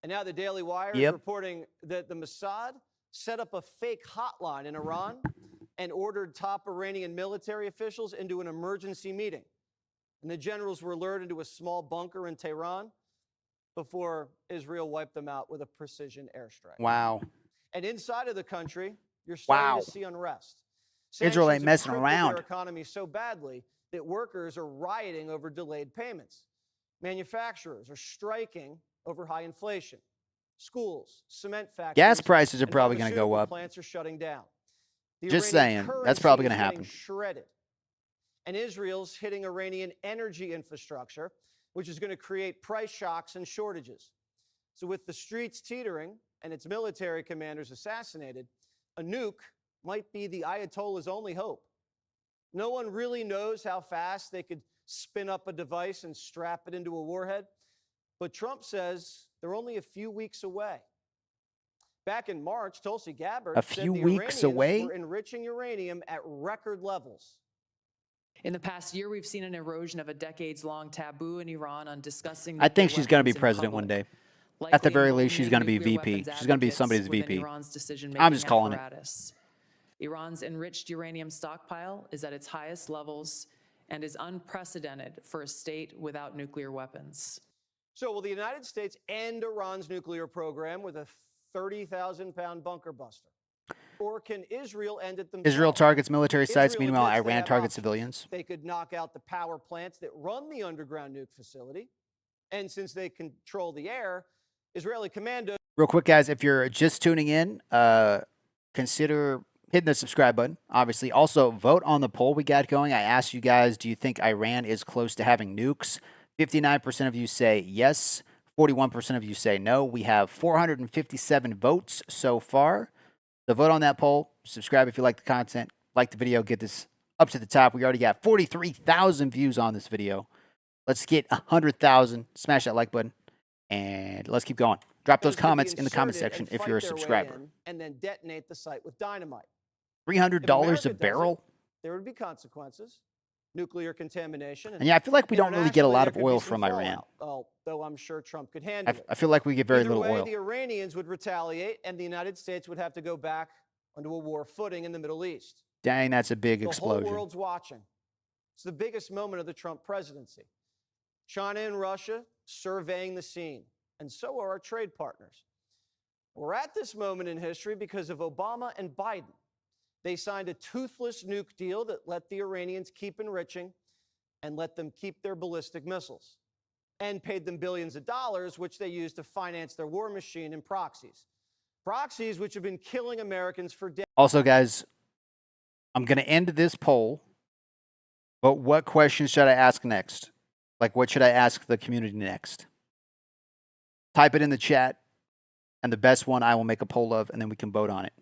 And now the Daily Wire is Yep. reporting that the Mossad set up a fake hotline in Iran and ordered top Iranian military officials into an emergency meeting. And the generals were lured into a small bunker in Tehran before Israel wiped them out with a precision airstrike. Wow. And inside of the country, you're starting Wow. to see unrest. Israel ain't Sanctions have messing crippled around. their economy so badly that workers are rioting over delayed payments. Manufacturers are striking over high inflation. Schools, cement factories, Gas prices are and probably gonna go pharmaceutical up. Plants are shutting down. The Just Iranian saying, that's currency probably is going to getting happen. shredded. And Israel's hitting Iranian energy infrastructure, which is going to create price shocks and shortages. So with the streets teetering and its military commanders assassinated, a nuke might be the Ayatollah's only hope. No one really knows how fast they could spin up a device and strap it into a warhead, but Trump says they're only a few weeks away. Back in March, Tulsi Gabbard A said few the weeks Iranians away? were enriching uranium at record levels. In the past year, we've seen an erosion of a decades-long taboo in Iran on discussing I think nuclear she's going to be weapons in president one public, day. At the likely very least, she's going to be nuclear VP. weapons She's going to be advocates somebody's within VP. Iran's decision-making I'm just calling it. apparatus. Iran's enriched uranium stockpile is at its highest levels and is unprecedented for a state without nuclear weapons. So will the United States end Iran's nuclear program with a 30,000-pound bunker buster? Or can Israel end it themselves? Israel targets military sites. Israel Meanwhile, admits they Iran have targets options. civilians. They could knock out the power plants that run the underground nuke facility. And since they control the air, Israeli commandos. Real quick, guys, if you're just tuning in, consider hitting the subscribe button, obviously. Also, vote on the poll we got going. I asked you guys, do you think Iran is close to having nukes? 59% of you say yes. 41% of you say no. We have 457 votes so far. So vote on that poll. Subscribe if you like the content. Like the video. Get this up to the top. We already got 43,000 views on this video. Let's get 100,000. Smash that like button. And let's keep going. Drop those comments in the comment section if you're a subscriber. And then detonate the site with dynamite. $300 a barrel? There would be consequences. Nuclear contamination. And yeah, I feel like we don't really get a lot of oil from Iran. Although I'm sure Trump could handle it. I feel like we get very little oil. The Iranians would retaliate, and the United States would have to go back onto a war footing in the Middle East. Dang, that's a big explosion. The whole world's watching. It's the biggest moment of the Trump presidency. China and Russia surveying the scene, and so are our trade partners. We're at this moment in history because of Obama and Biden. They signed a toothless nuke deal that let the Iranians keep enriching and let them keep their ballistic missiles, and paid them billions of dollars, which they used to finance their war machine and proxies. Proxies which have been killing Americans for decades. Also, guys, I'm going to end this poll, but what questions should I ask next? Like, what should I ask the community next? Type it in the chat, and the best one I will make a poll of, and then we can vote on it.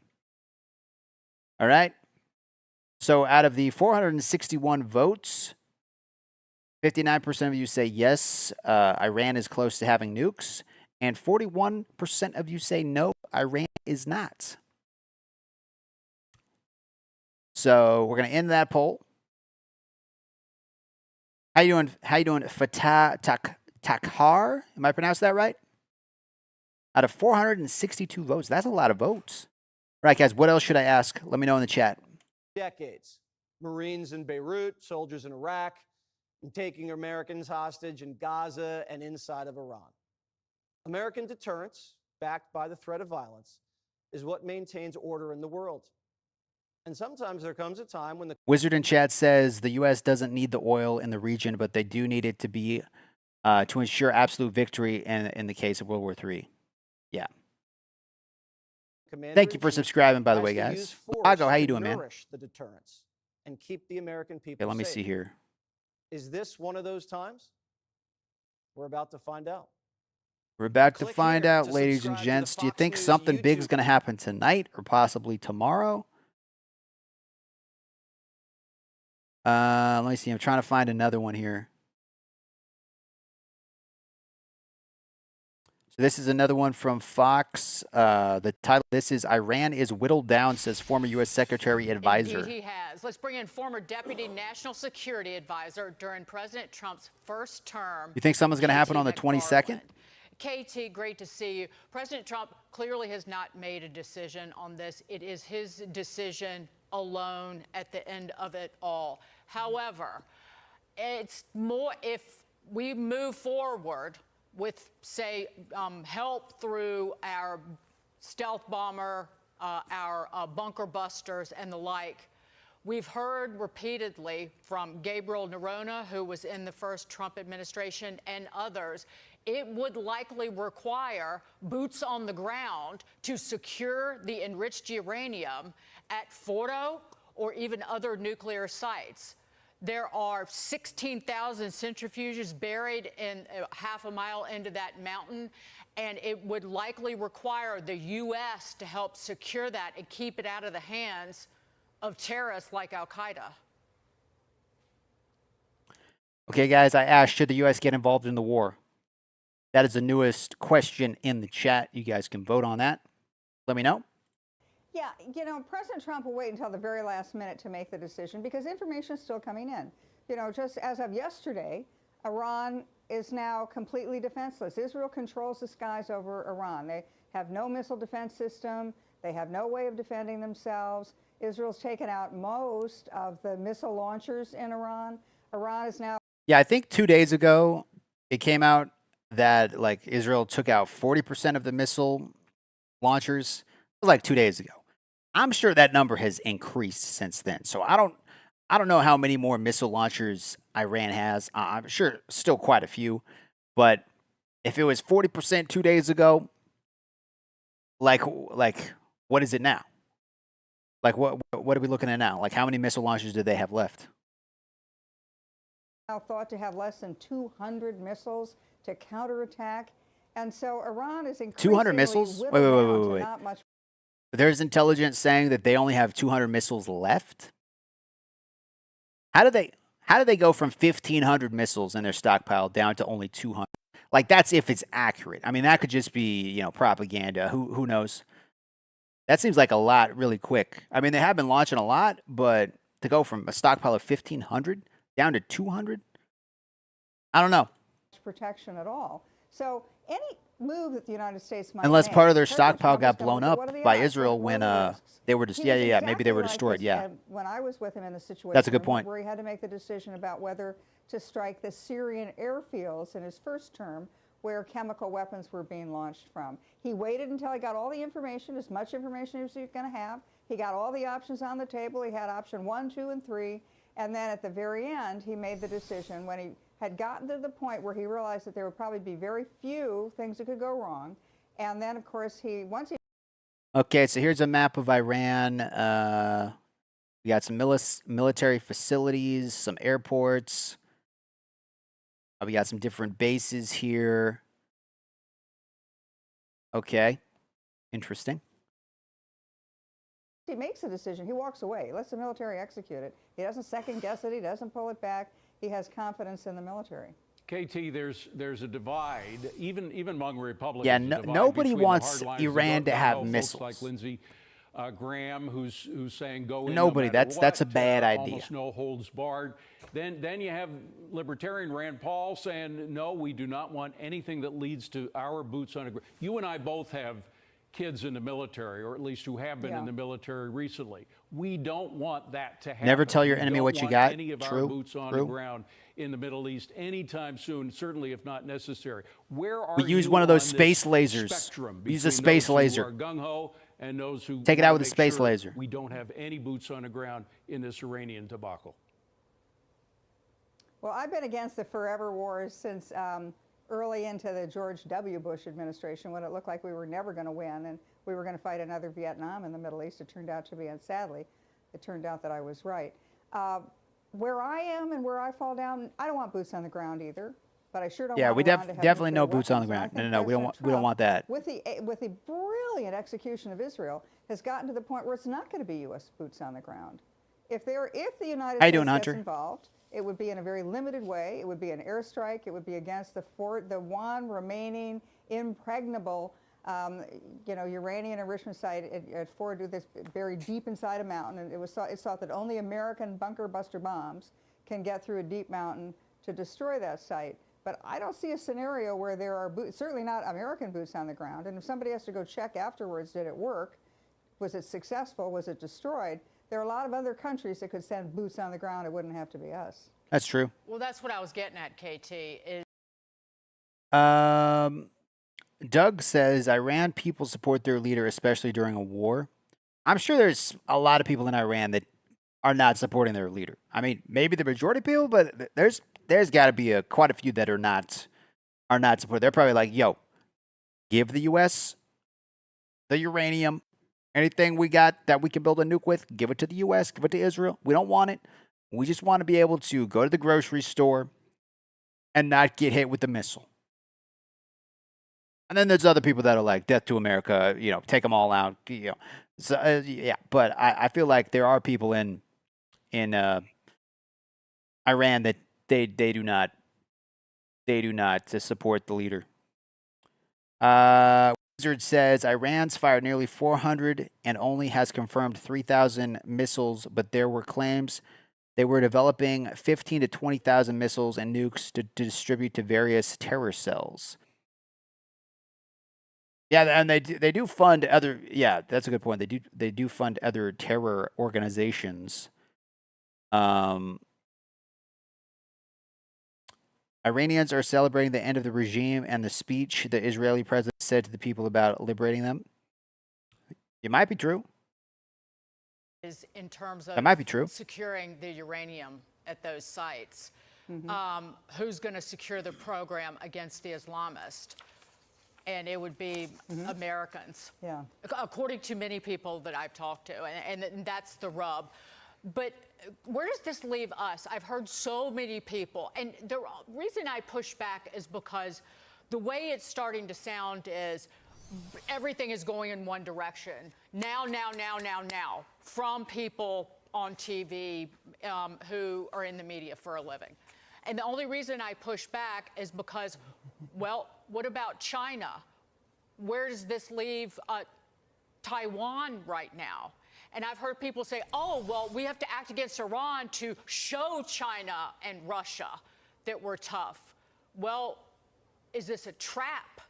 All right? So out of the 461 votes, 59% of you say yes, Iran is close to having nukes, and 41% of you say no, Iran is not. So we're going to end that poll. How you doing? How you doing, Fatah Takhar? Am I pronounced that right? Out of 462 votes, that's a lot of votes. All right, guys, what else should I ask? Let me know in the chat. Decades. Marines in Beirut, soldiers in Iraq, and taking Americans hostage in Gaza and inside of Iran. American deterrence, backed by the threat of violence, is what maintains order in the world. And sometimes there comes a time when the Wizard in chat says the U.S. doesn't need the oil in the region, but they do need it to be to ensure absolute victory in the case of World War III. Yeah. Thank you for subscribing, by the way, guys. Pago, how you doing, man? The deterrence and keep the American people Okay, let me safe. see here. Is this one of those times? We're about to find out. We're about to find out, ladies and gents. Do you think something big is going to happen tonight or possibly tomorrow? Let me see. I'm trying to find another one here. So this is another one from Fox. The title, this is Iran is whittled down, says former U.S. Secretary Advisor. Indeed, he has. Let's bring in former Deputy National Security Advisor during President Trump's first term. You think something's going to happen on the 22nd? KT, great to see you. President Trump clearly has not made a decision on this. It is his decision alone at the end of it all. However, it's more if we move forward with, say, help through our stealth bomber, our bunker busters, and the like. We've heard repeatedly from Gabriel Nerona, who was in the first Trump administration, and others. it would likely require boots on the ground to secure the enriched uranium at Fordo or even other nuclear sites. There are 16,000 centrifuges buried in half a mile into that mountain, and it would likely require the U.S. to help secure that and keep it out of the hands of terrorists like al-Qaeda. Okay, guys, I asked, should the U.S. get involved in the war? That is the newest question in the chat. You guys can vote on that. Let me know. Yeah, you know, President Trump will wait until the very last minute to make the decision because information is still coming in. You know, just as of yesterday, Iran is now completely defenseless. Israel controls the skies over Iran. They have no missile defense system. They have no way of defending themselves. Israel's taken out most of the missile launchers in Iran. Iran is now... Yeah, I think 2 days ago, it came out that, like, Israel took out 40% of the missile launchers. It was like 2 days ago. I'm sure that number has increased since then. So I don't know how many more missile launchers Iran has. I'm sure still quite a few. But if it was 40% 2 days ago, like what is it now? Like what are we looking at now? Like how many missile launchers do they have left? Now thought to have less than 200 missiles to counterattack. And so Iran is increasingly 200 missiles? Wait. Not much. There's intelligence saying that they only have 200 missiles left. How do they go from 1,500 missiles in their stockpile down to only 200? Like that's if it's accurate. I mean, that could just be, you know, propaganda. Who knows? That seems like a lot really quick. I mean, they have been launching a lot, but to go from a stockpile of 1,500 down to 200, I don't know. Protection at all. So any move that the United States might Unless make, part of their President stockpile Trump got is gonna blown look at up what are the by odds? Israel What are when the risks? they were just He was maybe they exactly were like destroyed. this, Yeah, when I was with him in the situation, that's a good point. where he had to make the decision about whether to strike the Syrian airfields in his first term, where chemical weapons were being launched from. He waited until he got all the information, as much information as he was going to have. He got all the options on the table. He had option 1, 2, and 3. And then at the very end, he made the decision when he had gotten to the point where he realized that there would probably be very few things that could go wrong. And then, of course, once he... Okay, so here's a map of Iran. We got some military facilities, some airports. We got some different bases here. Okay, interesting. He makes a decision. He walks away. He lets the military execute it. He doesn't second guess it. He doesn't pull it back. He has confidence in the military. KT, there's a divide, even among Republicans. Yeah, nobody wants Iran to have missiles. Like Lindsey Graham, who's saying go in. Nobody. No matter That's a what, bad idea. Almost no holds barred. Then you have Libertarian Rand Paul saying no, we do not want anything that leads to our boots on the ground. You and I both have kids in the military, or at least who have been in the military recently. We don't want that to happen. Never tell your We enemy don't what you want got. any of our True. boots on the ground in the Middle East anytime soon, certainly if not necessary. Where are We use you one of those on space this lasers. spectrum We use a between space those who laser. are gung-ho and those who Take it out wanna with a make space sure laser. we don't have any boots on the ground in this Iranian debacle? Well, I've been against the forever wars since early into the George W. Bush administration, when it looked like we were never going to win and we were going to fight another Vietnam in the Middle East. It turned out to be, and sadly, it turned out that I was right. Where I am and where I fall down, I don't want boots on the ground either. But I sure don't Yeah, want we Iran to have definitely no nuclear boots on the weapons. ground. And No, I think we don't want that. With the brilliant execution of Israel, has gotten to the point where it's not going to be U.S. boots on the ground. If the United How you States doing, gets Hunter? involved, it would be in a very limited way. It would be an airstrike. It would be against the one remaining impregnable, uranium enrichment site at Fordo, that's buried deep inside a mountain. And it's thought that only American bunker buster bombs can get through a deep mountain to destroy that site. But I don't see a scenario where there are boots, certainly not American boots on the ground. And if somebody has to go check afterwards, did it work? Was it successful? Was it destroyed? There are a lot of other countries that could send boots on the ground. It wouldn't have to be us. That's true. Well, that's what I was getting at, KT. Is Doug says Iran people support their leader, especially during a war. I'm sure there's a lot of people in Iran that are not supporting their leader. I mean, maybe the majority of people, but there's got to be quite a few that are not are not supportive. They're probably like, yo, give the U.S. the uranium. Anything we got that we can build a nuke with, give it to the U.S., give it to Israel. We don't want it. We just want to be able to go to the grocery store and not get hit with the missile. And then there's other people that are like, death to America, take them all out, So, yeah, but I feel like there are people in Iran that they do not support the leader. Wizard says Iran's fired nearly 400 and only has confirmed 3,000 missiles, but there were claims they were developing 15 to 20,000 missiles and nukes to distribute to various terror cells. Yeah, and they do fund other. Yeah, that's a good point. They do fund other terror organizations. Iranians are celebrating the end of the regime and the speech the Israeli president said to the people about liberating them. It might be true. Is in terms of that might be true. Securing the uranium at those sites. Who's going to secure the program against the Islamists? And it would be Americans. Yeah. According to many people that I've talked to, and that's the rub. But where does this leave us? I've heard so many people, and the reason I push back is because the way it's starting to sound is everything is going in one direction. Now, from people on TV who are in the media for a living. And the only reason I push back is because, well, what about China? Where does this leave Taiwan right now? And I've heard people say, oh, well, we have to act against Iran to show China and Russia that we're tough. Well, is this a trap?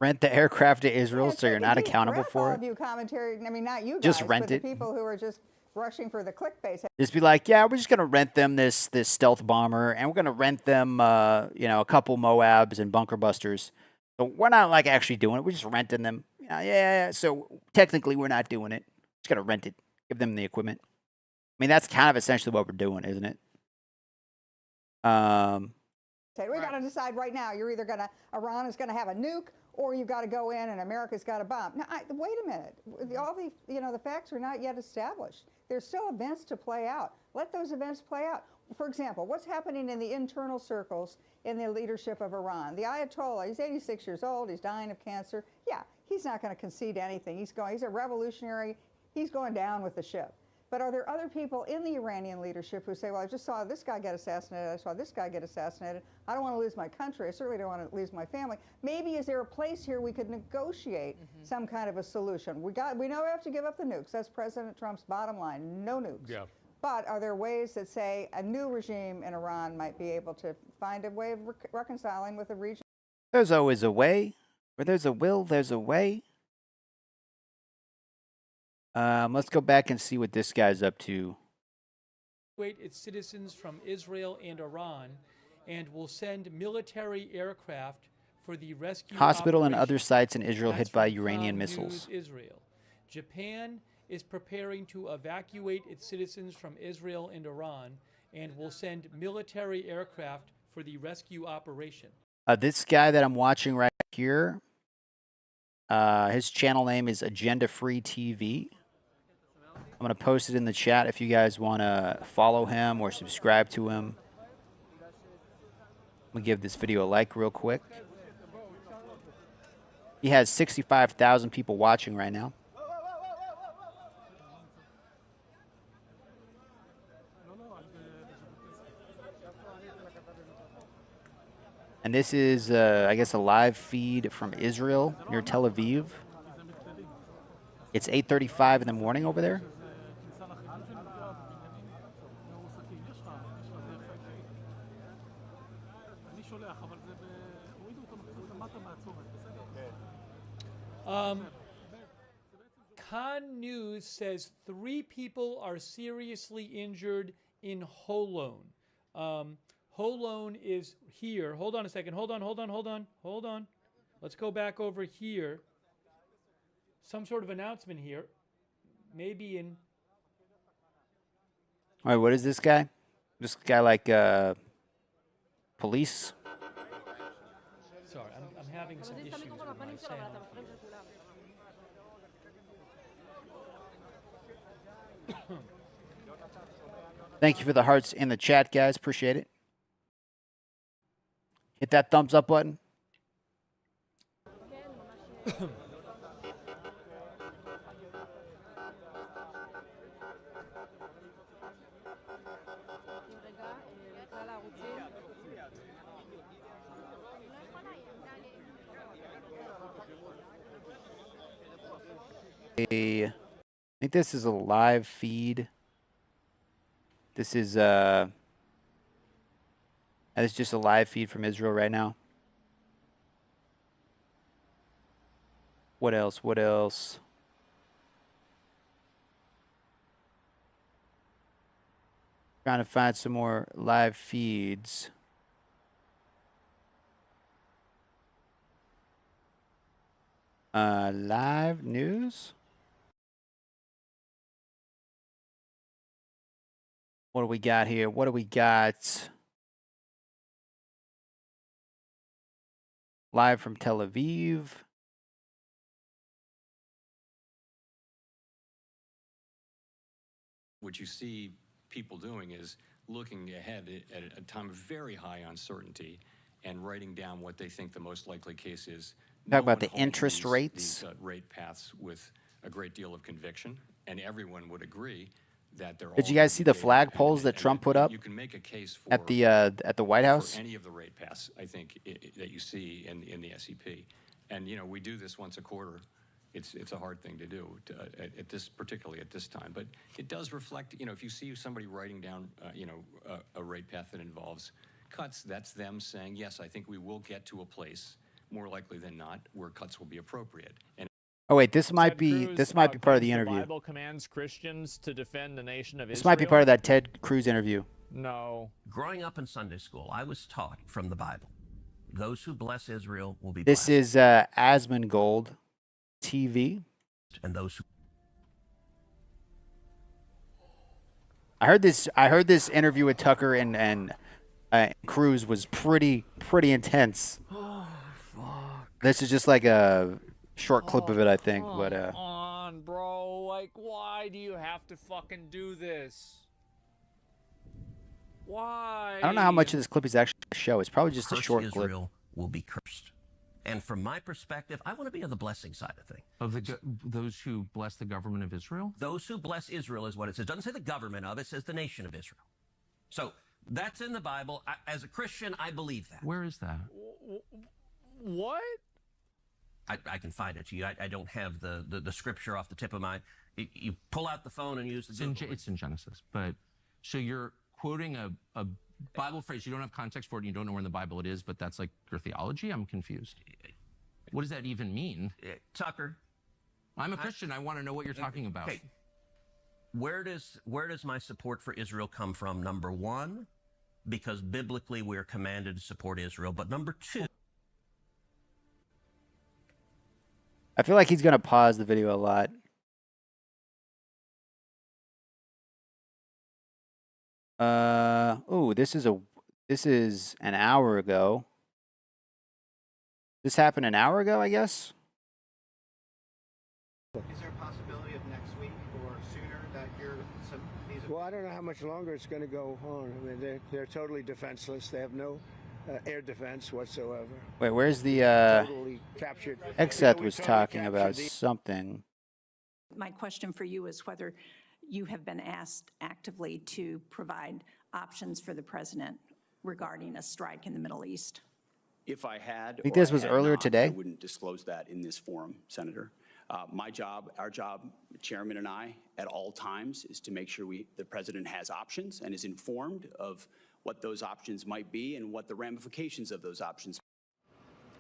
Rent the aircraft to Israel so you're not accountable for it. You commentary, I mean, not you guys, just rent but it. The people who are just rushing for the clickbait. Just be like, yeah, we're just going to rent them this stealth bomber, and we're going to rent them, a couple Moabs and bunker busters. So we're not like actually doing it. We're just renting them. Yeah. So technically, we're not doing it. Just going to rent it, give them the equipment. I mean, that's kind of essentially what we're doing, isn't it? We got to decide right now. You're either Iran is going to have a nuke, or you've got to go in and America's got a bomb. Now, wait a minute. All the facts are not yet established. There's still events to play out. Let those events play out. For example, what's happening in the internal circles in the leadership of Iran? The Ayatollah, he's 86 years old. He's dying of cancer. Yeah, he's not going to concede anything. He's a revolutionary. He's going down with the ship. But are there other people in the Iranian leadership who say, well, I just saw this guy get assassinated, I saw this guy get assassinated, I don't want to lose my country, I certainly don't want to lose my family. Maybe is there a place here we could negotiate some kind of a solution? We know we have to give up the nukes. That's President Trump's bottom line, no nukes. Yeah. But are there ways that say a new regime in Iran might be able to find a way of reconciling with the region? There's always a way. Where there's a will, there's a way. Let's go back and see what this guy's up to. Its citizens from Israel and Iran, and will send military aircraft for the rescue Hospital and operation. other sites in Israel That's hit by from Iranian Com missiles. News Israel. Japan is preparing to evacuate its citizens from Israel and Iran, and will send military aircraft for the rescue operation. This guy that I'm watching right here, his channel name is Agenda Free TV. I'm going to post it in the chat if you guys want to follow him or subscribe to him. I'm going to give this video a like real quick. He has 65,000 people watching right now. And this is, I guess, a live feed from Israel near Tel Aviv. It's 8:35 in the morning over there. Con News says 3 people are seriously injured in Holon. Holon is here. Hold on a second. Hold on. Let's go back over here. Some sort of announcement here. Maybe in... All right, what is this guy? This guy like police? having some issues with my sound. Thank you for the hearts in the chat, guys. Appreciate it. Hit that thumbs up button. I think this is a live feed. This is it's just a live feed from Israel right now. What else? What else? Trying to find some more live feeds. Live news. What do we got here? What do we got? Live from Tel Aviv. What you see people doing is looking ahead at a time of very high uncertainty and writing down what they think the most likely case is. Talk about the interest rates. These rate paths with a great deal of conviction, and everyone would agree that they're all. Did you guys see the flag poles that Trump put up you can make a case for, at the White House? For any of the rate paths, I think, that you see in the SEP. And, you know, we do this once a quarter. It's a hard thing to do particularly at this time. But it does reflect, you know, if you see somebody writing down, a rate path that involves cuts, that's them saying, yes, I think we will get to a place, more likely than not, where cuts will be appropriate. And oh wait, this might be part of the interview. The Bible commands Christians to defend the nation of Israel. This might be part of that Ted Cruz interview. No. Growing up in Sunday school, I was taught from the Bible, those who bless Israel will be blessed. This is Asmongold TV. And those who I heard this interview with Tucker and Cruz was pretty intense. Oh, fuck. This is just like a short clip of it, I think. But come on, bro. Like, why do you have to fucking do this? Why? I don't know how much of this clip is actually a show. It's probably just a short clip. Israel will be cursed. And from my perspective, I want to be on the blessing side of things. Of those who bless the government of Israel? Those who bless Israel is what it says. It doesn't say the government of it, it says the nation of Israel. So that's in the Bible. As a Christian, I believe that. Where is that? What? I can find it to you. I don't have the scripture off the tip of my... You pull out the phone and use the Google. It's in Genesis. But so you're quoting a Bible phrase. You don't have context for it. And you don't know where in the Bible it is, but that's like your theology? I'm confused. What does that even mean? Tucker. I'm a Christian. I want to know what you're talking about. Okay. Where does my support for Israel come from? Number one, because biblically we're commanded to support Israel. But number two... I feel like he's going to pause the video a lot. Oh, this is an hour ago. This happened an hour ago, I guess. Is there a possibility of next week or sooner that these? Well, I don't know how much longer it's going to go on. I mean, they're totally defenseless. They have no air defense whatsoever. Wait, where's the totally captured? Exeth was talking about something. My question for you is whether you have been asked actively to provide options for the president regarding a strike in the Middle East. If I had, I think this was earlier today. I wouldn't disclose that in this forum, Senator. My job, our job, Chairman and I, at all times, is to make sure the president has options and is informed of what those options might be and what the ramifications of those options.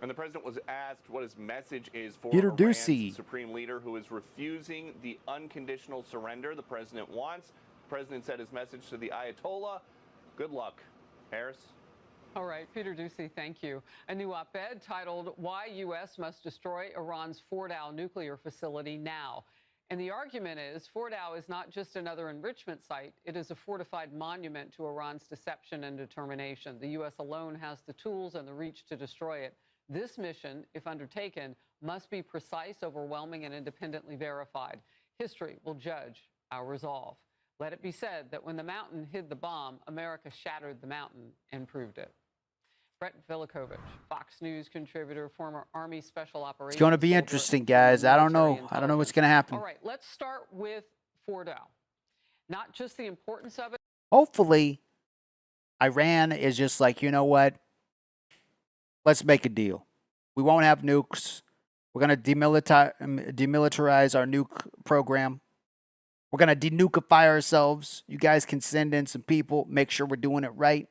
And the president was asked what his message is for Peter Iran's Doocy, supreme leader who is refusing the unconditional surrender the president wants. The president said his message to the Ayatollah, good luck. Harris? All right, Peter Doocy, thank you. A new op-ed titled, Why U.S. Must Destroy Iran's Fordow Nuclear Facility Now. And the argument is Fordow is not just another enrichment site, it is a fortified monument to Iran's deception and determination. The U.S. alone has the tools and the reach to destroy it. This mission, if undertaken, must be precise, overwhelming, and independently verified. History will judge our resolve. Let it be said that when the mountain hid the bomb, America shattered the mountain and proved it. Brett Velikovich, Fox News contributor, former Army Special Operations. It's going to be soldier, interesting, and guys. I don't military know. I don't know what's intelligence. going to happen. All right, let's start with Fordow. Not just the importance of it. Hopefully, Iran is just like, you know what? Let's make a deal. We won't have nukes. We're going to demilitarize our nuke program. We're going to denukify ourselves. You guys can send in some people. Make sure we're doing it right.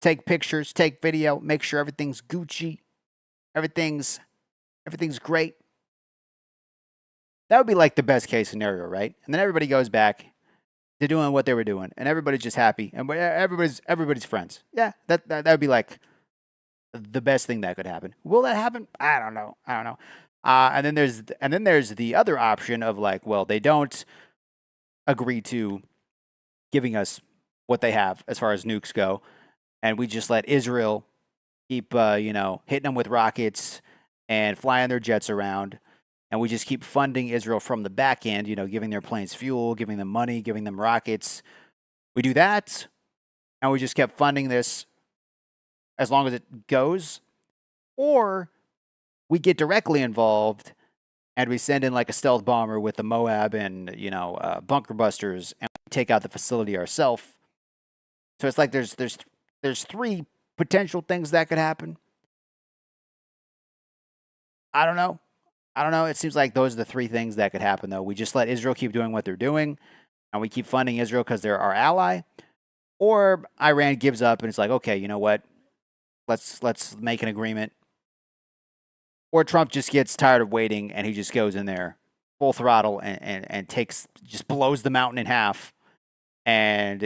Take pictures, take video. Make sure everything's Gucci. Everything's great. That would be like the best case scenario, right? And then everybody goes back to doing what they were doing. And everybody's just happy. And everybody's friends. Yeah, that would be like the best thing that could happen. Will that happen? I don't know. And then there's the other option of like, well, they don't agree to giving us what they have as far as nukes go, and we just let Israel keep hitting them with rockets and flying their jets around, and we just keep funding Israel from the back end, giving their planes fuel, giving them money, giving them rockets. We do that, and we just kept funding this as long as it goes, or we get directly involved and we send in like a stealth bomber with the Moab and bunker busters, and we take out the facility ourselves. So it's like there's three potential things that could happen. I don't know. It seems like those are the three things that could happen, though. We just let Israel keep doing what they're doing, and we keep funding Israel because they're our ally, or Iran gives up and it's like, okay, you know what? Let's make an agreement. Or Trump just gets tired of waiting and he just goes in there full throttle and just blows the mountain in half. And,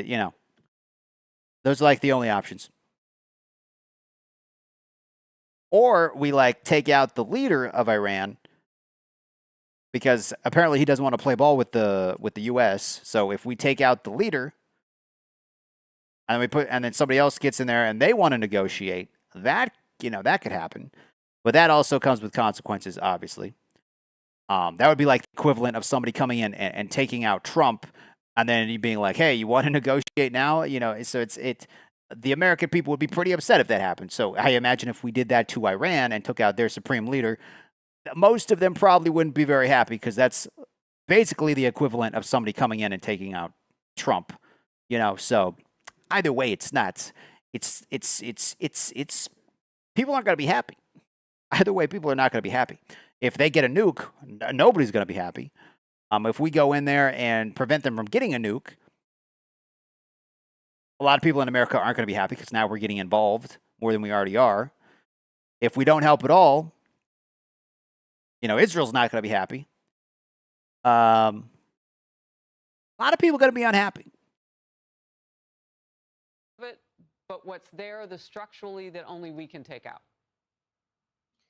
those are like the only options. Or we like take out the leader of Iran because apparently he doesn't want to play ball with the US. So if we take out the leader and then somebody else gets in there and they want to negotiate, that could happen. But that also comes with consequences, obviously. That would be like the equivalent of somebody coming in and taking out Trump, and then you being like, "Hey, you want to negotiate now?" So the American people would be pretty upset if that happened. So I imagine if we did that to Iran and took out their supreme leader, most of them probably wouldn't be very happy because that's basically the equivalent of somebody coming in and taking out Trump. So either way, it's not. It's people aren't going to be happy. Either way, people are not going to be happy. If they get a nuke, nobody's going to be happy. If we go in there and prevent them from getting a nuke, a lot of people in America aren't going to be happy because now we're getting involved more than we already are. If we don't help at all, Israel's not going to be happy. A lot of people are going to be unhappy. But what's there, the structurally that only we can take out.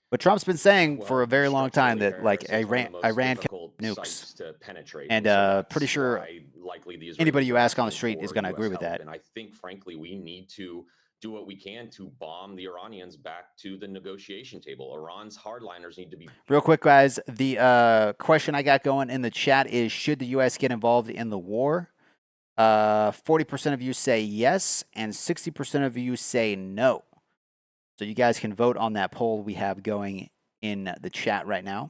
But Trump's been saying for a very long time that like Iran can nukes, to penetrate, and pretty sure anybody you ask on the street is going to agree with that. And I think, frankly, we need to do what we can to bomb the Iranians back to the negotiation table. Iran's hardliners need to be. Real quick, guys, the question I got going in the chat is: should the U.S. get involved in the war? 40% of you say yes, and 60% of you say no. So you guys can vote on that poll we have going in the chat right now.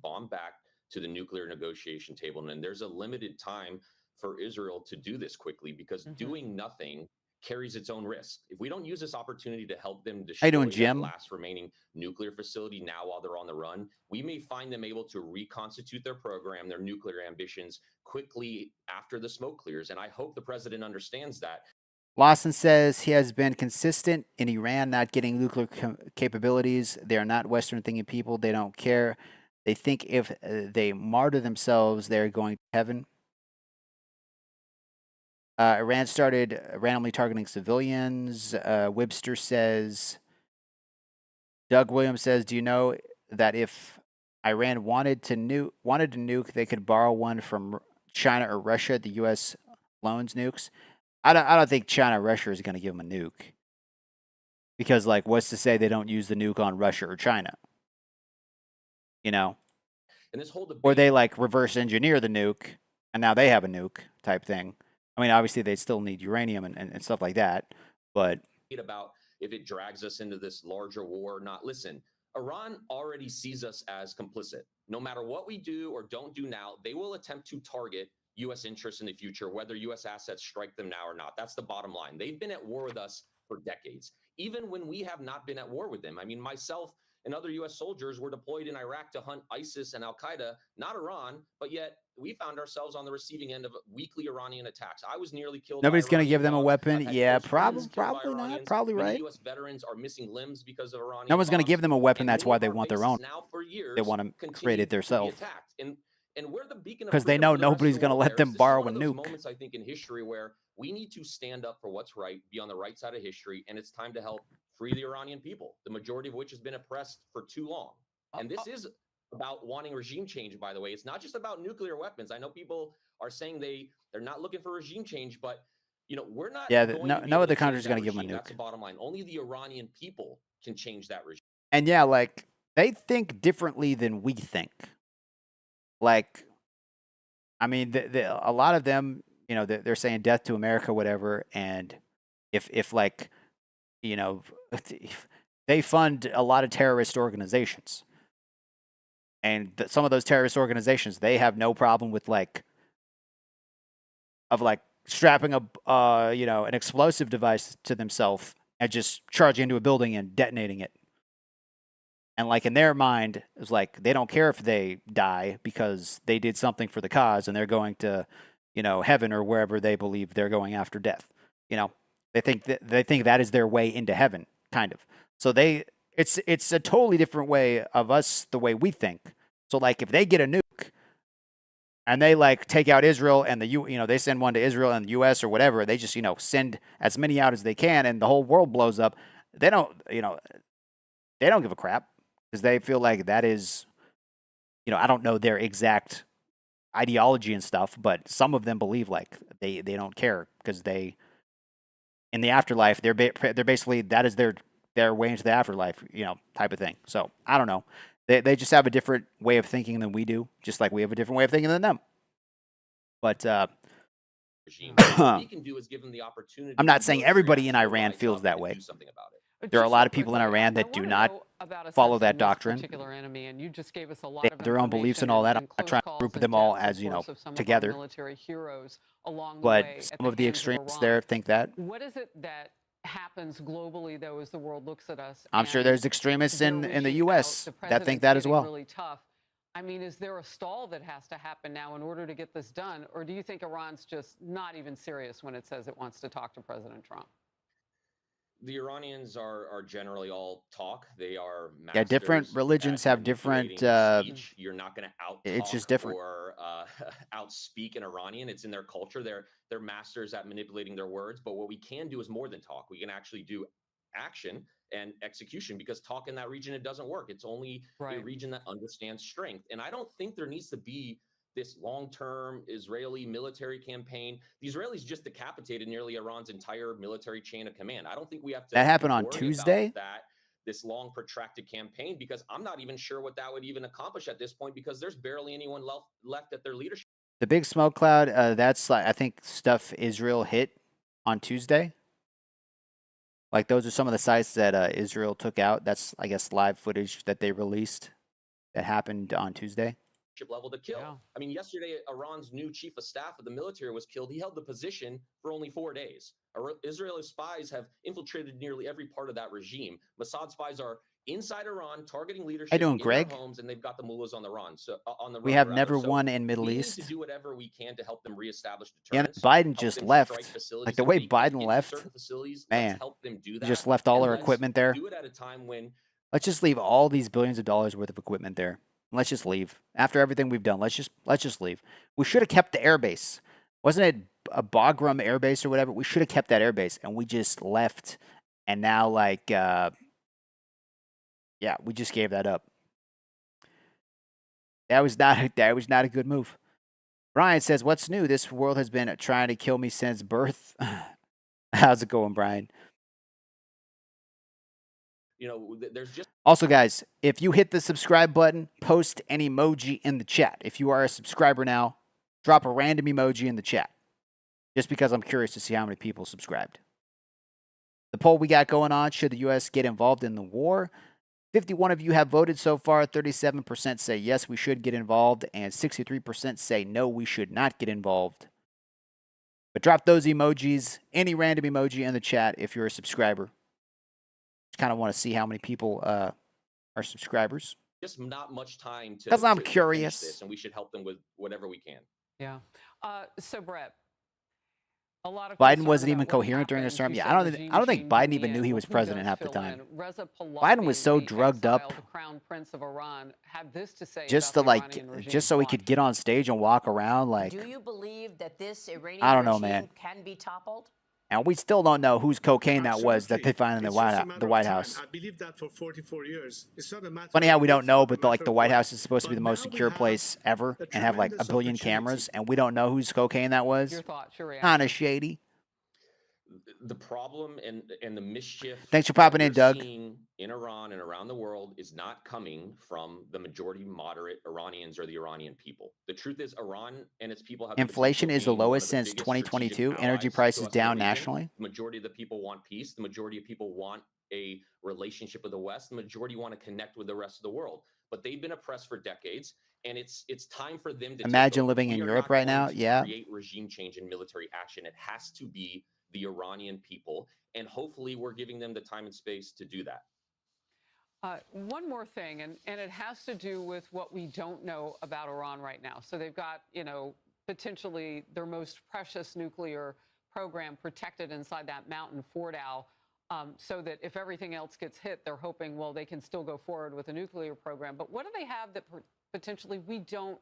Bomb back to the nuclear negotiation table. And there's a limited time for Israel to do this quickly because doing nothing carries its own risk. If we don't use this opportunity to help them destroy that last remaining nuclear facility now while they're on the run, we may find them able to reconstitute their program, their nuclear ambitions quickly after the smoke clears. And I hope the president understands that. Lawson says he has been consistent in Iran not getting nuclear capabilities. They are not Western thinking people. They don't care. They think if they martyr themselves, they're going to heaven. Iran started randomly targeting civilians. Webster says, Doug Williams says, do you know that if Iran wanted to nuke, they could borrow one from China or Russia? The U.S. loans nukes. I don't think China or Russia is going to give them a nuke. Because, like, what's to say they don't use the nuke on Russia or China? You know? And this whole debate, or they, like, reverse engineer the nuke, and now they have a nuke type thing. I mean, obviously, they still need uranium and stuff like that, but about if it drags us into this larger war or not. Listen, Iran already sees us as complicit. No matter what we do or don't do now, they will attempt to target U.S. interests in the future, whether U.S. assets strike them now or not. That's the bottom line. They've been at war with us for decades, even when we have not been at war with them. I mean, myself and other U.S. soldiers were deployed in Iraq to hunt ISIS and al-Qaeda, not Iran, but yet we found ourselves on the receiving end of weekly Iranian attacks. I was nearly killed nobody's by going to Iranian give them a dogs. weapon. I've had Yeah, close friends killed by probably not. Iranians. Probably Many right. U.S. veterans are missing limbs because of Iranian No one's going to bombs. give them a weapon. And That's many why of they our want their bases own. now for years They want to create continue it to be themselves. attacked. And we're the beacon of Because they freedom know for the rest of nobody's the going to world let there. them This is borrow one a of those nuke. moments, I think, in history where we need to stand up for what's right, be on the right side of history, and it's time to help free the Iranian people, the majority of which has been oppressed for too long. And this is about wanting regime change, by the way. It's not just about nuclear weapons. I know people are saying they're not looking for regime change, but we're not Yeah, going to be no able other to country's change going that to give them a regime. nuke. That's the bottom line. Only the Iranian people can change that regime. And yeah, like, they think differently than we think. Like, I mean, a lot of them, they're saying death to America, whatever. And if like, if they fund a lot of terrorist organizations. And some of those terrorist organizations, they have no problem with strapping an explosive device to themselves and just charging into a building and detonating it. And like in their mind, it's like they don't care if they die because they did something for the cause and they're going to, heaven or wherever they believe they're going after death. They think that is their way into heaven, kind of. So it's a totally different way of us, the way we think. So like if they get a nuke and they like take out Israel and they send one to Israel and the US or whatever, they just, send as many out as they can and the whole world blows up. They don't give a crap because they feel like that is, I don't know their exact ideology and stuff, but some of them believe like they don't care because in the afterlife, they're basically, that is their way into the afterlife, type of thing. So I don't know. They just have a different way of thinking than we do, just like we have a different way of thinking than them. But What we can do is give them the opportunity. I'm not saying everybody in Iran feels that way. There are a lot of people in Iran that do not follow that doctrine. Particular enemy, and you just gave us a lot They of have their own beliefs and all that. I'm not trying to group them all as together. Military heroes along the But way at some of the hands extremists Iran. there think that. What is it that happens globally, though, as the world looks at us? I'm sure there's extremists in the U.S. that think that as well. Really tough. I mean, is there a stall that has to happen now in order to get this done, or do you think Iran's just not even serious when it says it wants to talk to President Trump? The Iranians are generally all talk. They are masters different religions have different speech. You're not going to out it's just different. or outspeak an Iranian. It's in their culture. They're masters at manipulating their words. But what we can do is more than talk. We can actually do action and execution, because talk in that region, it doesn't work. It's only a region that understands strength. And I don't think there needs to be this long-term Israeli military campaign. The Israelis just decapitated nearly Iran's entire military chain of command. I don't think we have to. That happened on worry Tuesday. About this long, protracted campaign, because I'm not even sure what that would even accomplish at this point, because there's barely anyone left at their leadership. The big smoke cloud. That's I think stuff Israel hit on Tuesday. Like those are some of the sites that Israel took out. That's, I guess, live footage that they released that happened on Tuesday. Level to kill. Yeah. I mean, yesterday, Iran's new chief of staff of the military was killed. He held the position for only 4 days. Israeli spies have infiltrated nearly every part of that regime. Mossad spies are inside Iran, targeting leadership in Greg. their homes, and they've got the mullahs on the run. So we have never won in Middle East. We need to do whatever we can to help them reestablish deterrence. Yeah, Biden just left. Like the way Biden left, man, help them do that. Just left all our equipment there. Do it at a time when. Let's just leave all these billions of dollars worth of equipment there. Let's just leave. After everything we've done, let's just leave. We should have kept the airbase. Wasn't it a Bagram airbase or whatever? We should have kept that airbase, and we just left. And now, we just gave that up. That was not a good move. Brian says, "What's new? This world has been trying to kill me since birth." How's it going, Brian? You know, there's just Also, guys, if you hit the subscribe button, post an emoji in the chat. If you are a subscriber now, drop a random emoji in the chat. Just because I'm curious to see how many people subscribed. The poll we got going on, should the U.S. get involved in the war? 51 of you have voted so far. 37% say yes, we should get involved, and 63% say no, we should not get involved. But drop those emojis, any random emoji in the chat if you're a subscriber. Just kind of want to see how many people are subscribers. just not much time to, 'Cause I'm to finish curious. this, and we should help them with whatever we can. Yeah. So, Brett, a lot of Biden concern wasn't even about what coherent during his happens. term. You Yeah, said I don't regime think change Biden in the even knew end. he Well, was who president does half the fill time. in? Reza Biden was Pahlavi, so the drugged up exiled crown prince of Iran, had this to say just about to the Iranian regime. just so he could get on stage and walk around like, Do you believe that this Iranian I don't know, regime man. can be toppled? And we still don't know whose cocaine that was that they found in the It's just a matter White of time. House. I believe that for 44 years. It's not a matter Funny how of we don't if, know, not a but matter the of White when. House is supposed to be But the most now we secure have place ever and have like a tremendous billion opportunity. cameras, and we don't know whose cocaine that was. Your thoughts, your Kind reaction. of shady. The problem and the mischief Thanks for that popping in, we're Doug. seeing in Iran and around the world is not coming from the majority moderate Iranians or the Iranian people. The truth is, Iran and its people have the Inflation potential of is the being one lowest of the since biggest strategic 2022. Energy allies prices to us in the down region. nationally. The majority of the people want peace. The majority of people want a relationship with the West. The majority want to connect with the rest of the world. But they've been oppressed for decades, and it's time for them to Imagine take over. living We in are Europe not right going now. to Yeah. create regime change and military action. It has to be the Iranian people, and hopefully we're giving them the time and space to do that. One more thing, and it has to do with what we don't know about Iran right now. So they've got, potentially their most precious nuclear program protected inside that mountain, Fordow, so that if everything else gets hit, they're hoping, well, they can still go forward with a nuclear program. But what do they have that potentially we don't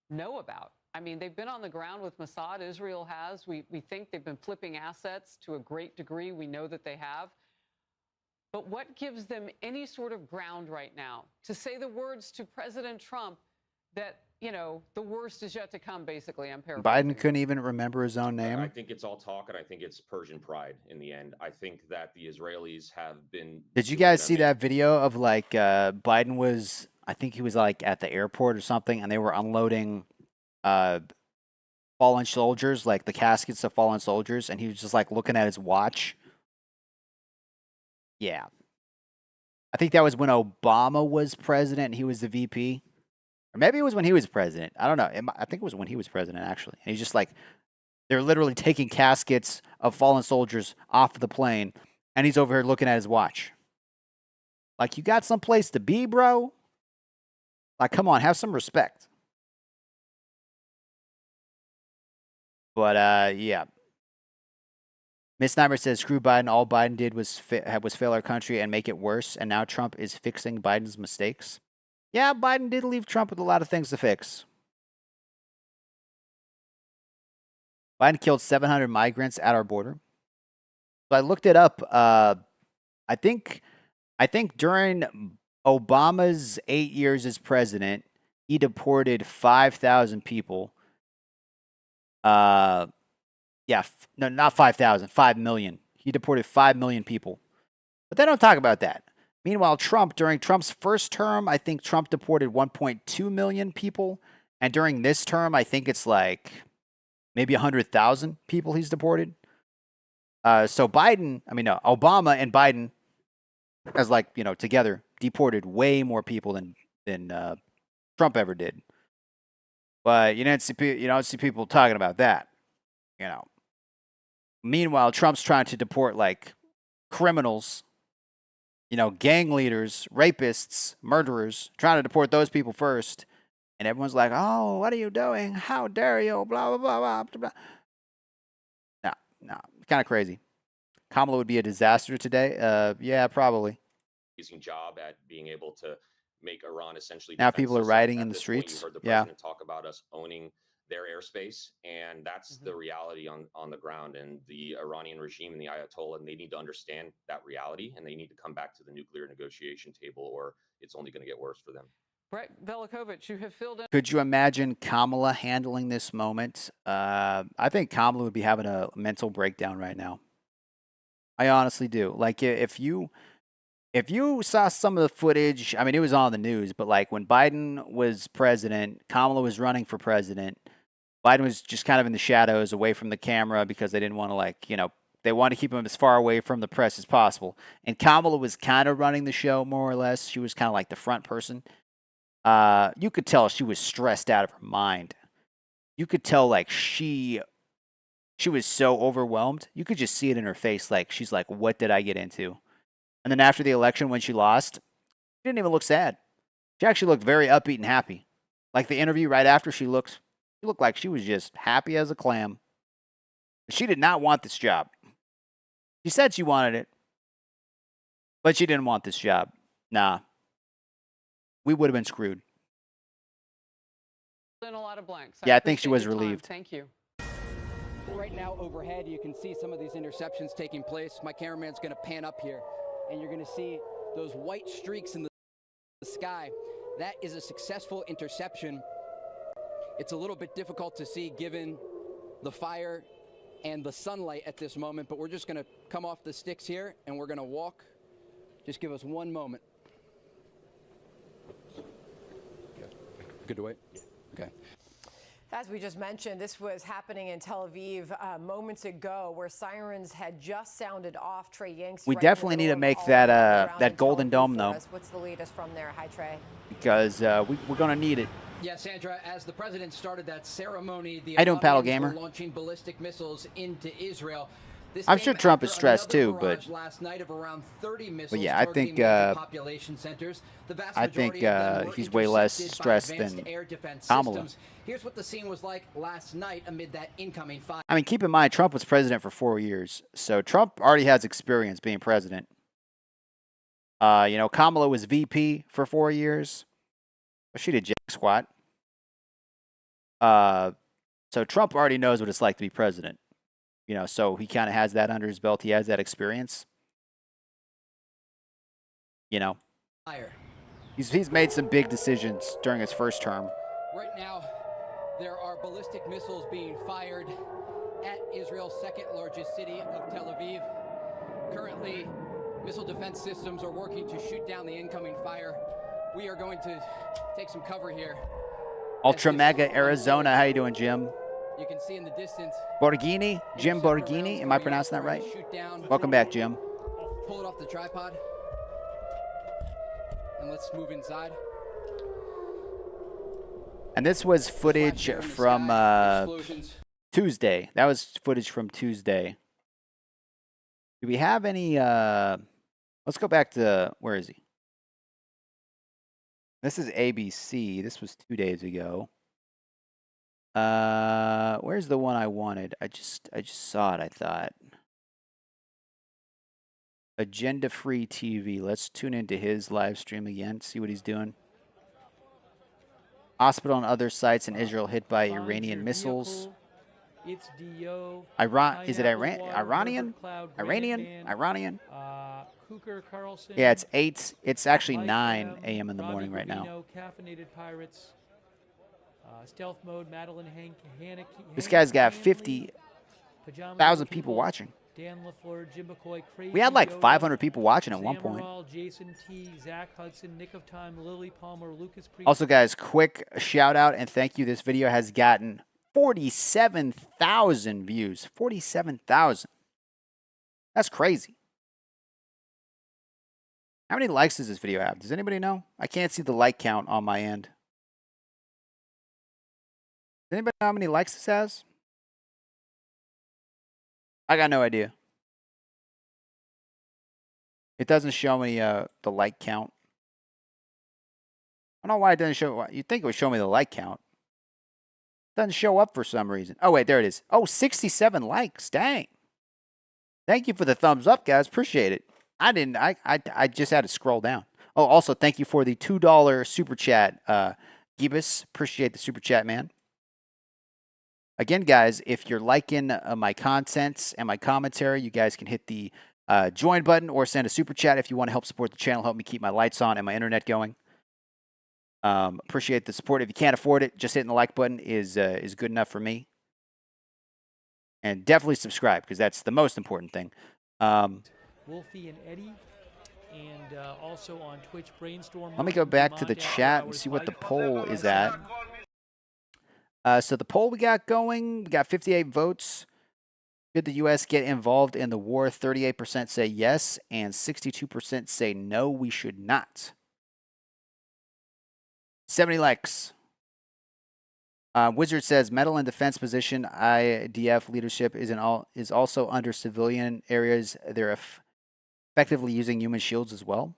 know about? I mean, they've been on the ground with Mossad. Israel has. We think they've been flipping assets to a great degree. We know that they have. But what gives them any sort of ground right now to say the words to President Trump that, the worst is yet to come, basically? I'm paraphrasing. Biden couldn't even remember his own I name. think it's all talk, and I think it's Persian pride in the end. I think that the Israelis have been. Did you guys see that video of like Biden was, I think he was like at the airport or something, and they were unloading fallen soldiers, like the caskets of fallen soldiers, and he was just like looking at his watch. Yeah. I think that was when Obama was president and he was the VP. Or maybe it was when he was president. I don't know. I think it was when he was president, actually. And he's just like, they're literally taking caskets of fallen soldiers off of the plane, and he's over here looking at his watch. Like, you got someplace to be, bro? Like, come on, have some respect. But, yeah. Miss Sniper says, screw Biden. All Biden did was fail our country and make it worse, and now Trump is fixing Biden's mistakes. Yeah, Biden did leave Trump with a lot of things to fix. Biden killed 700 migrants at our border. So I looked it up. I think during Obama's 8 years as president, he deported 5,000 people. Yeah, no, not 5,000, 5 million. He deported 5 million people. But they don't talk about that. Meanwhile, Trump, during Trump's first term, I think Trump deported 1.2 million people. And during this term, I think it's like maybe 100,000 people he's deported. So Obama and Biden, as together, deported way more people than Trump ever did. But you don't see people talking about that. Meanwhile, Trump's trying to deport like criminals, gang leaders, rapists, murderers, trying to deport those people first. And everyone's like, oh, what are you doing? How dare you? Blah, blah, blah, blah, blah. No, kind of crazy. Kamala would be a disaster today. Yeah, probably. Amazing job at being able to make Iran essentially. Now people are rioting in the this point, streets. you heard the Yeah. president talk about us owning their airspace, and that's the reality on the ground. And the Iranian regime and the Ayatollah, and they need to understand that reality, and they need to come back to the nuclear negotiation table, or it's only going to get worse for them. Brett Velikovich, you have filled in. Could you imagine Kamala handling this moment? I think Kamala would be having a mental breakdown right now. I honestly do. Like, if you If you saw some of the footage, I mean, it was on the news, but like when Biden was president, Kamala was running for president. Biden was just kind of in the shadows, away from the camera, because they didn't want to, like, they wanted to keep him as far away from the press as possible. And Kamala was kind of running the show, more or less. She was kind of like the front person. You could tell she was stressed out of her mind. You could tell, like, she was so overwhelmed. You could just see it in her face. Like, she's like, what did I get into? And then after the election, when she lost, she didn't even look sad. She actually looked very upbeat and happy. Like the interview right after, she looked like she was just happy as a clam. She did not want this job. She said she wanted it, but she didn't want this job. Nah. We would have been screwed. In a lot of blanks. Yeah, I think she appreciate was your time. relieved. Thank you. Right now, overhead, you can see some of these interceptions taking place. My cameraman's going to pan up here, and you're going to see those white streaks in the sky. That is a successful interception. It's a little bit difficult to see given the fire and the sunlight at this moment, but we're just going to come off the sticks here, and we're going to walk. Just give us one moment. Good to wait? Okay. As we just mentioned, this was happening in Tel Aviv moments ago, where sirens had just sounded off. Trey Yanks. We right in the definitely need to middle of make all that around that in Golden Tel Aviv Dome, for though, us. What's the latest from there? Hi, Trey. because we're going to need it. Yeah, Sandra, as the president started that ceremony, the How you doing, Paddle Iranians were Gamer? launching ballistic missiles into Israel. This I'm came sure Trump is after stressed another too, but barrage last night of around 30 missiles but yeah, I targeting think major population centers. The vast majority of them were he's way less intercepted by stressed advanced than air defense Kamala. systems. Here's what the scene was like last night amid that incoming fire. I mean, keep in mind, Trump was president for 4 years, so Trump already has experience being president. Kamala was VP for 4 years, but she did jack squat. So Trump already knows what it's like to be president. So he kind of has that under his belt. He has that experience. Fire. He's made some big decisions during his first term. Right now, there are ballistic missiles being fired at Israel's second largest city of Tel Aviv. Currently, missile defense systems are working to shoot down the incoming fire. We are going to take some cover here. Ultra Mega Arizona. How you doing, Jim? You can see in the distance. Borghini? Jim Borghini? Am I pronouncing that right? Welcome back, Jim. Pull it off the tripod. And let's move inside. And this was footage from Tuesday. That was footage from Tuesday. Do we have any... let's go back to... Where is he? This is ABC. This was 2 days ago. Where's the one I wanted? I just saw it, I thought. Agenda Free TV. Let's tune into his live stream again, see what he's doing. Hospital and other sites in Israel hit by Iranian missiles. It's DO. Is it Iranian? Iranian? Cooker, Carlson. Yeah, it's 8. It's actually 9 a.m. in the morning right now. Caffeinated Pirates. Stealth mode, Madeline Haneke. This guy's got 50,000 people watching. Dan LaFleur, Jim McCoy, Crazy We had like Yoda, 500 people watching at one point. Amaral, Jason T, Zach Hudson, Nick of Time, Lily Palmer, Lucas Priest. Also, guys, quick shout out and thank you. This video has gotten 47,000 views. 47,000. That's crazy. How many likes does this video have? Does anybody know? I can't see the like count on my end. Does anybody know how many likes this has? I got no idea. It doesn't show me the like count. I don't know why it doesn't show. You'd think it would show me the like count. It doesn't show up for some reason. Oh, wait, there it is. Oh, 67 likes. Dang. Thank you for the thumbs up, guys. Appreciate it. I just had to scroll down. Oh, also, thank you for the $2 super chat, Gibus. Appreciate the super chat, man. Again, guys, if you're liking my contents and my commentary, you guys can hit the join button or send a super chat if you want to help support the channel, help me keep my lights on and my internet going. Appreciate the support. If you can't afford it, just hitting the like button is good enough for me. And definitely subscribe because that's the most important thing. Wolfie and Eddie. and also on Twitch Brainstorm. Let me go back to the chat and see what the poll is at. So the poll we got going, we got 58 votes. Should the U.S. get involved in the war? 38% say yes, and 62% say no, we should not. 70 likes. Wizard says metal and defense position. IDF leadership is also under civilian areas. They're effectively using human shields as well.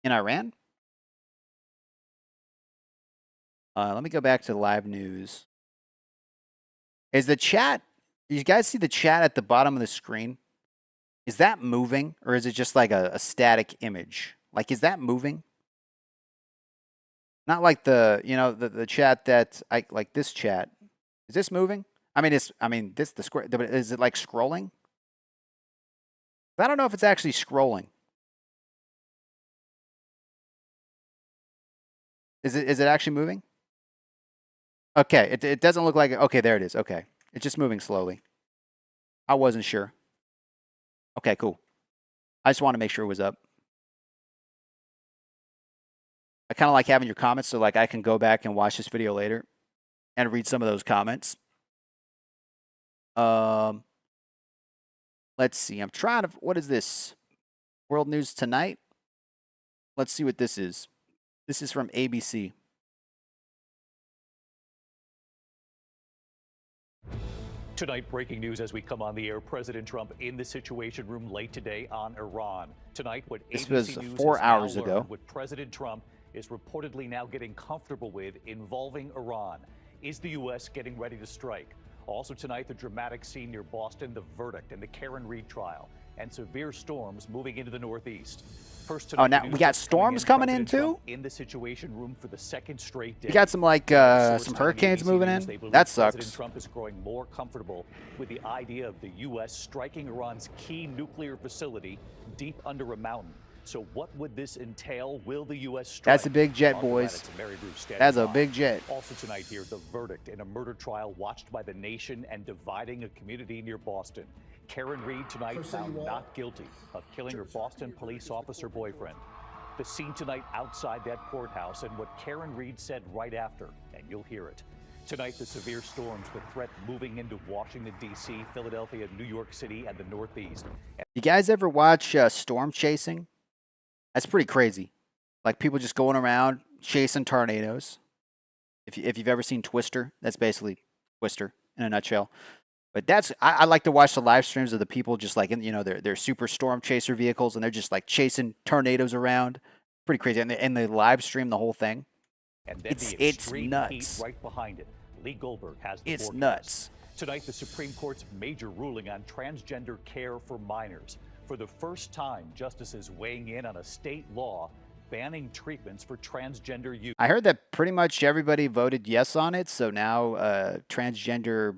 In Iran? Let me go back to live news. Is the chat, you guys see the chat at the bottom of the screen? Is that moving, or is it just like a static image? Like, is that moving? Not like the chat that like this chat. Is this moving? The square, but is it like scrolling? I don't know if it's actually scrolling. Is it actually moving? Okay, it doesn't look like it. Okay, there it is. Okay. It's just moving slowly. I wasn't sure. Okay, cool. I just want to make sure it was up. I kind of like having your comments so like I can go back and watch this video later and read some of those comments. Let's see. I'm trying to, what is this? World News Tonight? Let's see what this is. This is from ABC. Tonight, breaking news as we come on the air. President Trump in the Situation Room late today on Iran. Tonight, what this ABC was News 4 has hours now ago. learned, what President Trump is reportedly now getting comfortable with involving Iran. Is the U.S. getting ready to strike? Also tonight, the dramatic scene near Boston, the verdict in the Karen Reed trial, and severe storms moving into the Northeast. First tonight, now we got storms coming in too? In the Situation Room for the second straight day. You got some like some hurricanes moving in. That sucks. President Trump is growing more comfortable with the idea of the U.S. striking Iran's key nuclear facility deep under a mountain. So what would this entail? Will the U.S. strike? That's a big jet, boys. That's a big jet. Also tonight here, the verdict in a murder trial watched by the nation and dividing a community near Boston. Karen Reed tonight found not guilty of killing her Boston police officer boyfriend. The scene tonight outside that courthouse and what Karen Reed said right after, and you'll hear it. Tonight, the severe storms, the threat moving into Washington, D.C., Philadelphia, New York City, and the Northeast. You guys ever watch storm chasing? That's pretty crazy. Like people just going around chasing tornadoes. If you've ever seen Twister, that's basically Twister in a nutshell. But that's I like to watch the live streams of the people just like in their super storm chaser vehicles and they're just like chasing tornadoes around. Pretty crazy. And they live stream the whole thing. And then It's nuts. Heat right behind it. Lee Goldberg has the It's forecast. nuts. Tonight, the Supreme Court's major ruling on transgender care for minors. For the first time, justices weighing in on a state law banning treatments for transgender youth. I heard that pretty much everybody voted yes on it. So now transgender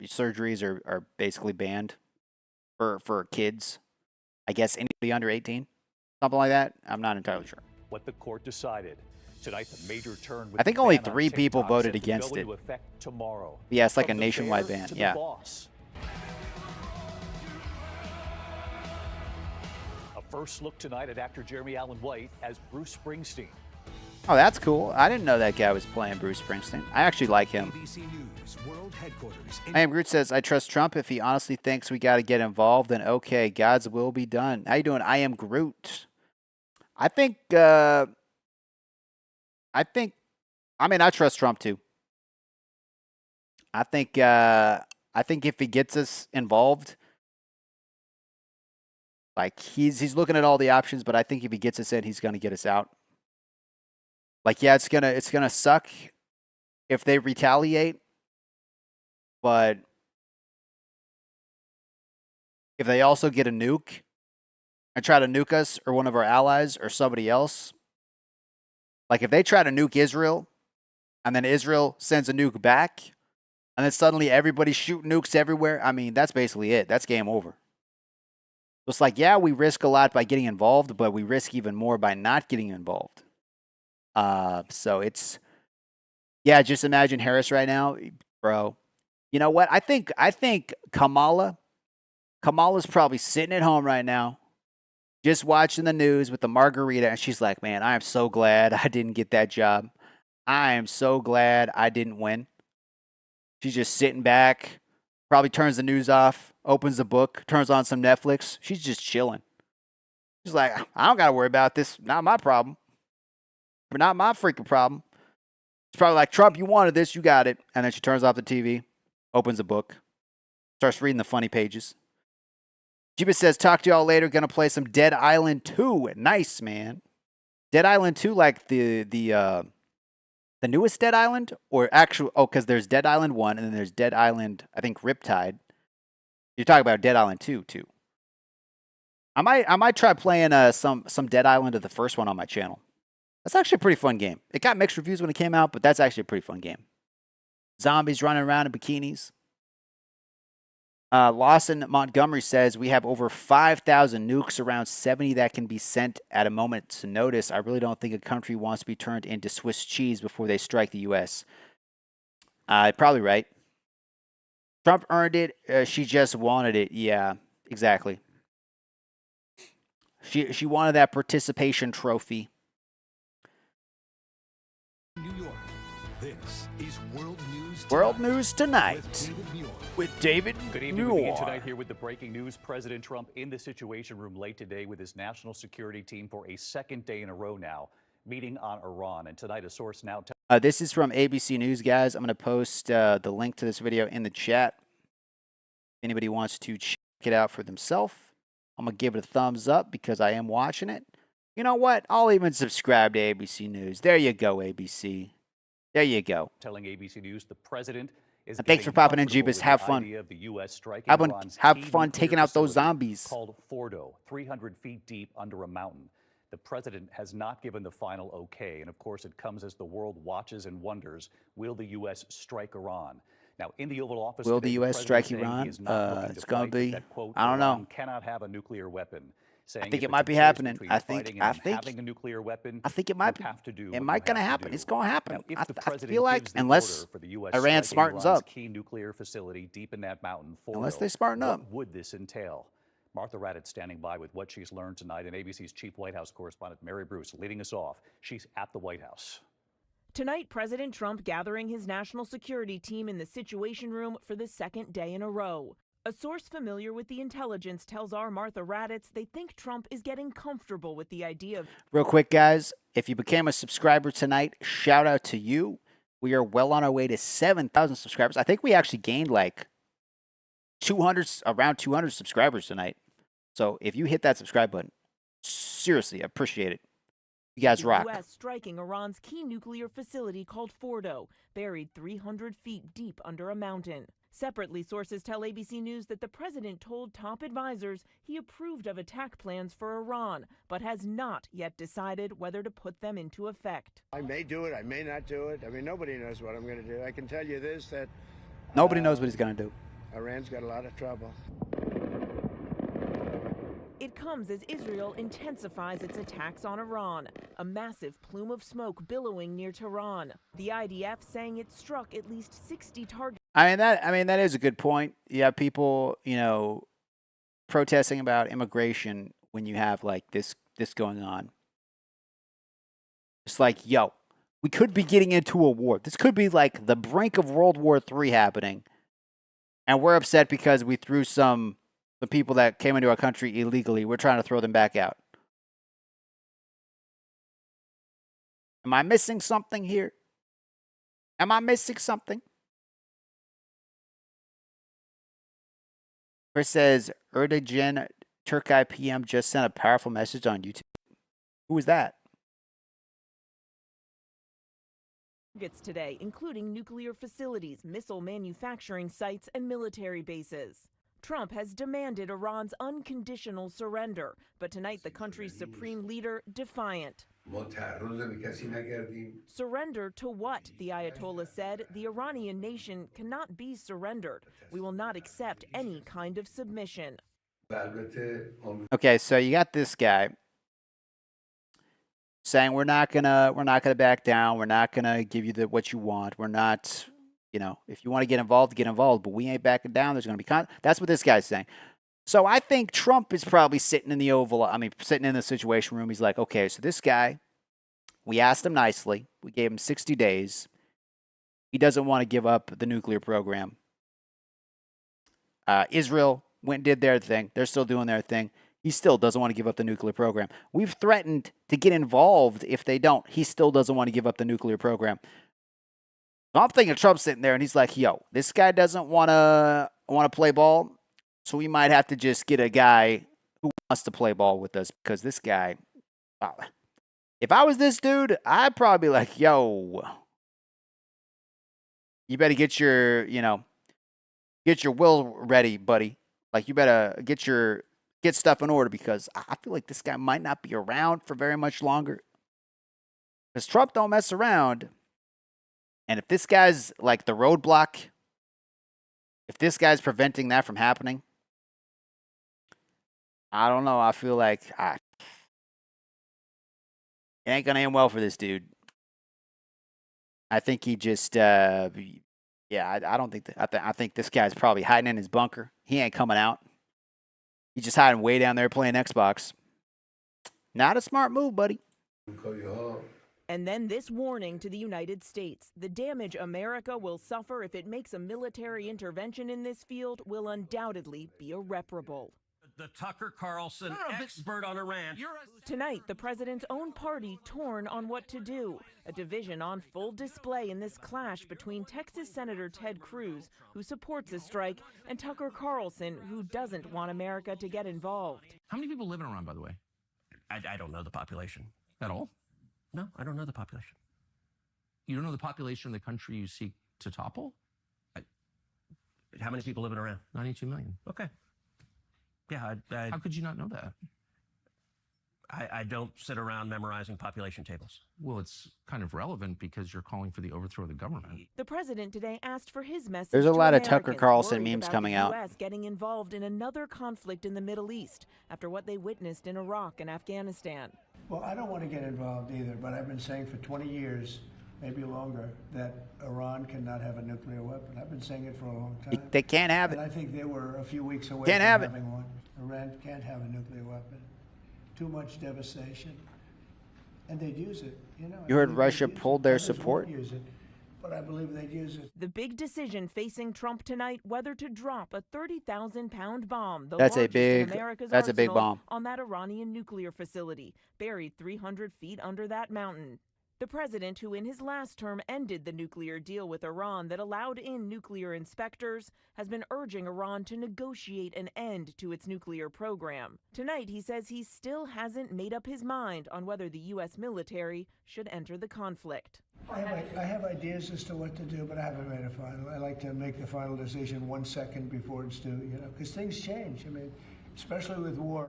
surgeries are basically banned for kids. I guess anybody under 18, something like that. I'm not entirely sure. What the court decided. Tonight, the major turn with I think the only ban on 3 people TikTok voted set to against go it. into effect tomorrow. Yeah, it's like From a the nationwide bear ban. to Yeah. The boss. A first look tonight at actor Jeremy Allen White as Bruce Springsteen. Oh, that's cool. I didn't know that guy was playing Bruce Springsteen. I actually like him. ABC News World Headquarters. I am Groot says, I trust Trump. If he honestly thinks we got to get involved, then okay, God's will be done. How you doing? I am Groot. I trust Trump too. I think if he gets us involved, like he's looking at all the options, but I think if he gets us in, he's going to get us out. Like, yeah, it's gonna suck if they retaliate, but if they also get a nuke and try to nuke us or one of our allies or somebody else, like if they try to nuke Israel and then Israel sends a nuke back and then suddenly everybody's shooting nukes everywhere, I mean, that's basically it. That's game over. It's like, yeah, we risk a lot by getting involved, but we risk even more by not getting involved. So it's, yeah, just imagine Harris right now, bro. You know what? I think Kamala's probably sitting at home right now just watching the news with the margarita, and she's like, man, I am so glad I didn't get that job. I am so glad I didn't win. She's just sitting back, probably turns the news off, opens the book, turns on some Netflix. She's just chilling. She's like, I don't got to worry about this. Not my problem. But not my freaking problem. She's probably like, Trump, you wanted this, you got it. And then she turns off the TV, opens a book, starts reading the funny pages. Jeebus says, talk to y'all later. Gonna play some Dead Island 2. Nice, man. Dead Island 2, like the newest Dead Island? Or actual, because there's Dead Island 1 and then there's Dead Island, I think, Riptide. You're talking about Dead Island 2, too. I might try playing some Dead Island of the first one on my channel. That's actually a pretty fun game. It got mixed reviews when it came out, but that's actually a pretty fun game. Zombies running around in bikinis. Lawson Montgomery says, we have over 5,000 nukes, around 70 that can be sent at a moment's notice. I really don't think a country wants to be turned into Swiss cheese before they strike the U.S. Probably right. Trump earned it. She just wanted it. Yeah, exactly. She wanted that participation trophy. New York. This is World News Tonight. World News Tonight with David Good evening. We begin tonight here with the breaking news. President Trump in the Situation Room late today with his national security team for a second day in a row now, meeting on Iran. And tonight, a source now tells this is from ABC News, guys. I'm going to post the link to this video in the chat. If anybody wants to check it out for themselves, I'm going to give it a thumbs up because I am watching it. You know what? I'll even subscribe to ABC News. There you go, ABC. There you go. telling ABC News the president is and thanks for popping in, Jeebus. Have fun. Have fun taking out those zombies. Called Fordo, 300 feet deep under a mountain. The president has not given the final okay. And of course, it comes as the world watches and wonders, will the U.S. strike Iran? Now, in the Oval Office, will the U.S. strike Iran? It's going to be, I don't know. Cannot have a nuclear weapon. I think it might be happening. I think having a nuclear weapon. I think it might be. It might gonna happen. It's gonna happen. Now, I feel like unless Iran smartens up, key nuclear facility deep in that mountain. Unless they smarten up, what would this entail? Martha Raddatz standing by with what she's learned tonight, and ABC's chief White House correspondent Mary Bruce leading us off. She's at the White House. Tonight, President Trump gathering his national security team in the Situation Room for the second day in a row. A source familiar with the intelligence tells our Martha Raddatz they think Trump is getting comfortable with the idea of... Real quick, guys, if you became a subscriber tonight, shout out to you. We are well on our way to 7,000 subscribers. I think we actually gained like around 200 subscribers tonight. So if you hit that subscribe button, seriously, I appreciate it. You guys rock. The U.S. striking Iran's key nuclear facility called Fordo, buried 300 feet deep under a mountain. Separately, sources tell ABC News that the president told top advisors he approved of attack plans for Iran, but has not yet decided whether to put them into effect. I may do it, I may not do it. I mean, nobody knows what I'm going to do. I can tell you this, that... Nobody knows what he's going to do. Iran's got a lot of trouble. It comes as Israel intensifies its attacks on Iran, a massive plume of smoke billowing near Tehran. The IDF saying it struck at least 60 targets. I mean that is a good point. You have people, protesting about immigration when you have like this going on. It's like, yo, we could be getting into a war. This could be like the brink of World War III happening. And we're upset because we threw the people that came into our country illegally. We're trying to throw them back out. Am I missing something here? Am I missing something? Chris says, Erdogan Turkey PM just sent a powerful message on YouTube. Who was that? Today, including nuclear facilities, missile manufacturing sites, and military bases. Trump has demanded Iran's unconditional surrender, but tonight the country's supreme leader defiant. Surrender to what? The Ayatollah said. The Iranian nation cannot be surrendered. We will not accept any kind of submission. Okay, so you got this guy saying we're not gonna back down. We're not gonna give you what you want. We're not, if you want to get involved, but we ain't backing down. There's gonna be that's what this guy's saying. So I think Trump is probably sitting in the Oval. I mean, sitting in the Situation Room. He's like, okay, so this guy, we asked him nicely. We gave him 60 days. He doesn't want to give up the nuclear program. Israel went and did their thing. They're still doing their thing. He still doesn't want to give up the nuclear program. We've threatened to get involved if they don't. He still doesn't want to give up the nuclear program. So I'm thinking Trump's sitting there and he's like, yo, this guy doesn't want to play ball. So we might have to just get a guy who wants to play ball with us because this guy, wow. If I was this dude, I'd probably be like, yo, you better get your, get your will ready, buddy. Like you better get stuff in order because I feel like this guy might not be around for very much longer. Because Trump don't mess around. And if this guy's like the roadblock, if this guy's preventing that from happening, I don't know. I feel like it ain't going to end well for this dude. I think he just, I don't think that. I think this guy's probably hiding in his bunker. He ain't coming out. He's just hiding way down there playing Xbox. Not a smart move, buddy. And then this warning to the United States. The damage America will suffer if it makes a military intervention in this field will undoubtedly be irreparable. The Tucker Carlson expert on Iran. Tonight, the president's own party torn on what to do. A division on full display in this clash between Texas Senator Ted Cruz, who supports a strike, and Tucker Carlson, who doesn't want America to get involved. How many people live in Iran, by the way? I don't know the population. At all? No, I don't know the population. You don't know the population of the country you seek to topple? How many people live in Iran? 92 million. Okay. Yeah, How could you not know that? I don't sit around memorizing population tables. Well, it's kind of relevant because you're calling for the overthrow of the government. The president today asked for his message. There's a to lot of Americans Tucker Carlson worried memes about coming the out. U.S. getting involved in another conflict in the Middle East after what they witnessed in Iraq and Afghanistan. Well, I don't want to get involved either, but I've been saying for 20 years, maybe longer, that Iran cannot have a nuclear weapon. I've been saying it for a long time. They can't have it. And I think they were a few weeks away Can't from have it. having one. Iran can't have a nuclear weapon. Too much devastation. And they'd use it. You heard Russia pulled their support? Use it, but I believe they'd use it. The big decision facing Trump tonight, whether to drop a 30,000-pound bomb, the That's a largest big- in America's that's a big arsenal, bomb. on that Iranian nuclear facility, buried 300 feet under that mountain. The president, who in his last term ended the nuclear deal with Iran that allowed in nuclear inspectors, has been urging Iran to negotiate an end to its nuclear program. Tonight, he says he still hasn't made up his mind on whether the U.S. military should enter the conflict. I have ideas as to what to do, but I haven't made a final. I like to make the final decision 1 second before it's due, because things change. I mean, especially with war.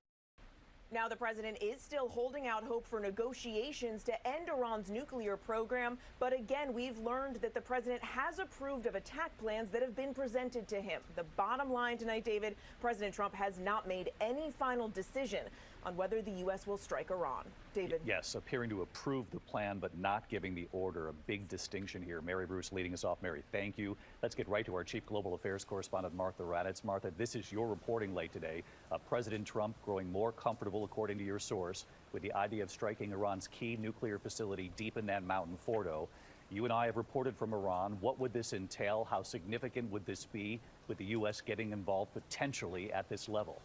Now, the president is still holding out hope for negotiations to end Iran's nuclear program. But again, we've learned that the president has approved of attack plans that have been presented to him. The bottom line tonight, David, President Trump has not made any final decision on whether the U.S. will strike Iran. David? Yes, appearing to approve the plan but not giving the order. A big distinction here. Mary Bruce leading us off. Mary, thank you. Let's get right to our chief global affairs correspondent, Martha Raddatz. Martha, this is your reporting late today. President Trump growing more comfortable, according to your source, with the idea of striking Iran's key nuclear facility deep in that mountain, Fordo. You and I have reported from Iran. What would this entail? How significant would this be with the U.S. getting involved potentially at this level?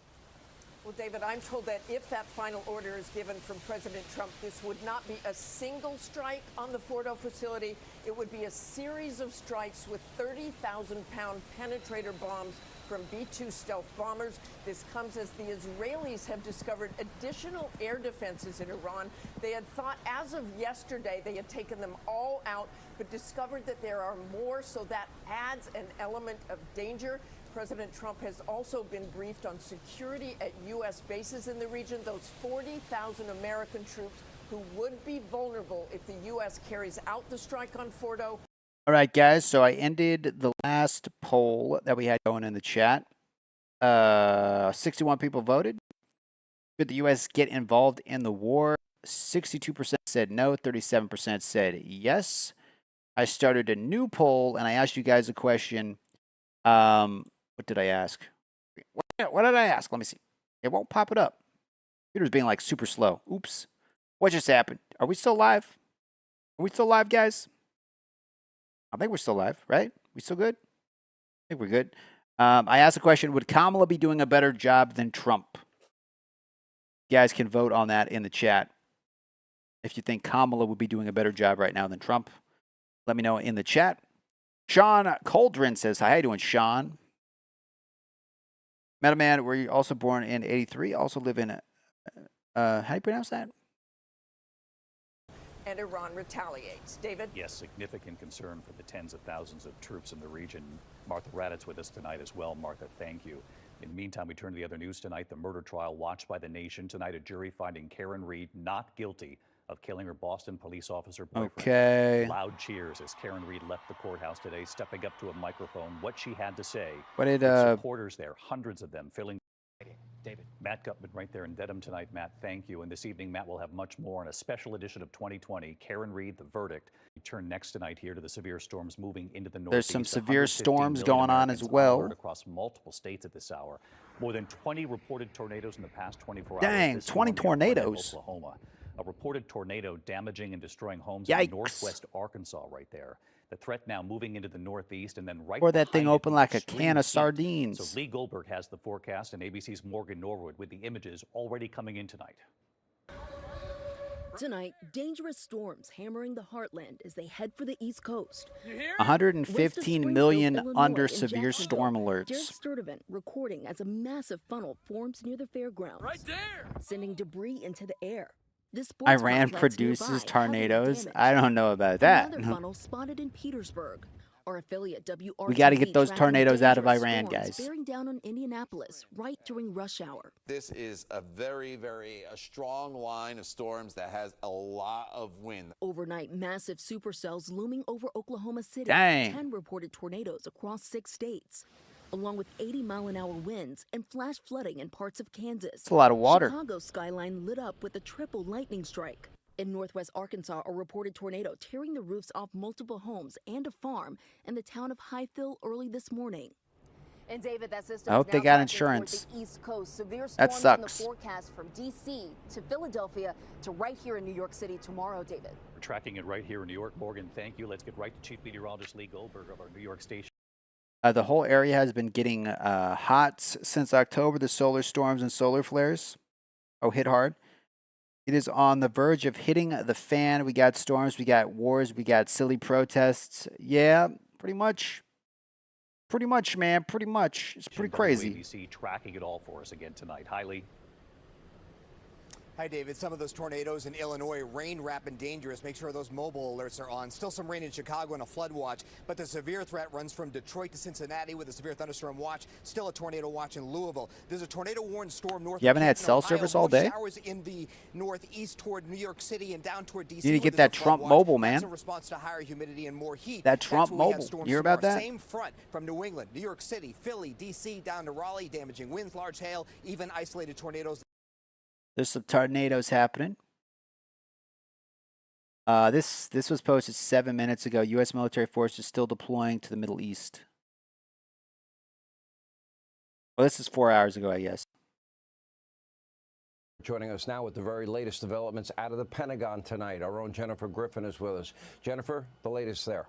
Well, David, I'm told that if that final order is given from President Trump, this would not be a single strike on the Fordo facility. It would be a series of strikes with 30,000-pound penetrator bombs from B-2 stealth bombers. This comes as the Israelis have discovered additional air defenses in Iran. They had thought as of yesterday they had taken them all out, but discovered that there are more, so that adds an element of danger. President Trump has also been briefed on security at U.S. bases in the region, those 40,000 American troops who would be vulnerable if the U.S. carries out the strike on Fordo. All right, guys. So I ended the last poll that we had going in the chat. 61 people voted. Should the U.S. get involved in the war? 62% said no. 37% said yes. I started a new poll, and I asked you guys a question. What did I ask? Yeah, what did I ask? Let me see. It won't pop it up. Computer's being like super slow. Oops. What just happened? Are we still live? Are we still live, guys? I think we're still live, right? We still good? I think we're good. I asked a question, would Kamala be doing a better job than Trump? You guys can vote on that in the chat. If you think Kamala would be doing a better job right now than Trump, let me know in the chat. Sean Coldren says, hi, how you doing, Sean? Metaman, were you also born in 83? Also live in, how do you pronounce that? And Iran retaliates. David? Yes, significant concern for the tens of thousands of troops in the region. Martha Raddatz with us tonight as well. Martha, thank you. In the meantime, we turn to the other news tonight. The murder trial watched by the nation. Tonight, a jury finding Karen Reed not guilty of killing her Boston police officer boyfriend. Okay. Loud cheers as Karen Reed left the courthouse today, stepping up to a microphone. What she had to say. What did with supporters there, hundreds of them filling. David. Matt Gutman right there in Dedham tonight. Matt, thank you. And this evening, Matt will have much more on a special edition of 2020. Karen Reed, the verdict. We turn next tonight here to the severe storms moving into the northeast. There's some severe storms going on as well. Across multiple states at this hour. More than 20 reported tornadoes in the past 24 hours. Dang, 20 tornadoes. Oklahoma. A reported tornado damaging and destroying homes Yikes. in northwest Arkansas right there. The threat now moving into the northeast and then right Or that thing behind it, open like a can of heat. sardines. So Lee Goldberg has the forecast and ABC's Morgan Norwood with the images already coming in tonight. Tonight, dangerous storms hammering the heartland as they head for the East Coast. 115 million under severe storm Derek alerts. Sturdivant recording as a massive funnel forms near the fairgrounds. Right there! Sending debris into the air. This sports Iran complex produces nearby tornadoes. heavily I don't know about that. Another funnel spotted in Petersburg. Our affiliate WRTV We got to get those tracking tornadoes out of dangerous Iran, storms guys. bearing down on Indianapolis right during rush hour. This is a very strong line of storms that has a lot of wind. Overnight, massive supercells looming over Oklahoma City. Dang. 10 reported tornadoes across 6 states, along with 80-mile-an-hour winds and flash flooding in parts of Kansas. It's a lot of water. Chicago's skyline lit up with a triple lightning strike. In northwest Arkansas, a reported tornado tearing the roofs off multiple homes and a farm in the town of Highfill early this morning. And David, that system I hope is they now got tracking insurance. toward the East Coast. Severe That storms in the sucks. forecast from D.C. to Philadelphia to right here in New York City tomorrow, David. We're tracking it right here in New York. Morgan, thank you. Let's get right to Chief Meteorologist Lee Goldberg of our New York station. The whole area has been getting hot since October. The solar storms and solar flares hit hard. It is on the verge of hitting the fan. We got storms, we got wars, we got silly protests. Yeah, pretty much. Pretty much, man. Pretty much. It's pretty crazy. WABC tracking it all for us again tonight. Hi, Lee. Hi, David. Some of those tornadoes in Illinois, rain rapid dangerous. Make sure those mobile alerts are on. Still some rain in Chicago and a flood watch, but the severe threat runs from Detroit to Cincinnati with a severe thunderstorm watch. Still a tornado watch in Louisville. There's a tornado warning storm north. You haven't had of cell Ohio. service all More day? showers in the northeast toward New York City and down toward D.C. You need to where get there's that a flood Trump watch. mobile, man. That's in response to higher humidity and more heat. That That's Trump where we have mobile. storms You hear about tomorrow. that? Same front from New England, New York City, Philly, D.C. down to Raleigh, damaging winds, large hail, even isolated tornadoes. There's some tornadoes happening. This was posted 7 minutes ago. U.S. military forces still deploying to the Middle East. Well, this is 4 hours ago, I guess. Joining us now with the very latest developments out of the Pentagon tonight. Our own Jennifer Griffin is with us. Jennifer, the latest there.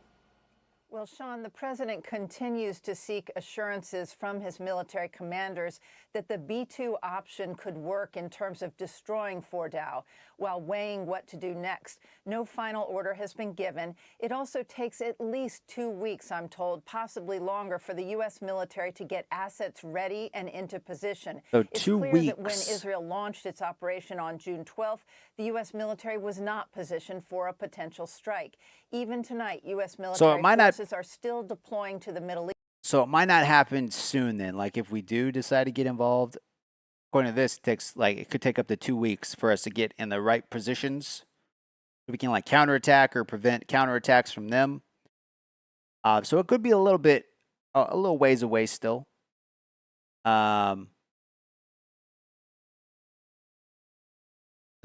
Well, Sean, the president continues to seek assurances from his military commanders that the B-2 option could work in terms of destroying Fordow while weighing what to do next. No final order has been given. It also takes at least 2 weeks, I'm told, possibly longer, for the U.S. military to get assets ready and into position. So it's 2 clear weeks. that when Israel launched its operation on June 12th, the U.S. military was not positioned for a potential strike. Even tonight, U.S. military forces are still deploying to the Middle East. So it might not happen soon then. Like if we do decide to get involved, according to this, it could take up to 2 weeks for us to get in the right positions. We can like counterattack or prevent counterattacks from them. So it could be a little ways away still. Don't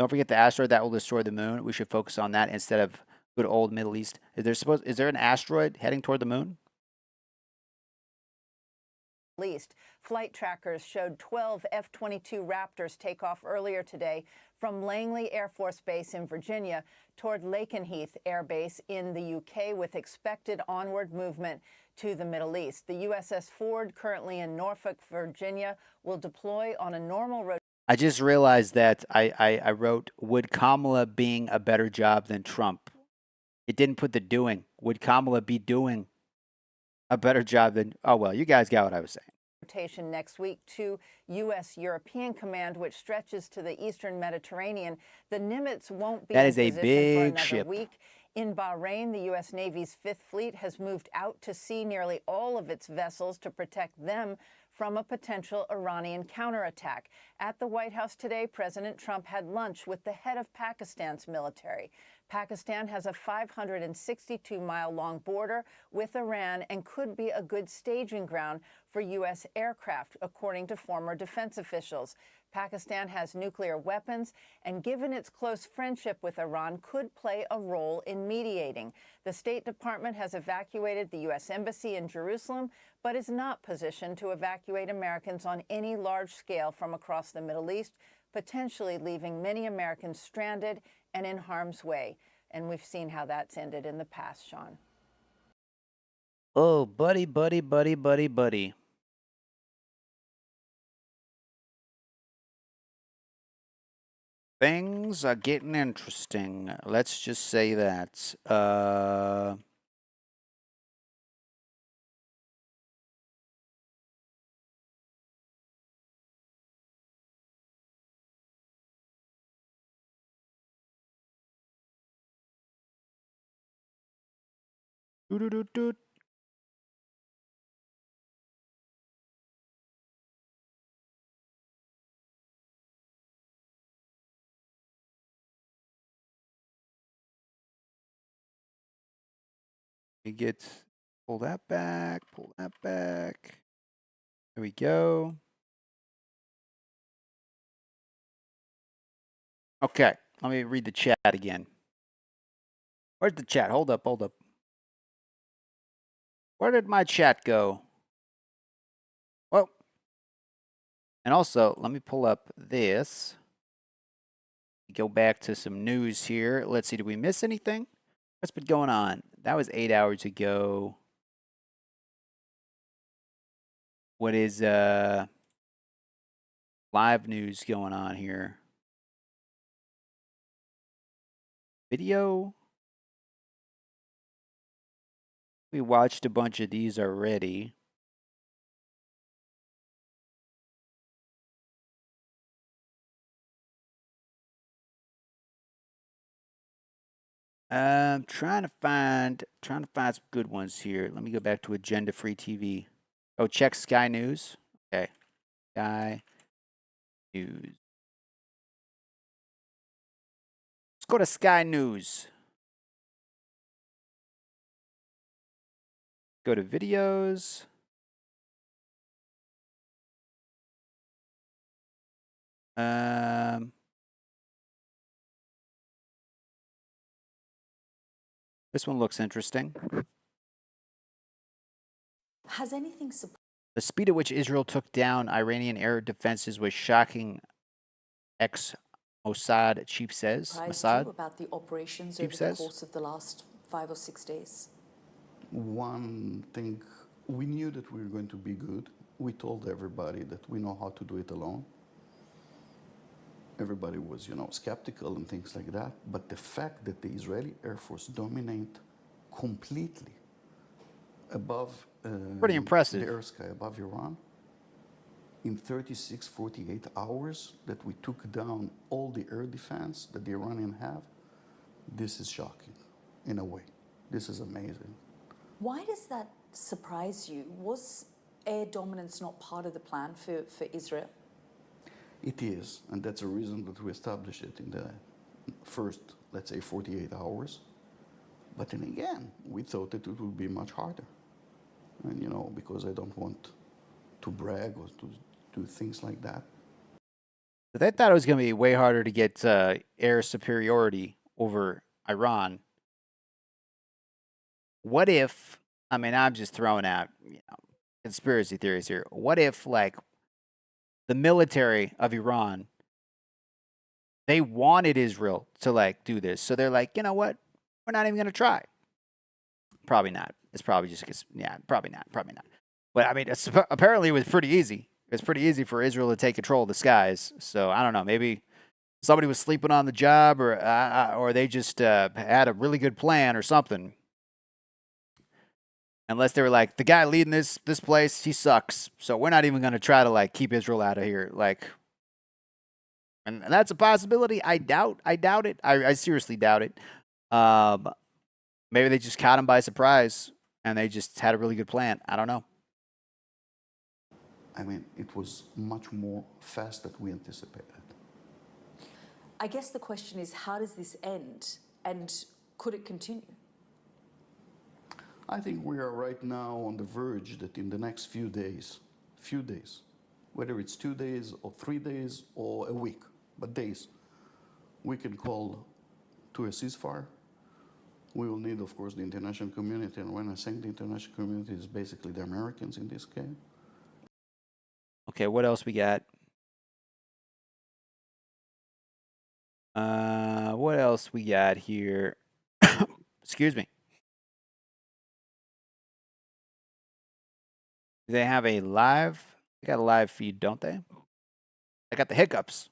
forget the asteroid that will destroy the moon. We should focus on that instead of good old Middle East. Is there an asteroid heading toward the moon? East. Flight trackers showed 12 F-22 Raptors take off earlier today from Langley Air Force Base in Virginia toward Lakenheath Air Base in the UK, with expected onward movement to the Middle East. The USS Ford, currently in Norfolk, Virginia, will deploy on a normal rotation. I just realized that I wrote, would Kamala being a better job than Trump? It didn't put the doing. Would Kamala be doing a better job than... Oh, well, you guys got what I was saying. Rotation next week to U.S. European Command, which stretches to the eastern Mediterranean. The Nimitz won't be That in is a position big for another ship. week. In Bahrain, the U.S. Navy's Fifth Fleet has moved out to sea nearly all of its vessels to protect them from a potential Iranian counterattack. At the White House today, President Trump had lunch with the head of Pakistan's military. Pakistan has a 562-mile-long border with Iran and could be a good staging ground for U.S. aircraft, according to former defense officials. Pakistan has nuclear weapons and, given its close friendship with Iran, could play a role in mediating. The State Department has evacuated the U.S. Embassy in Jerusalem, but is not positioned to evacuate Americans on any large scale from across the Middle East, potentially leaving many Americans stranded and in harm's way. And we've seen how that's ended in the past, Sean. Oh, buddy, buddy, buddy, buddy, buddy. Things are getting interesting. Let's just say that. Doo-doo-doo-doo. Pull that back, pull that back. There we go. Okay, let me read the chat again. Where's the chat? Hold up, hold up. Where did my chat go? Well, and also, let me pull up this. Go back to some news here. Let's see, did we miss anything? What's been going on? That was 8 hours ago. What is live news going on here? Video? We watched a bunch of these already. Trying to find some good ones here. Let me go back to Agenda Free TV. Oh, check Sky News. Okay. Sky News. Let's go to Sky News. Go to videos. This one looks interesting. Has anything The speed at which Israel took down Iranian air defenses was shocking, ex-Mossad chief says. surprised you about the operations over the course of the last 5 or 6 days? One thing, we knew that we were going to be good. We told everybody that we know how to do it alone. Everybody was, skeptical and things like that. But the fact that the Israeli Air Force dominate completely above pretty impressive. The air sky above Iran, in 36, 48 hours, that we took down all the air defense that the Iranians have, this is shocking in a way. This is amazing. Why does that surprise you? Was air dominance not part of the plan for Israel? It is, and that's a reason that we established it in the first, let's say, 48 hours. But then again, we thought that it would be much harder. And, because I don't want to brag or to do things like that. They thought it was going to be way harder to get air superiority over Iran. What if, I'm just throwing out, conspiracy theories here. What if, like, the military of Iran, they wanted Israel to, like, do this. So they're like, you know what? We're not even going to try. Probably not. It's probably just because, yeah, probably not. Probably not. But, I mean, apparently it was pretty easy. It was pretty easy for Israel to take control of the skies. So, I don't know. Maybe somebody was sleeping on the job or they just had a really good plan or something. Unless they were like, the guy leading this place, he sucks. So we're not even going to try to, like, keep Israel out of here. Like, and that's a possibility. I doubt it. I seriously doubt it. Maybe they just caught him by surprise and they just had a really good plan. I don't know. I mean, it was much more fast than we anticipated. I guess the question is, how does this end, and could it continue? I think we are right now on the verge that in the next few days, whether it's 2 days or 3 days or a week, but days, we can call to a ceasefire. We will need, of course, the international community, and when I say the international community, it's basically the Americans in this case. Okay, what else we got? What else we got here? Excuse me. They have a live. They got a live feed, don't they? I got the hiccups.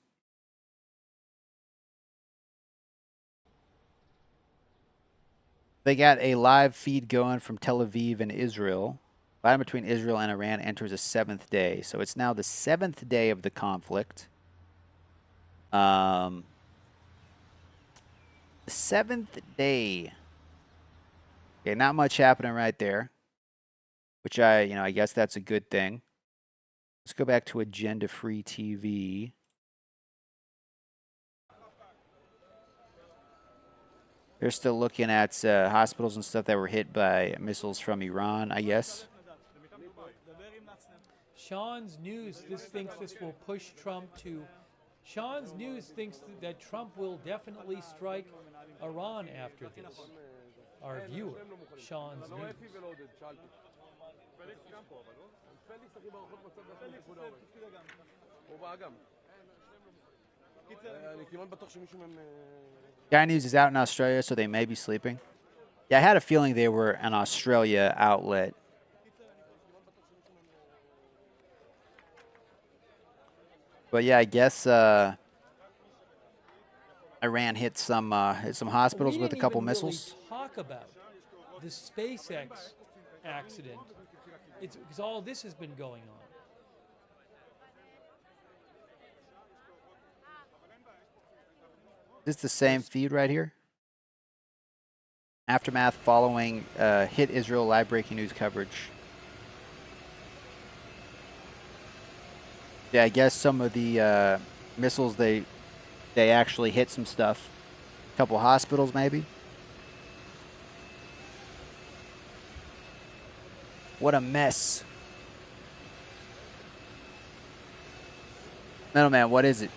They got a live feed going from Tel Aviv and Israel. Fighting between Israel and Iran enters a 7th day. So it's now the 7th day of the conflict. The 7th day. Okay, not much happening right there. Which I guess that's a good thing. Let's go back to agenda-free TV. They're still looking at hospitals and stuff that were hit by missiles from Iran, I guess. Sean's News thinks this will push Trump to. Sean's News thinks that Trump will definitely strike Iran after this. Our viewer, Sean's News. Sky News is out in Australia, so they may be sleeping. Yeah, I had a feeling they were an Australia outlet. But yeah, I guess Iran hit some hospitals with a couple missiles. Really talk about the SpaceX accident. It's because all this has been going on. Is this the same feed right here? Aftermath following hit Israel live breaking news coverage. Yeah, I guess some of the missiles they actually hit some stuff. A couple hospitals maybe. What a mess. Metal Man, what is it?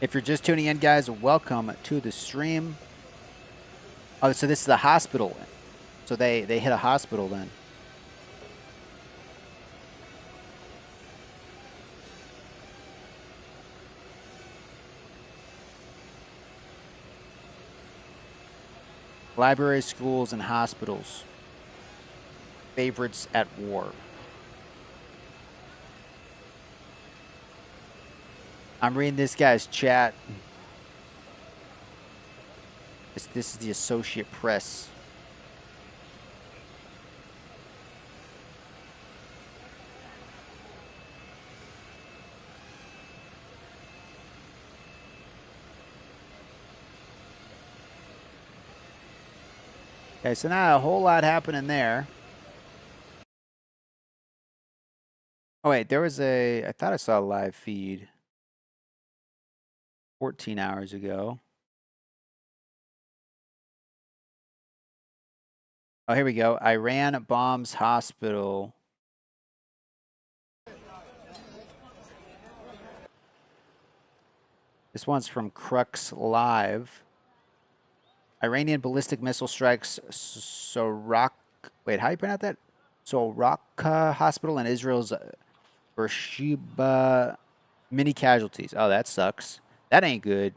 If you're just tuning in, guys, welcome to the stream. Oh, so this is the hospital. So they hit a hospital then. Libraries, schools, and hospitals. Favorites at war. I'm reading this guy's chat. This is the Associate Press. Okay, so not a whole lot happening there. Oh, wait, there was I thought I saw a live feed 14 hours ago. Oh, here we go. Iran bombs hospital. This one's from Crux Live. Iranian ballistic missile strikes Sorak. Wait, how do you pronounce that? Soraka Hospital in Israel's Beersheba. Many casualties. Oh, that sucks. That ain't good.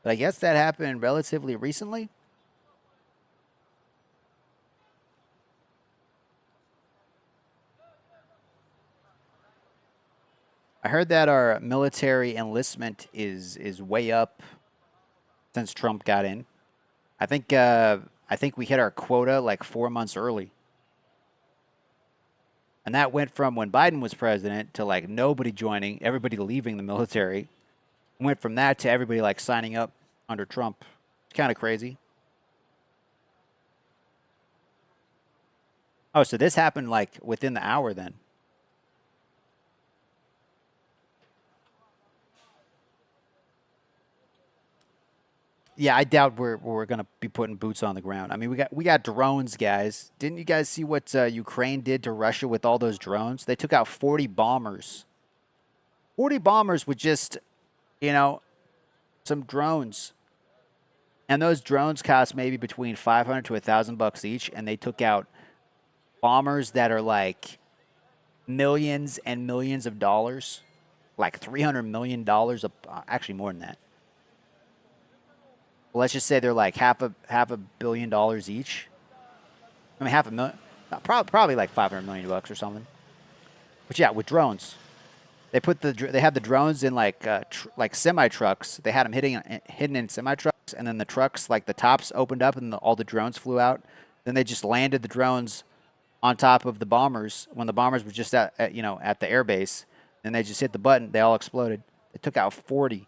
But I guess that happened relatively recently. I heard that our military enlistment is way up since Trump got in. I think we hit our quota like 4 months early. And that went from when Biden was president to like nobody joining, everybody leaving the military. Went from that to everybody like signing up under Trump. It's kind of crazy. Oh, so this happened like within the hour then. Yeah, I doubt we're gonna be putting boots on the ground. I mean, we got drones, guys. Didn't you guys see what Ukraine did to Russia with all those drones? They took out 40 bombers. 40 bombers with just, you know, some drones. And those drones cost maybe between 500 to $1,000 each, and they took out bombers that are like millions and millions of dollars, like $300 million, actually more than that. Well, let's just say they're like half a billion dollars each. I mean, half a million, probably like 500 million bucks or something. But yeah, with drones, they have the drones in like like semi trucks. They had them hidden in semi trucks, and then the trucks, like the tops opened up and all the drones flew out. Then they just landed the drones on top of the bombers when the bombers were just at the airbase. Then they just hit the button. They all exploded. They took out 40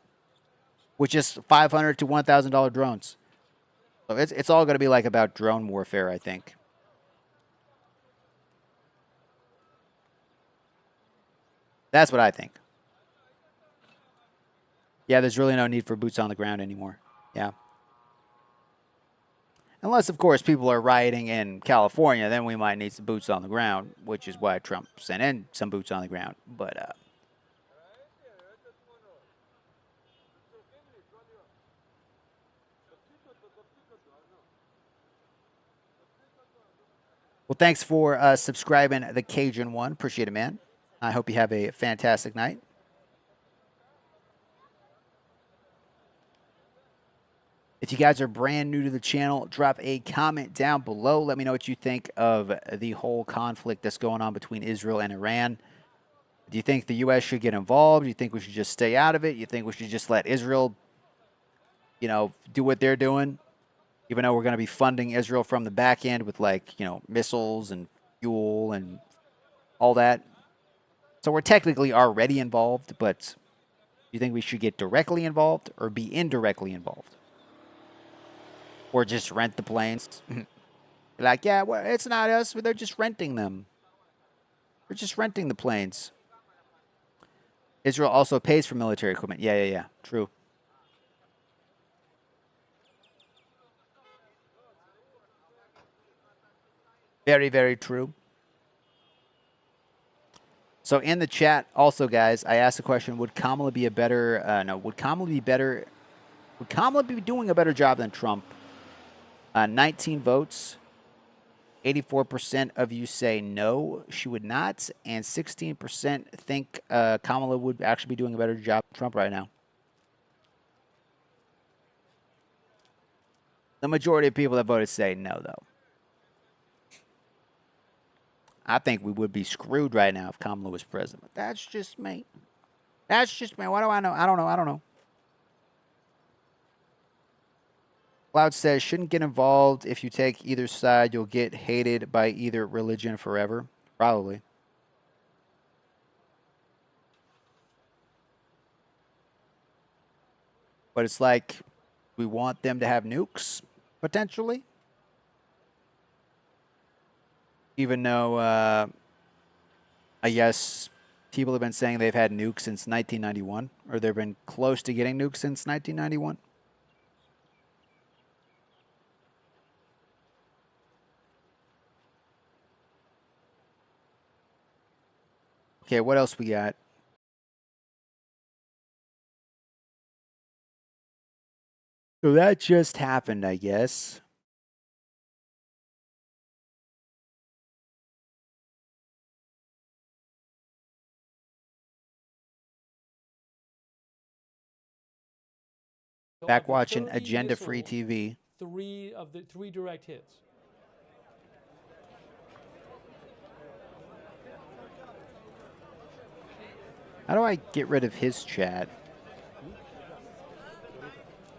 with just $500 to $1,000 drones. So it's all going to be like about drone warfare, I think. That's what I think. Yeah, there's really no need for boots on the ground anymore. Yeah. Unless, of course, people are rioting in California, then we might need some boots on the ground, which is why Trump sent in some boots on the ground. But well, thanks for subscribing, the Cajun one. Appreciate it, man. I hope you have a fantastic night. If you guys are brand new to the channel, drop a comment down below. Let me know what you think of the whole conflict that's going on between Israel and Iran. Do you think the U.S. should get involved? Do you think we should just stay out of it? You think we should just let Israel, do what they're doing? Even though we're going to be funding Israel from the back end with missiles and fuel and all that. So we're technically already involved, but do you think we should get directly involved or be indirectly involved? Or just rent the planes? Like, yeah, well, it's not us. They're just renting them. They're just renting the planes. Israel also pays for military equipment. Yeah. True. Very, very true. So in the chat, also, guys, I asked the question: would Kamala be a better? Would Kamala be better? Would Kamala be doing a better job than Trump? 19 votes. 84% of you say no, she would not, and 16% think Kamala would actually be doing a better job than Trump right now. The majority of people that voted say no, though. I think we would be screwed right now if Kamala was president. But that's just me. That's just me. What do I know? I don't know. Cloud says, shouldn't get involved. If you take either side, you'll get hated by either religion forever. Probably. But it's like we want them to have nukes, potentially. Even though, I guess People have been saying they've had nukes since 1991, or they've been close to getting nukes since 1991. Okay, what else we got? So that just happened, I guess. Back watching Agenda Free TV. 3 of the 3 direct hits. How do I get rid of his chat?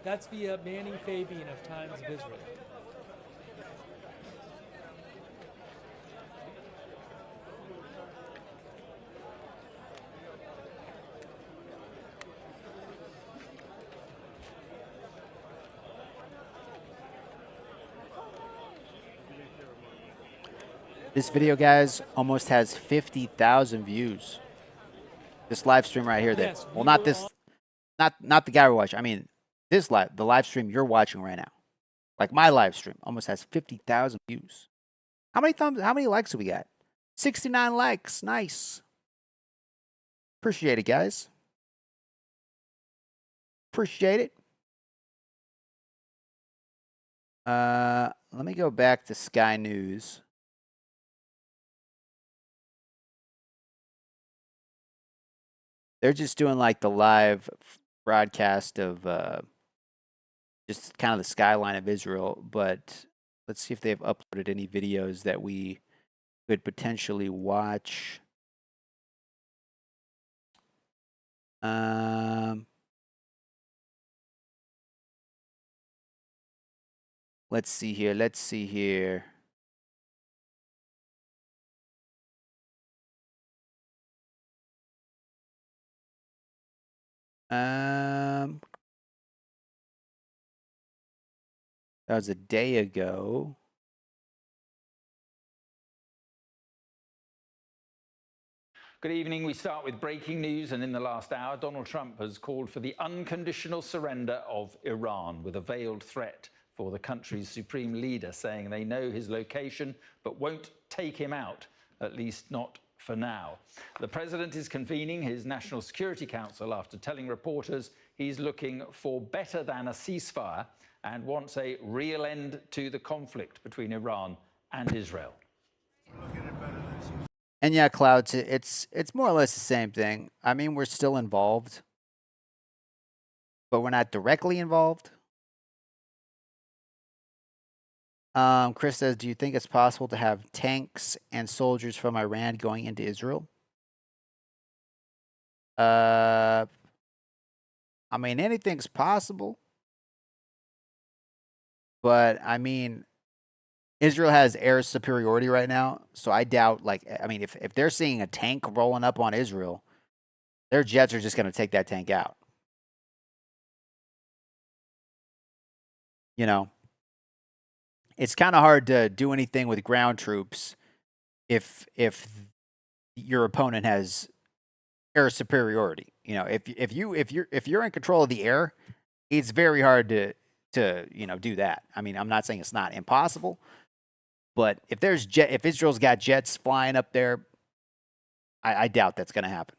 That's via Manning Fabian of Times of Israel. This video, guys, almost has 50,000 views. This live stream right here, Yes, well, not this, not the guy we're watching. I mean, the live stream you're watching right now, like my live stream, almost has 50,000 views. How many likes do we got? 69 likes. Nice. Appreciate it, guys. Appreciate it. Let me go back to Sky News. They're just doing like the live broadcast of just kind of the skyline of Israel, but let's see if they've uploaded any videos that we could potentially watch. Let's see here. Let's see here. That was a day ago. Good evening. We start with breaking news, and in the last hour, Donald Trump has called for the unconditional surrender of Iran, with a veiled threat for the country's supreme leader, saying they know his location but won't take him out, at least not for now. The president is convening his National Security Council after telling reporters he's looking for better than a ceasefire and wants a real end to the conflict between Iran and Israel. And yeah, Clouds, it's more or less the same thing. I mean, we're still involved, but we're not directly involved. Chris says, do you think it's possible to have tanks and soldiers from Iran going into Israel? I mean, anything's possible. But, I mean, Israel has air superiority right now, so I doubt, like, I mean, if they're seeing a tank rolling up on Israel, their jets are just going to take that tank out. You know? It's kind of hard to do anything with ground troops if your opponent has air superiority. You know, if you're in control of the air, it's very hard to do that. I mean, I'm not saying it's not impossible, but if Israel's got jets flying up there, I doubt that's going to happen.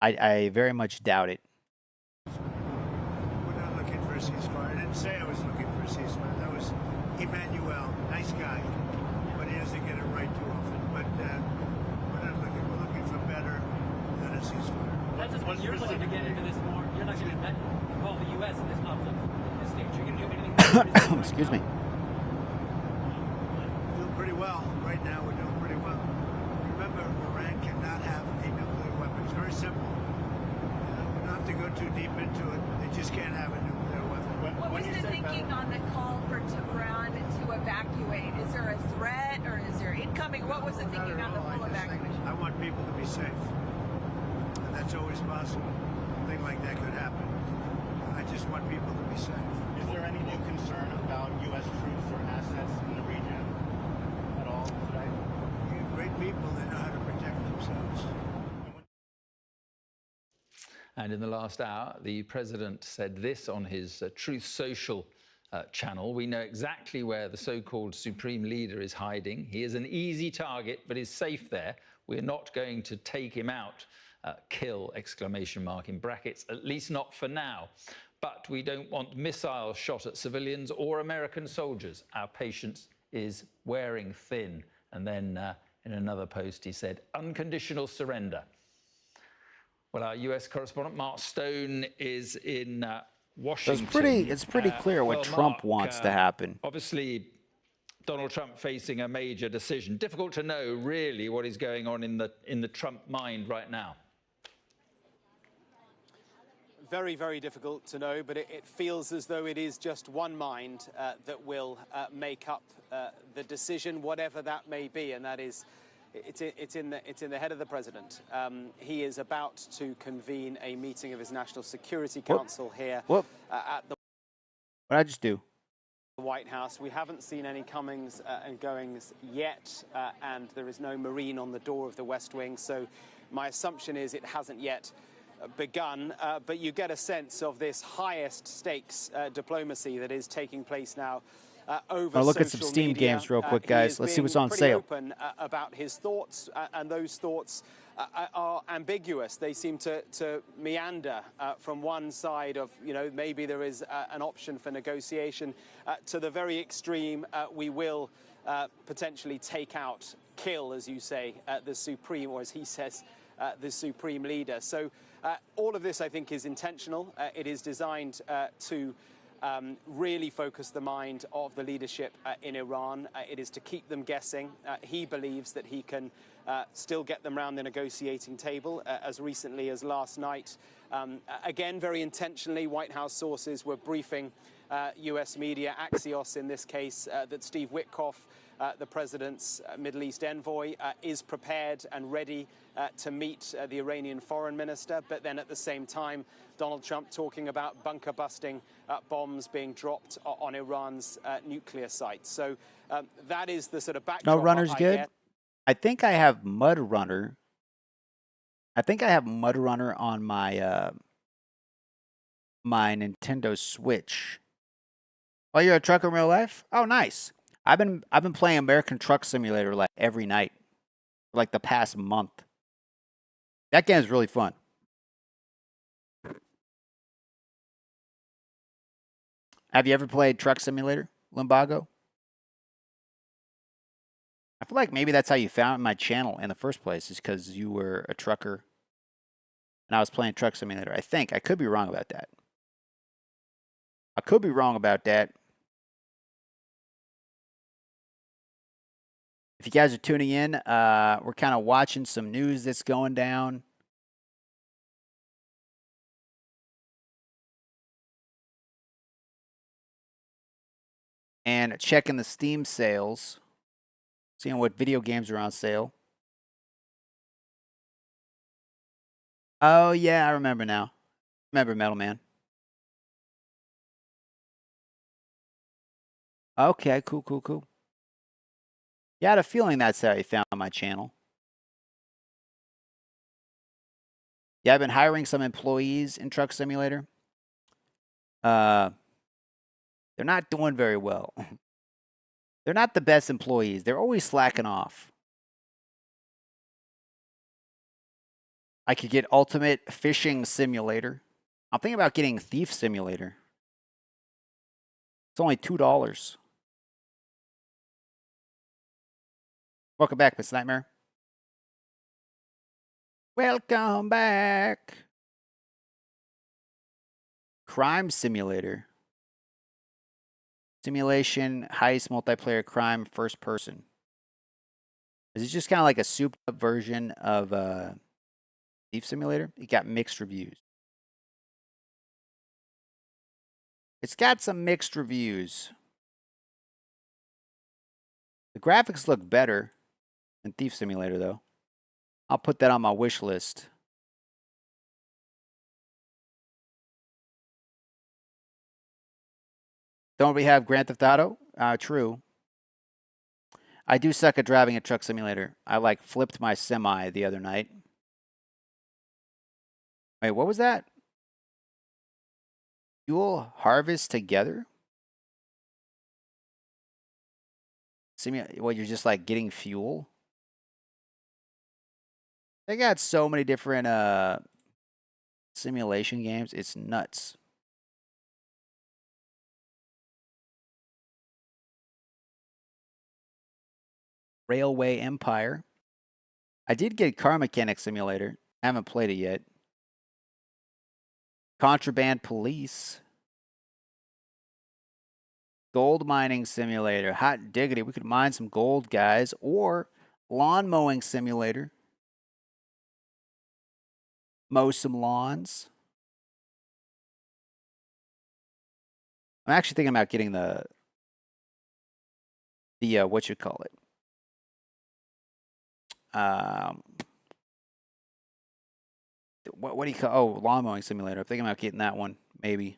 I very much doubt it. We're not looking for a ceasefire. I didn't say I was looking for a ceasefire. That was Emmanuel, nice guy, but he doesn't get it right too often. But we're not looking. We're looking for better than a ceasefire. That's just what you're looking to get into this more. You're not going to involve the U.S. in this conflict at this stage. You're going to do anything. Excuse me. We're doing pretty well. Right now, we're doing pretty well. Remember, Iran cannot have a nuclear weapon. It's very simple. We don't have to go too deep into it. They just can't have a nuclear weapon. What was the thinking on the call for Tehran to evacuate? Is there a threat or is there incoming? What was the thinking on the full evacuation? I want people to be safe. And that's always possible. A thing like that could happen. I just want people to be safe. Is there any new concern about U.S. troops or assets in the region at all today? Great people, they know how to protect themselves. And in the last hour, the president said this on his Truth Social channel. We know exactly where the so-called supreme leader is hiding. He is an easy target, but is safe there. We're not going to take him out. Kill, exclamation mark in brackets, at least not for now. But we don't want missiles shot at civilians or American soldiers. Our patience is wearing thin. And then in another post, he said, unconditional surrender. Well, our US correspondent, Mark Stone, is in Washington. So it's pretty clear what Trump wants to happen. Obviously, Donald Trump facing a major decision. Difficult to know, really, what is going on in the Trump mind right now. Very, very difficult to know, but it feels as though it is just one mind that will make up the decision, whatever that may be, and that is, it's in the head of the president. He is about to convene a meeting of his National Security Council here at the. What did I just do? The White House. We haven't seen any comings and goings yet, and there is no Marine on the door of the West Wing. So my assumption is it hasn't yet begun, but you get a sense of this highest stakes diplomacy that is taking place now over I'll look at social some Steam media. games real quick, guys. Let's see what's on sale. Open about his thoughts, and those thoughts are ambiguous. They seem to meander from one side of, maybe there is an option for negotiation to the very extreme. We will potentially take out, kill, as you say, the supreme, or as he says, the supreme leader. So all of this, I think, is intentional. It is designed to really focus the mind of the leadership in Iran. It is to keep them guessing. He believes that he can still get them round the negotiating table. As recently as last night, again, very intentionally, White House sources were briefing US media, Axios in this case, that Steve Witkoff, the president's Middle East envoy, is prepared and ready to meet the Iranian foreign minister. But then at the same time, Donald Trump talking about bunker busting bombs being dropped on Iran's nuclear sites. So that is the sort of backdrop. No runner's I good. get. I think I have Mud Runner. I think I have Mud Runner on my my Nintendo Switch. Oh, you're a trucker in real life? Oh, nice. I've been playing American Truck Simulator like every night for like the past month. That game is really fun. Have you ever played Truck Simulator, Limbago? I feel like maybe that's how you found my channel in the first place, is because you were a trucker and I was playing Truck Simulator. I think. I could be wrong about that. I could be wrong about that. If you guys are tuning in, we're kind of watching some news that's going down. And checking the Steam sales. Seeing what video games are on sale. Oh, yeah, I remember now. Remember Metal Man. Okay, cool. Yeah, I had a feeling that's how you found my channel. Yeah, I've been hiring some employees in Truck Simulator. They're not doing very well. They're not the best employees. They're always slacking off. I could get Ultimate Fishing Simulator. I'm thinking about getting Thief Simulator. It's only $2. Welcome back, Miss Nightmare. Welcome back. Crime Simulator. Simulation, heist, multiplayer, crime, first person. Is it just kind of like a souped up version of Thief Simulator? It got mixed reviews. It's got some mixed reviews. The graphics look better than Thief Simulator, though. I'll put that on my wish list. Don't we have Grand Theft Auto? True. I do suck at driving a Truck Simulator. I flipped my semi the other night. Wait, what was that? Fuel harvest together? Well, you're just like getting fuel? They got so many different simulation games. It's nuts. Railway Empire. I did get Car Mechanic Simulator. I haven't played it yet. Contraband Police. Gold Mining Simulator. Hot diggity. We could mine some gold, guys. Or Lawn Mowing Simulator. Mow some lawns. I'm actually thinking about getting the what you call it. What do you call? Oh, lawn mowing simulator. I'm thinking about getting that one, maybe.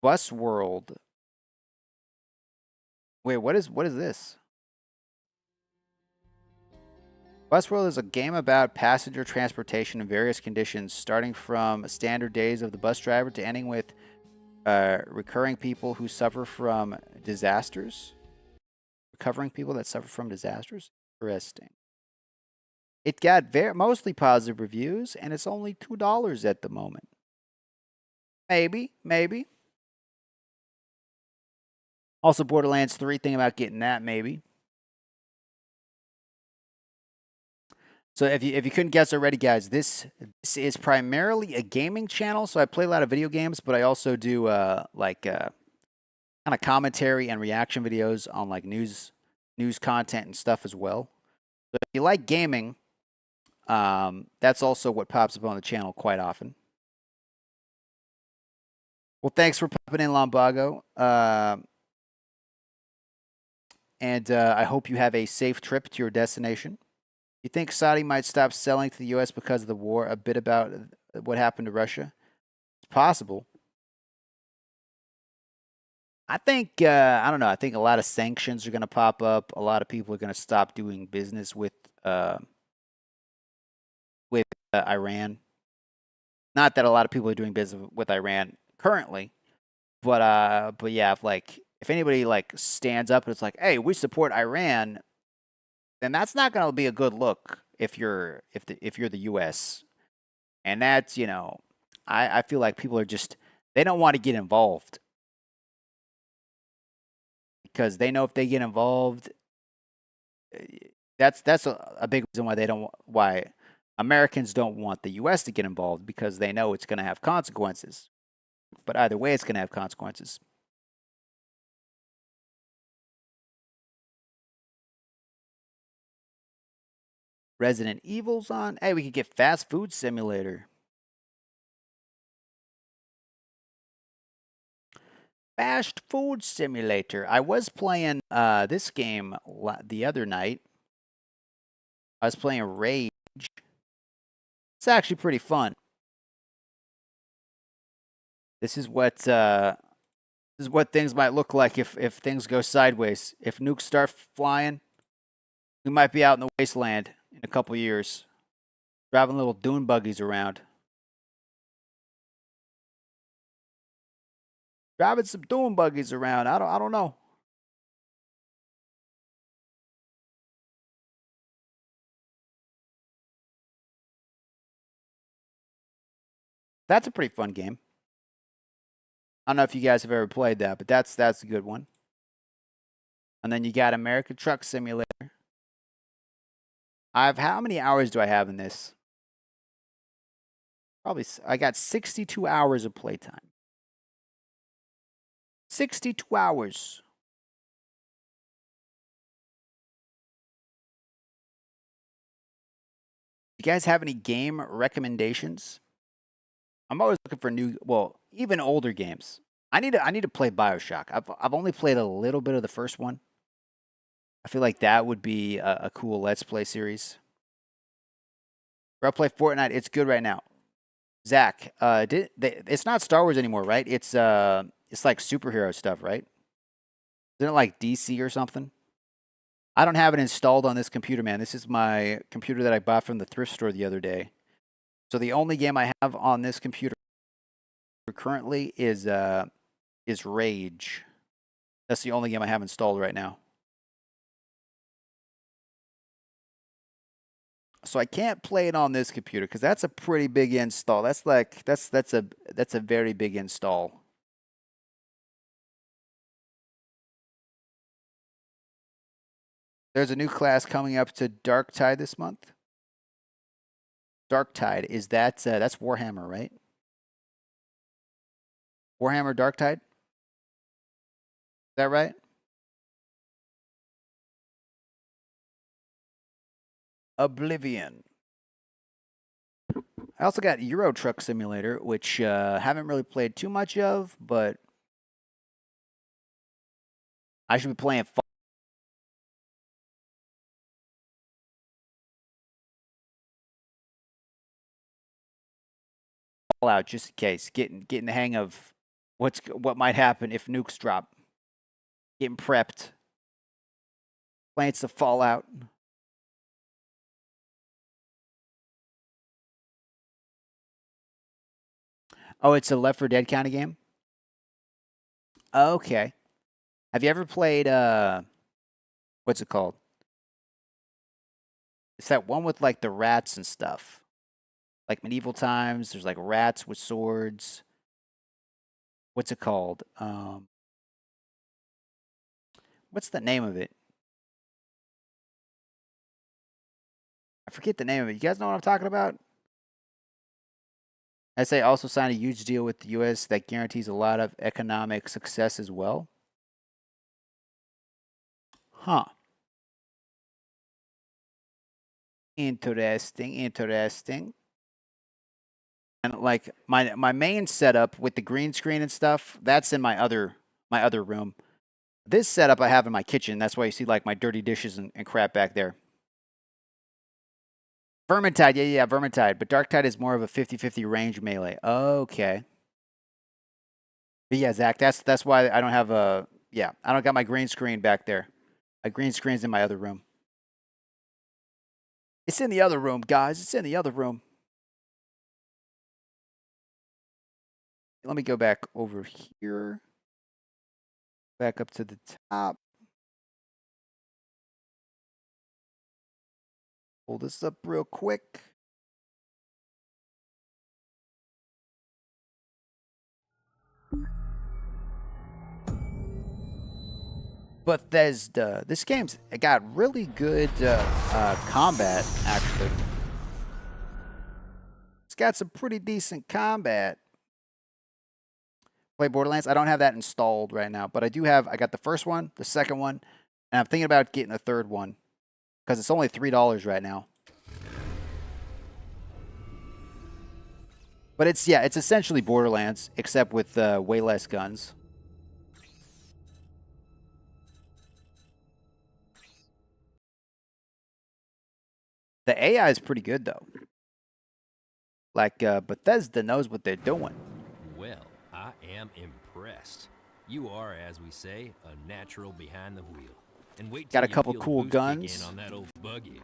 Bus World. Wait, what is this? Bus World is a game about passenger transportation in various conditions, starting from standard days of the bus driver to ending with recurring people who suffer from disasters. Recovering people that suffer from disasters? Interesting. It got mostly positive reviews, and it's only $2 at the moment. Maybe. Also, Borderlands 3, thinking about getting that, maybe. So if you couldn't guess already, guys, this is primarily a gaming channel. So I play a lot of video games, but I also do kind of commentary and reaction videos on like news content and stuff as well. So if you like gaming, that's also what pops up on the channel quite often. Well, thanks for popping in, Lombago. And I hope you have a safe trip to your destination. You think Saudi might stop selling to the U.S. because of the war? A bit about what happened to Russia? It's possible. I think, I don't know. I think a lot of sanctions are going to pop up. A lot of people are going to stop doing business with Iran. Not that a lot of people are doing business with Iran currently, but yeah, if anybody like stands up and it's like, hey, we support Iran, then that's not going to be a good look if you're the U.S. And that's, I feel like people are just, they don't want to get involved because they know if they get involved, that's a big reason why Americans don't want the U.S. to get involved, because they know it's going to have consequences. But either way, it's going to have consequences. Resident Evil's on. Hey, we could get Fast Food Simulator. Fast Food Simulator. I was playing this game the other night. I was playing Rage. It's actually pretty fun. This is what things might look like if things go sideways. If nukes start flying, we might be out in the wasteland in a couple years, driving little dune buggies around. Driving some dune buggies around. I don't know. That's a pretty fun game. I don't know if you guys have ever played that, but that's a good one. And then you got American Truck Simulator. How many hours do I have in this? Probably, I got 62 hours of playtime. 62 hours. You guys have any game recommendations? I'm always looking for even older games. I need to play BioShock. I've only played a little bit of the first one. I feel like that would be a cool Let's Play series. I'll play Fortnite. It's good right now. Zach, it's not Star Wars anymore, right? It's like superhero stuff, right? Isn't it like DC or something? I don't have it installed on this computer, man. This is my computer that I bought from the thrift store the other day. So the only game I have on this computer currently is Rage. That's the only game I have installed right now. So I can't play it on this computer because that's a pretty big install. That's a very big install. There's a new class coming up to Dark Tide this month. Dark Tide, is that's Warhammer, right? Warhammer Dark Tide? Is that right? Oblivion. I also got Euro Truck Simulator, which haven't really played too much of, but I should be playing Fallout just in case. Getting the hang of what might happen if nukes drop. Getting prepped. Playing some Fallout. Oh, it's a Left 4 Dead kind of game? Okay. Have you ever played, what's it called? It's that one with, like, the rats and stuff. Like medieval times, there's, like, rats with swords. What's it called? What's the name of it? I forget the name of it. You guys know what I'm talking about? SA also signed a huge deal with the U.S. that guarantees a lot of economic success as well. Huh. Interesting, interesting. And like my main setup with the green screen and stuff, that's in my other room. This setup I have in my kitchen. That's why you see like my dirty dishes and crap back there. Vermintide, yeah, Vermintide. But Darktide is more of a 50-50 range melee. Okay. But yeah, Zach, that's why I don't have I don't got my green screen back there. My green screen's in my other room. It's in the other room, guys. It's in the other room. Let me go back over here. Back up to the top. Pull this up real quick. Bethesda. This game's got really good combat, actually. It's got some pretty decent combat. Play Borderlands. I don't have that installed right now, but I got the first one, the second one, and I'm thinking about getting a third one because it's only $3 right now. But it's essentially Borderlands, except with way less guns. The AI is pretty good, though. Like, Bethesda knows what they're doing. Well, I am impressed. You are, as we say, a natural behind the wheel. And wait till got a couple you feel cool the boost guns. kick in on that old buggy.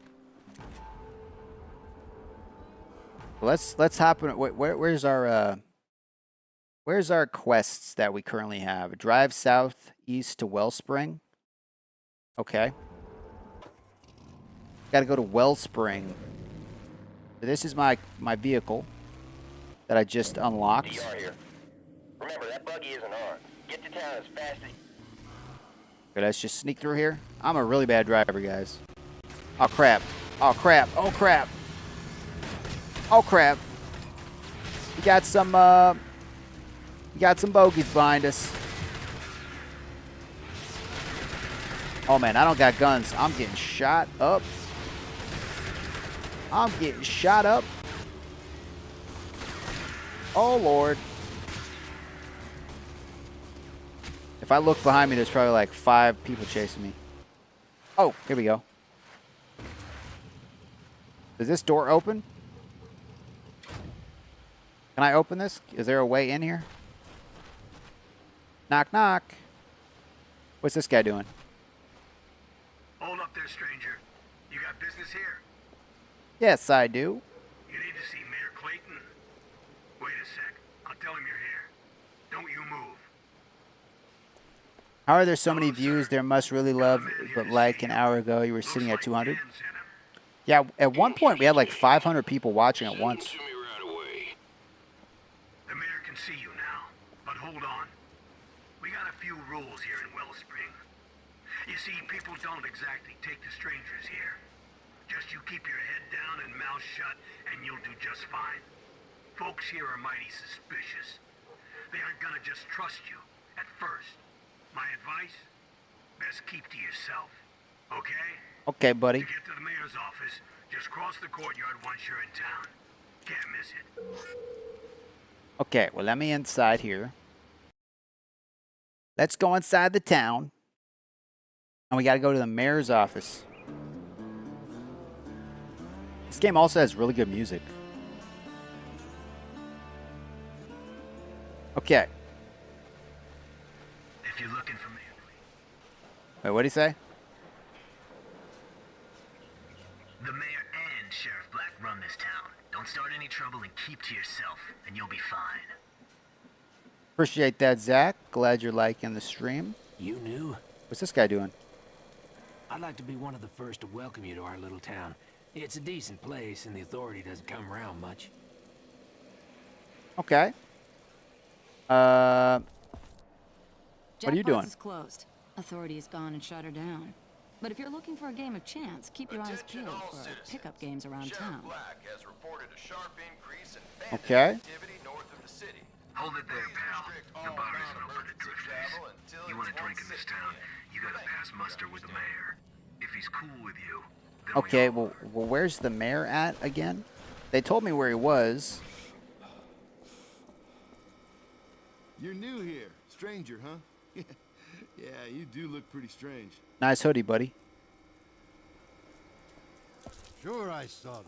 Let's hop in. Where's our quests that we currently have? Drive southeast to Wellspring. Okay. Got to go to Wellspring. This is my vehicle that I just unlocked. DR here. Remember, that buggy isn't armed. Get to town as fast as... Okay, let's just sneak through here. I'm a really bad driver, guys. Oh, crap. Oh, crap. Oh, crap. Oh, crap. We got some bogeys behind us. Oh, man, I don't got guns. I'm getting shot up. I'm getting shot up. Oh, Lord. If I look behind me, there's probably like 5 people chasing me. Oh, here we go. Does this door open? Can I open this? Is there a way in here? Knock, knock. What's this guy doing? Hold up there, here? Yes, I do. You need to see Mayor Clayton. Wait a sec. I'll tell him you're here. Don't you move. How are there so many views? There must really love, but like an hour ago, you were sitting at 200. Yeah, at one point we had like 500 people watching at once. The mayor can see you now, but hold on. We got a few rules here in Wellspring. You see, people don't exactly take to strangers here. Just you keep your head down and mouth shut, and you'll do just fine. Folks here are mighty suspicious. They aren't gonna just trust you at first. My advice? Best keep to yourself. Okay? Okay, buddy. To get to the mayor's office, just cross the courtyard once you're in town. Can't miss it. Okay, well, let me inside here. Let's go inside the town. And we got to go to the mayor's office. This game also has really good music. Okay. If you're looking for me. Wait, what did he say? The mayor and Sheriff Black run this town. Don't start any trouble and keep to yourself, and you'll be fine. Appreciate that, Zach. Glad you're liking the stream. You knew? What's this guy doing? I'd like to be one of the first to welcome you to our little town. It's a decent place, and the authority doesn't come around much. Okay. What are you doing? Jackpot's is closed. Authority has gone and shut her down. But if you're looking for a game of chance, keep your eyes peeled for pickup games around town. Okay. Hold it there, pal. The bar isn't open at Drifters. You want a drink in this town, you gotta pass muster with the mayor. If he's cool with you, then Okay, well, where's the mayor at again? They told me where he was. You're new here. Stranger, huh? Yeah, you do look pretty strange. Nice hoodie, buddy. Sure, I saw them.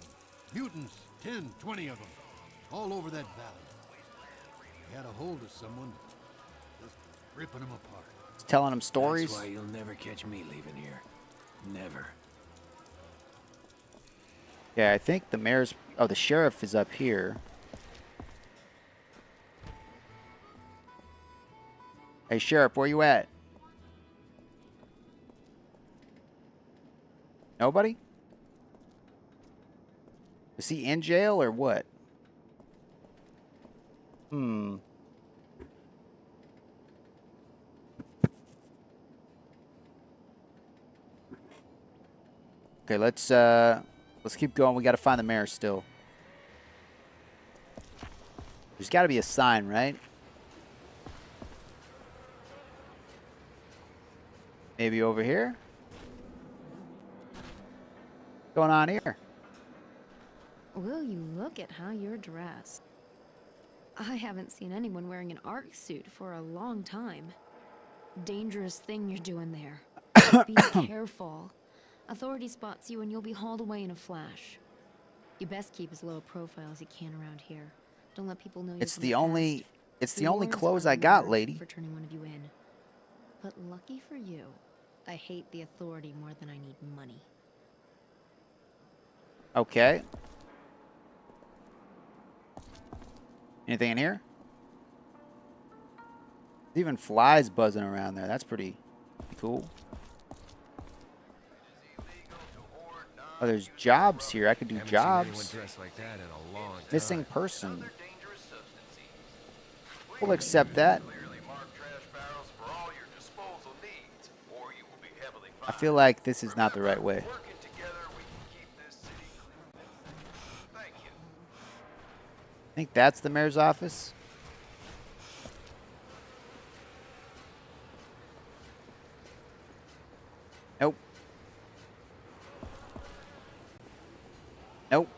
Mutants, 10, 20 of them. All over that valley. He had a hold of someone, just ripping them apart. He's telling him stories. That's why you'll never catch me leaving here. Never. Yeah, I think the mayor's... Oh, the sheriff is up here. Hey, sheriff, where you at? Nobody? Is he in jail or what? Okay, let's keep going. We got to find the mayor still. There's got to be a sign, right? Maybe over here? What's going on here? Will you look at how you're dressed? I haven't seen anyone wearing an ARC suit for a long time. Dangerous thing you're doing there. Be careful. Authority spots you and you'll be hauled away in a flash. You best keep as low a profile as you can around here. Don't let people know you're It's from the past. only Rewards clothes are I got, murder lady. For turning one of you in. But lucky for you, I hate the authority more than I need money. Okay. Anything in here? There's even flies buzzing around there. That's pretty cool. Oh, there's jobs here. I could do jobs. Missing person. We'll accept that. I feel like this is not the right way. I think that's the mayor's office. Nope. Nope.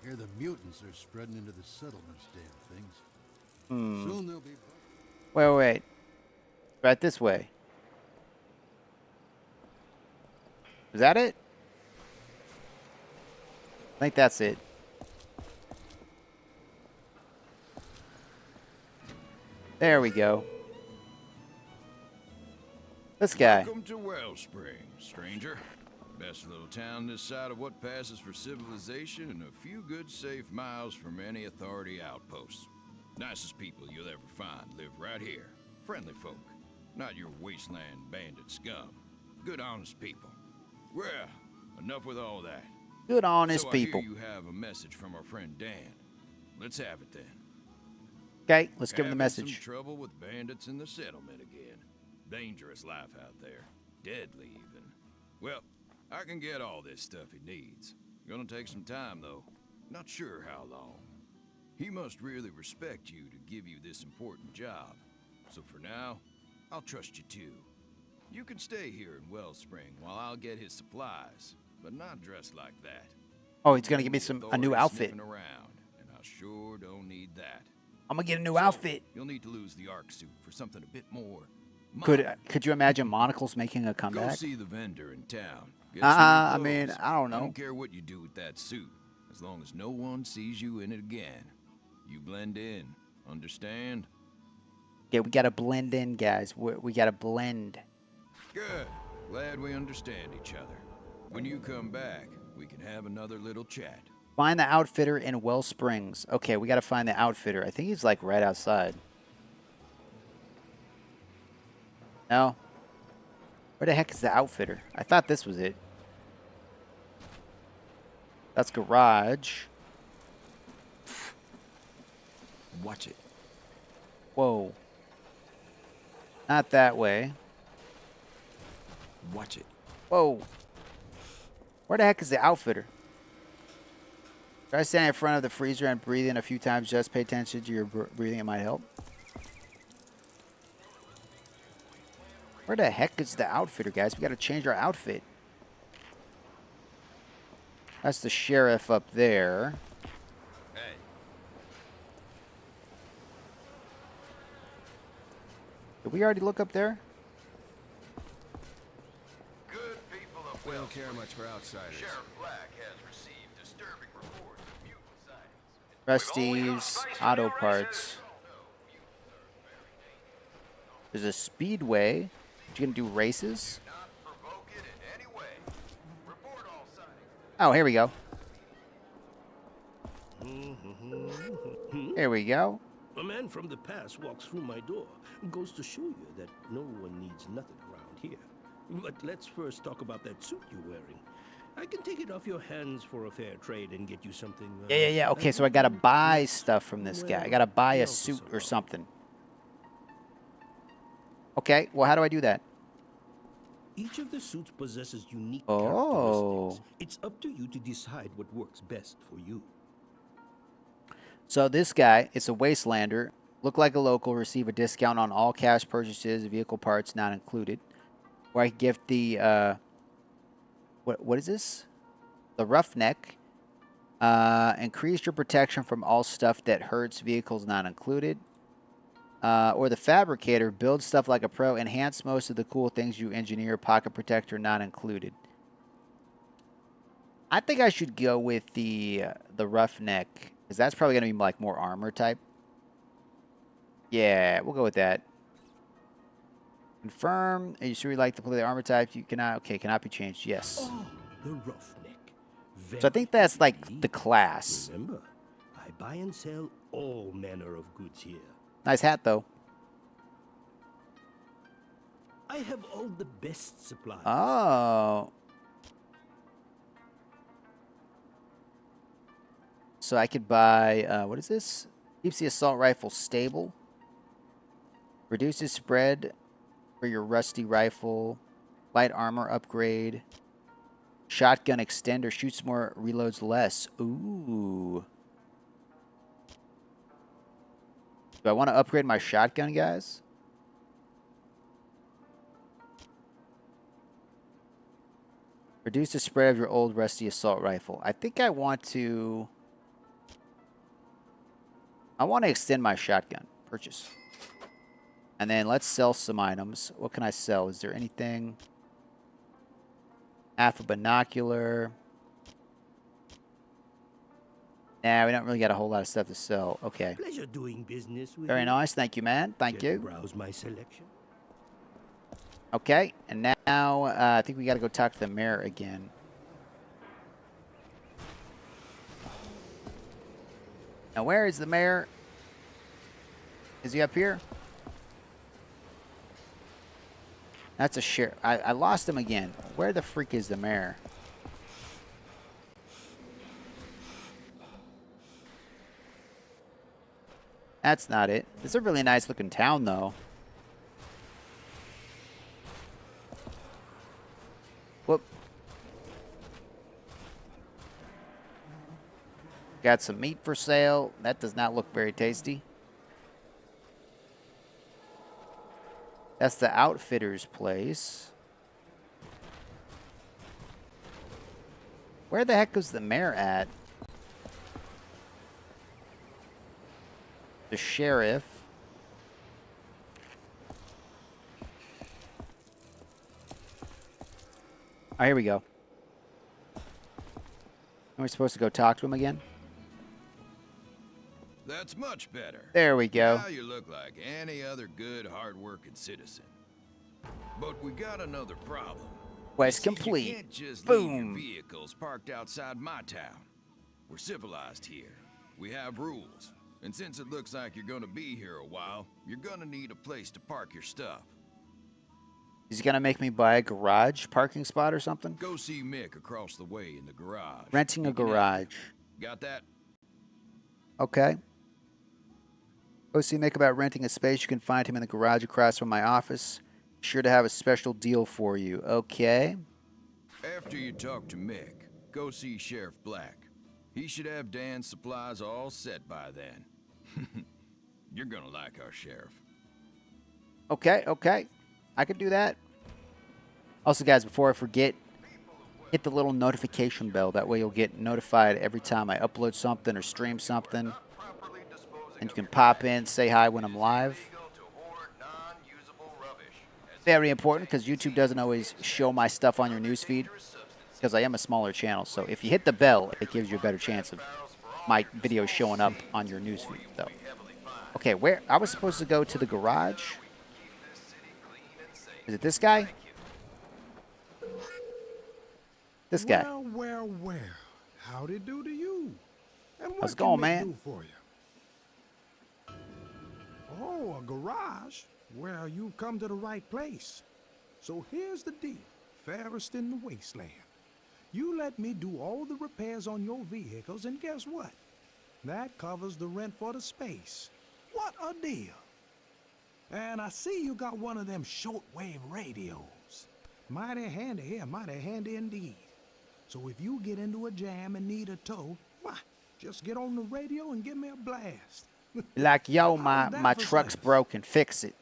Here the mutants are spreading into the settlements, damn things. Hmm. Soon they'll be... Wait. Right this way. Is that it? I think that's it. There we go. This guy. Welcome to Wellspring, stranger. Best little town this side of what passes for civilization and a few good safe miles from any authority outposts. Nicest people you'll ever find live right here. Friendly folk, not your wasteland bandit scum. Good honest people. Well, enough with all that. Good honest people. I hear you have a message from our friend Dan. Let's have it then. Okay, let's give him the Having message. Some trouble with bandits in the settlement again. Dangerous life out there. Deadly even. Well, I can get all this stuff he needs. Gonna take some time though. Not sure how long. He must really respect you to give you this important job. So for now, I'll trust you too. You can stay here in Wellspring while I'll get his supplies, but not dressed like that. Oh, he's gonna give me a new outfit. Around, and I sure don't need that. I'm gonna get a new outfit. You'll need to lose the arc suit for something a bit more. Could you imagine Monocle's making a comeback? Go see the vendor in town. I mean, I don't know. I don't care what you do with that suit, as long as no one sees you in it again. You blend in, understand? Yeah, we gotta blend in, guys. We gotta blend. Good. Glad we understand each other. When you come back, we can have another little chat. Find the outfitter in Well Springs. Okay, we gotta find the outfitter. I think he's like right outside. No? Where the heck is the outfitter? I thought this was it. That's garage. Watch it. Whoa. Not that way. Watch it. Whoa. Where the heck is the outfitter? Try standing in front of the freezer and breathe in a few times. Just pay attention to your breathing. It might help. Where the heck is the outfitter, guys? We got to change our outfit. That's the sheriff up there. Hey. Did we already look up there? Good people of We don't care much for outsiders. Sheriff Black has received disturbing reports of mutant sightings. Prestige, auto parts. There's a speedway. You gonna do races? Oh, here we go. Here we go. A man from the past walks through my door. Goes to show you that no one needs nothing around here. But let's first talk about that suit you're wearing. I can take it off your hands for a fair trade and get you something. Yeah. Okay, so I gotta buy stuff from this guy. I gotta buy a suit or something. Okay, well, how do I do that? Each of the suits possesses unique Oh. characteristics. It's up to you to decide what works best for you. So this guy, it's a Wastelander. Look like a local, receive a discount on all cash purchases, vehicle parts not included. Or I can gift the, what is this? The Roughneck. Increase your protection from all stuff that hurts, vehicles not included. Or the Fabricator, build stuff like a pro, enhance most of the cool things you engineer, pocket protector not included. I think I should go with the Roughneck, because that's probably going to be like more armor type. Yeah, we'll go with that. Confirm. Are you sure you like to play the armor type? You cannot, okay, cannot be changed. Yes. Oh, the Roughneck. So I think that's like the class. Remember, I buy and sell all manner of goods here. Nice hat, though. I have all the best supplies. Oh. So I could buy, what is this? Keeps the assault rifle stable. Reduces spread for your rusty rifle. Light armor upgrade. Shotgun extender, shoots more, reloads less. Ooh. Do I want to upgrade my shotgun, guys? Reduce the spread of your old rusty assault rifle. I think I want to extend my shotgun. Purchase. And then let's sell some items. What can I sell? Is there anything? Half a binocular. Nah, we don't really got a whole lot of stuff to sell. Okay. Pleasure doing business with Very you. nice. Thank you, man. Thank Care to you. browse my selection. Okay, and now I think we got to go talk to the mayor again. Now, where is the mayor? Is he up here? That's a sheriff. I lost him again. Where the freak is the mayor? That's not it. It's a really nice looking town, though. Whoop. Got some meat for sale. That does not look very tasty. That's the outfitter's place. Where the heck is the mayor at? The sheriff. Oh, here we go. Are we supposed to go talk to him again? That's much better. There we go. Now you look like any other good, hard-working citizen. But we got another problem. Quest You complete. can't just Boom. leave your vehicles parked outside my town. We're civilized here. We have rules. And since it looks like you're gonna be here a while, you're gonna need a place to park your stuff. He's gonna make me buy a garage parking spot or something? Go see Mick across the way in the garage. Renting a garage. Got that? Okay. Go see Mick about renting a space. You can find him in the garage across from my office. Sure to have a special deal for you. Okay. After you talk to Mick, go see Sheriff Black. He should have Dan's supplies all set by then. You're gonna like our sheriff. Okay, okay. I could do that. Also, guys, before I forget, hit the little notification bell. That way you'll get notified every time I upload something or stream something. And you can pop in, say hi when I'm live. Very important because YouTube doesn't always show my stuff on your newsfeed because I am a smaller channel. So if you hit the bell, it gives you a better chance of my videos showing up on your newsfeed. So, okay, where I was supposed to go to the garage. Is it this guy? This guy. Well. How'd it do to you? And How's what it going, can we man? do for you? Oh, a garage? Well, you've come to the right place. So here's the deal, fairest in the wasteland. You let me do all the repairs on your vehicles, and guess what? That covers the rent for the space. What a deal. And I see you got one of them shortwave radios. Mighty handy here, mighty handy indeed. So if you get into a jam and need a tow, why, just get on the radio and give me a blast. Like, yo, my truck's broken. Fix it.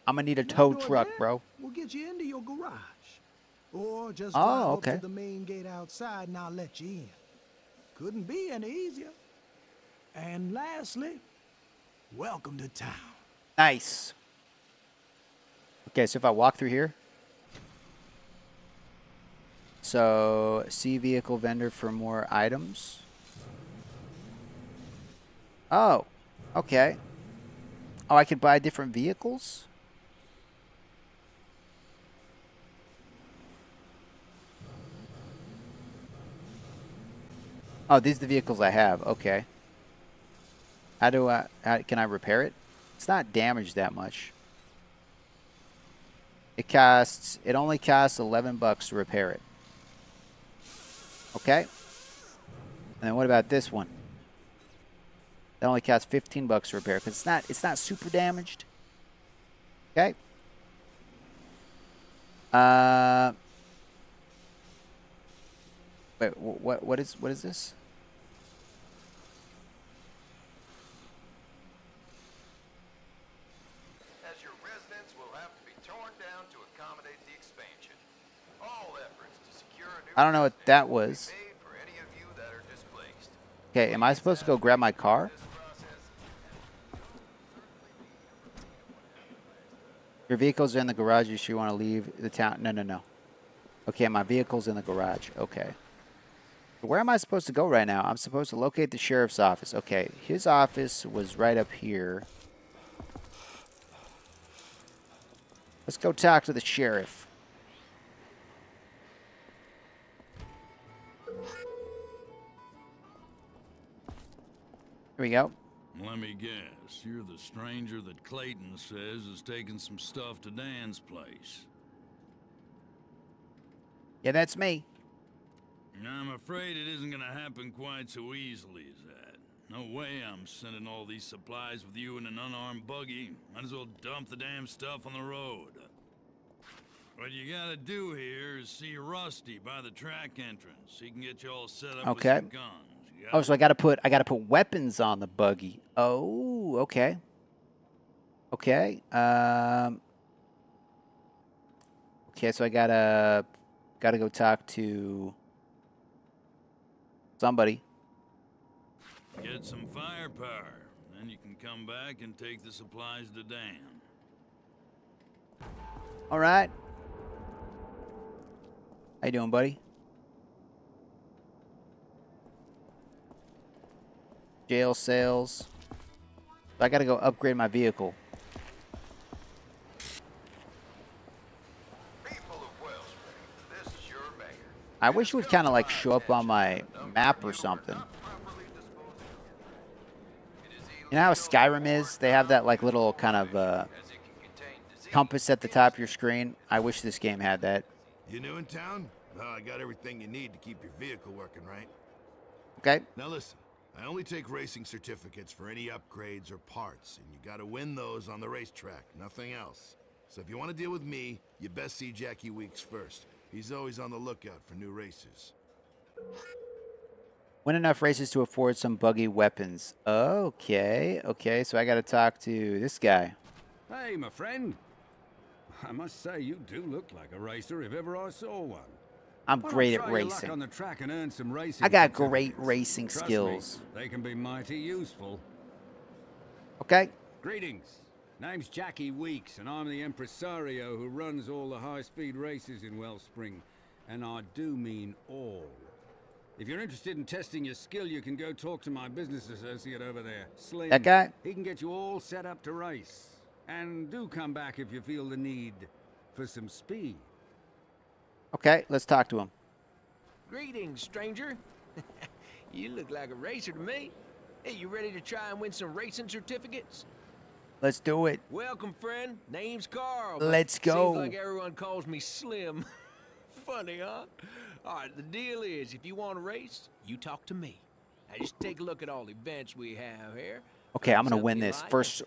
I'm going to need a tow truck, bro. We'll get you into your garage. Or just Oh, drive okay. up to the main gate outside and I'll let you in. Couldn't be any easier. And lastly, welcome to town. Nice. Okay, so if I walk through here. So, see vehicle vendor for more items. Oh, okay. Oh, I could buy different vehicles? Oh, these are the vehicles I have. Okay. How can I repair it? It's not damaged that much. It only costs $11 to repair it. Okay. And then what about this one? That only costs $15 to repair because it's not super damaged. Okay. Wait, what is this? As your residence will have to be torn down to accommodate the expansion. All efforts to secure a new I don't know what that was. made for any of you that are displaced. Okay, am I supposed to go grab my car? Your vehicles are in the garage. You sure you want to leave the town? No. Okay, my vehicle's in the garage. Okay. Where am I supposed to go right now? I'm supposed to locate the sheriff's office. Okay, his office was right up here. Let's go talk to the sheriff. Here we go. Let me guess, you're the stranger that Clayton says is taking some stuff to Dan's place. Yeah, that's me. I'm afraid it isn't gonna happen quite so easily as that. No way I'm sending all these supplies with you in an unarmed buggy. Might as well dump the damn stuff on the road. What you gotta do here is see Rusty by the track entrance. He can get you all set up with some guns. Oh, so I gotta put weapons on the buggy. Oh, okay. Okay. Okay, so I gotta go talk to somebody. Get some firepower. Then you can come back and take the supplies to Dan. All right. How you doing, buddy? Jail sales. I gotta go upgrade my vehicle. I wish it would kind of like show up on my map or something. You know how Skyrim is? They have that like little kind of compass at the top of your screen. I wish this game had that. You new in town? Well, I got everything you need to keep your vehicle working, right? Okay. Now listen, I only take racing certificates for any upgrades or parts, and you gotta win those on the racetrack, nothing else. So if you want to deal with me, you best see Jackie Weeks first. He's always on the lookout for new races. Win enough races to afford some buggy weapons. Okay, okay, so I gotta talk to this guy. Hey, my friend. I must say, you do look like a racer if ever I saw one. I'm Why great not at try your luck racing. on the track and earn some racing I got certificates? great racing Trust skills. Me, they can be mighty useful. Okay. Greetings. Name's Jackie Weeks, and I'm the impresario who runs all the high-speed races in Wellspring. And I do mean all. If you're interested in testing your skill, you can go talk to my business associate over there, Slim. That guy? He can get you all set up to race. And do come back if you feel the need for some speed. Okay, let's talk to him. Greetings, stranger. You look like a racer to me. Hey, you ready to try and win some racing certificates? Let's do it. Welcome, friend. Name's Carl. but Let's go. Seems like everyone calls me Slim. Funny, huh? All right, the deal is, if you want to race, you talk to me. Now just take a look at all the events we have here. Okay, I'm gonna win this. First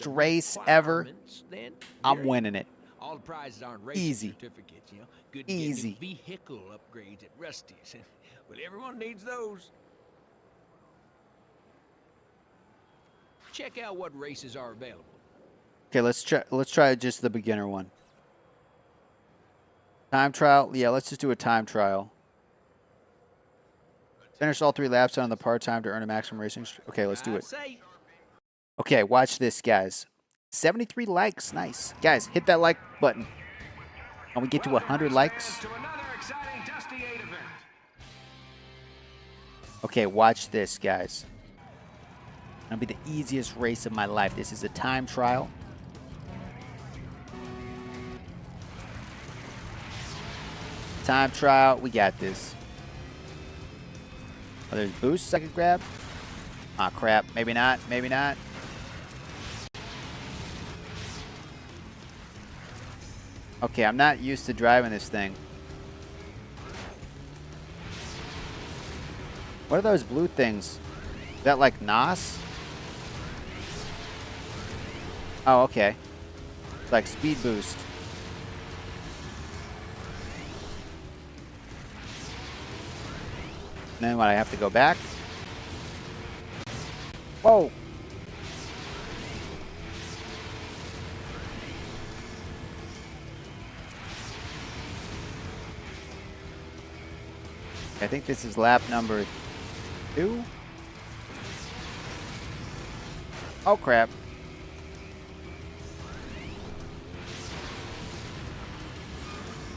race ever. I'm winning it. All the prizes aren't racing Easy. certificates, you know. Good Easy. to get new vehicle upgrades at Rusty's. But everyone needs those. Check out what races are available. Okay, let's try just the beginner one. Time trial. Yeah, let's just do a time trial. Finish all 3 laps on the part time to earn a maximum racing. Okay, let's do it. Okay, watch this, guys. 73 likes. Nice. Guys, hit that like button. When we get to 100 likes. Okay, watch this, guys. It'll be the easiest race of my life. This is a time trial. Time trial. We got this. Oh, there's boosts I could grab. Ah, crap. Maybe not. Maybe not. Okay, I'm not used to driving this thing. What are those blue things? Is that like NOS? Oh, okay. It's like speed boost. And then what, I have to go back? Whoa! I think this is lap number 2. Oh, crap.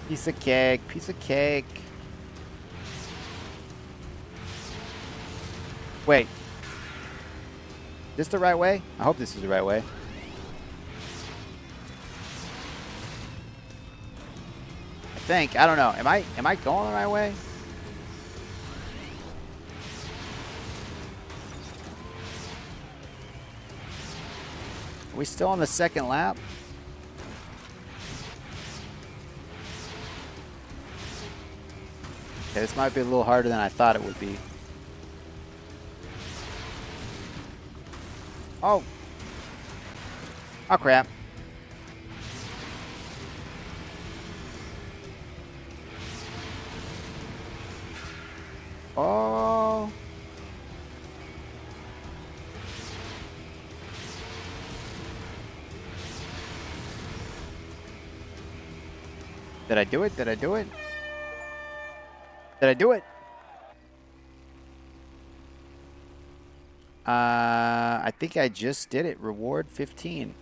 Piece of cake, piece of cake. Wait. Is this the right way? I hope this is the right way. think. I don't know. Am I going the right way? Are we still on the second lap? Okay, this might be a little harder than I thought it would be. Oh. Oh, crap. Oh. Did I do it? Did I do it? Did I do it? I think I just did it. Reward 15.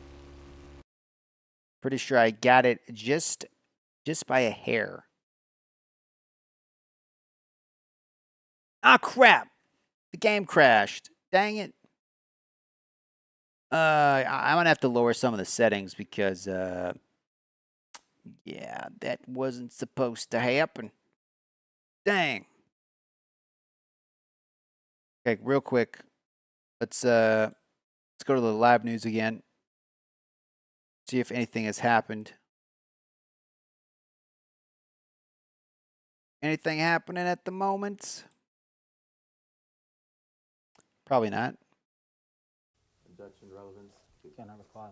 Pretty sure I got it just by a hair. Ah, crap. The game crashed. Dang it. I'm going to have to lower some of the settings because, yeah, that wasn't supposed to happen. Dang. Okay, real quick. Let's go to the live news again. See if anything has happened. Anything happening at the moment? Probably not. Production relevance. Cannot reply.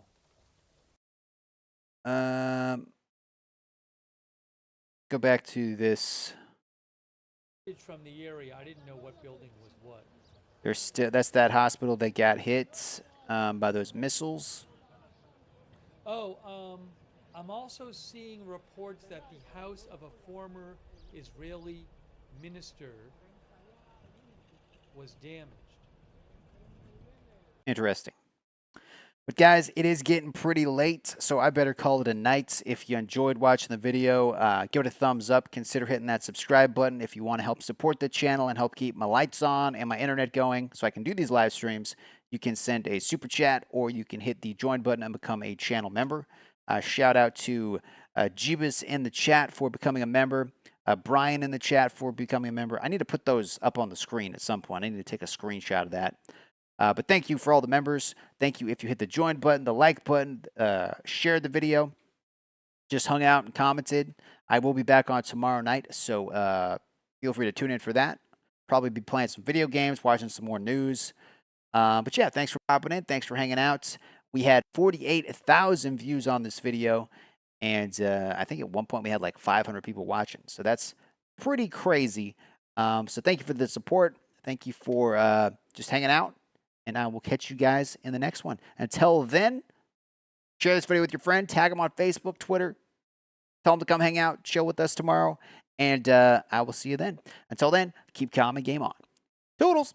Go back to this. From the area, I didn't know what building was what. There's still that's that hospital that got hit by those missiles. Oh, I'm also seeing reports that the house of a former Israeli minister was damaged. Interesting. But guys, it is getting pretty late, so I better call it a night. If you enjoyed watching the video, give it a thumbs up. Consider hitting that subscribe button if you want to help support the channel and help keep my lights on and my internet going so I can do these live streams. You can send a super chat or you can hit the join button and become a channel member. Shout out to Jeebus in the chat for becoming a member. Brian in the chat for becoming a member. I need to put those up on the screen at some point. I need to take a screenshot of that. But thank you for all the members. Thank you if you hit the join button, the like button, shared the video, just hung out and commented. I will be back on tomorrow night, so feel free to tune in for that. Probably be playing some video games, watching some more news. But yeah, thanks for popping in. Thanks for hanging out. We had 48,000 views on this video, and I think at one point we had like 500 people watching. So that's pretty crazy. So thank you for the support. Thank you for just hanging out. And I will catch you guys in the next one. Until then, share this video with your friend. Tag them on Facebook, Twitter. Tell them to come hang out, chill with us tomorrow. And I will see you then. Until then, keep calm and game on. Toodles.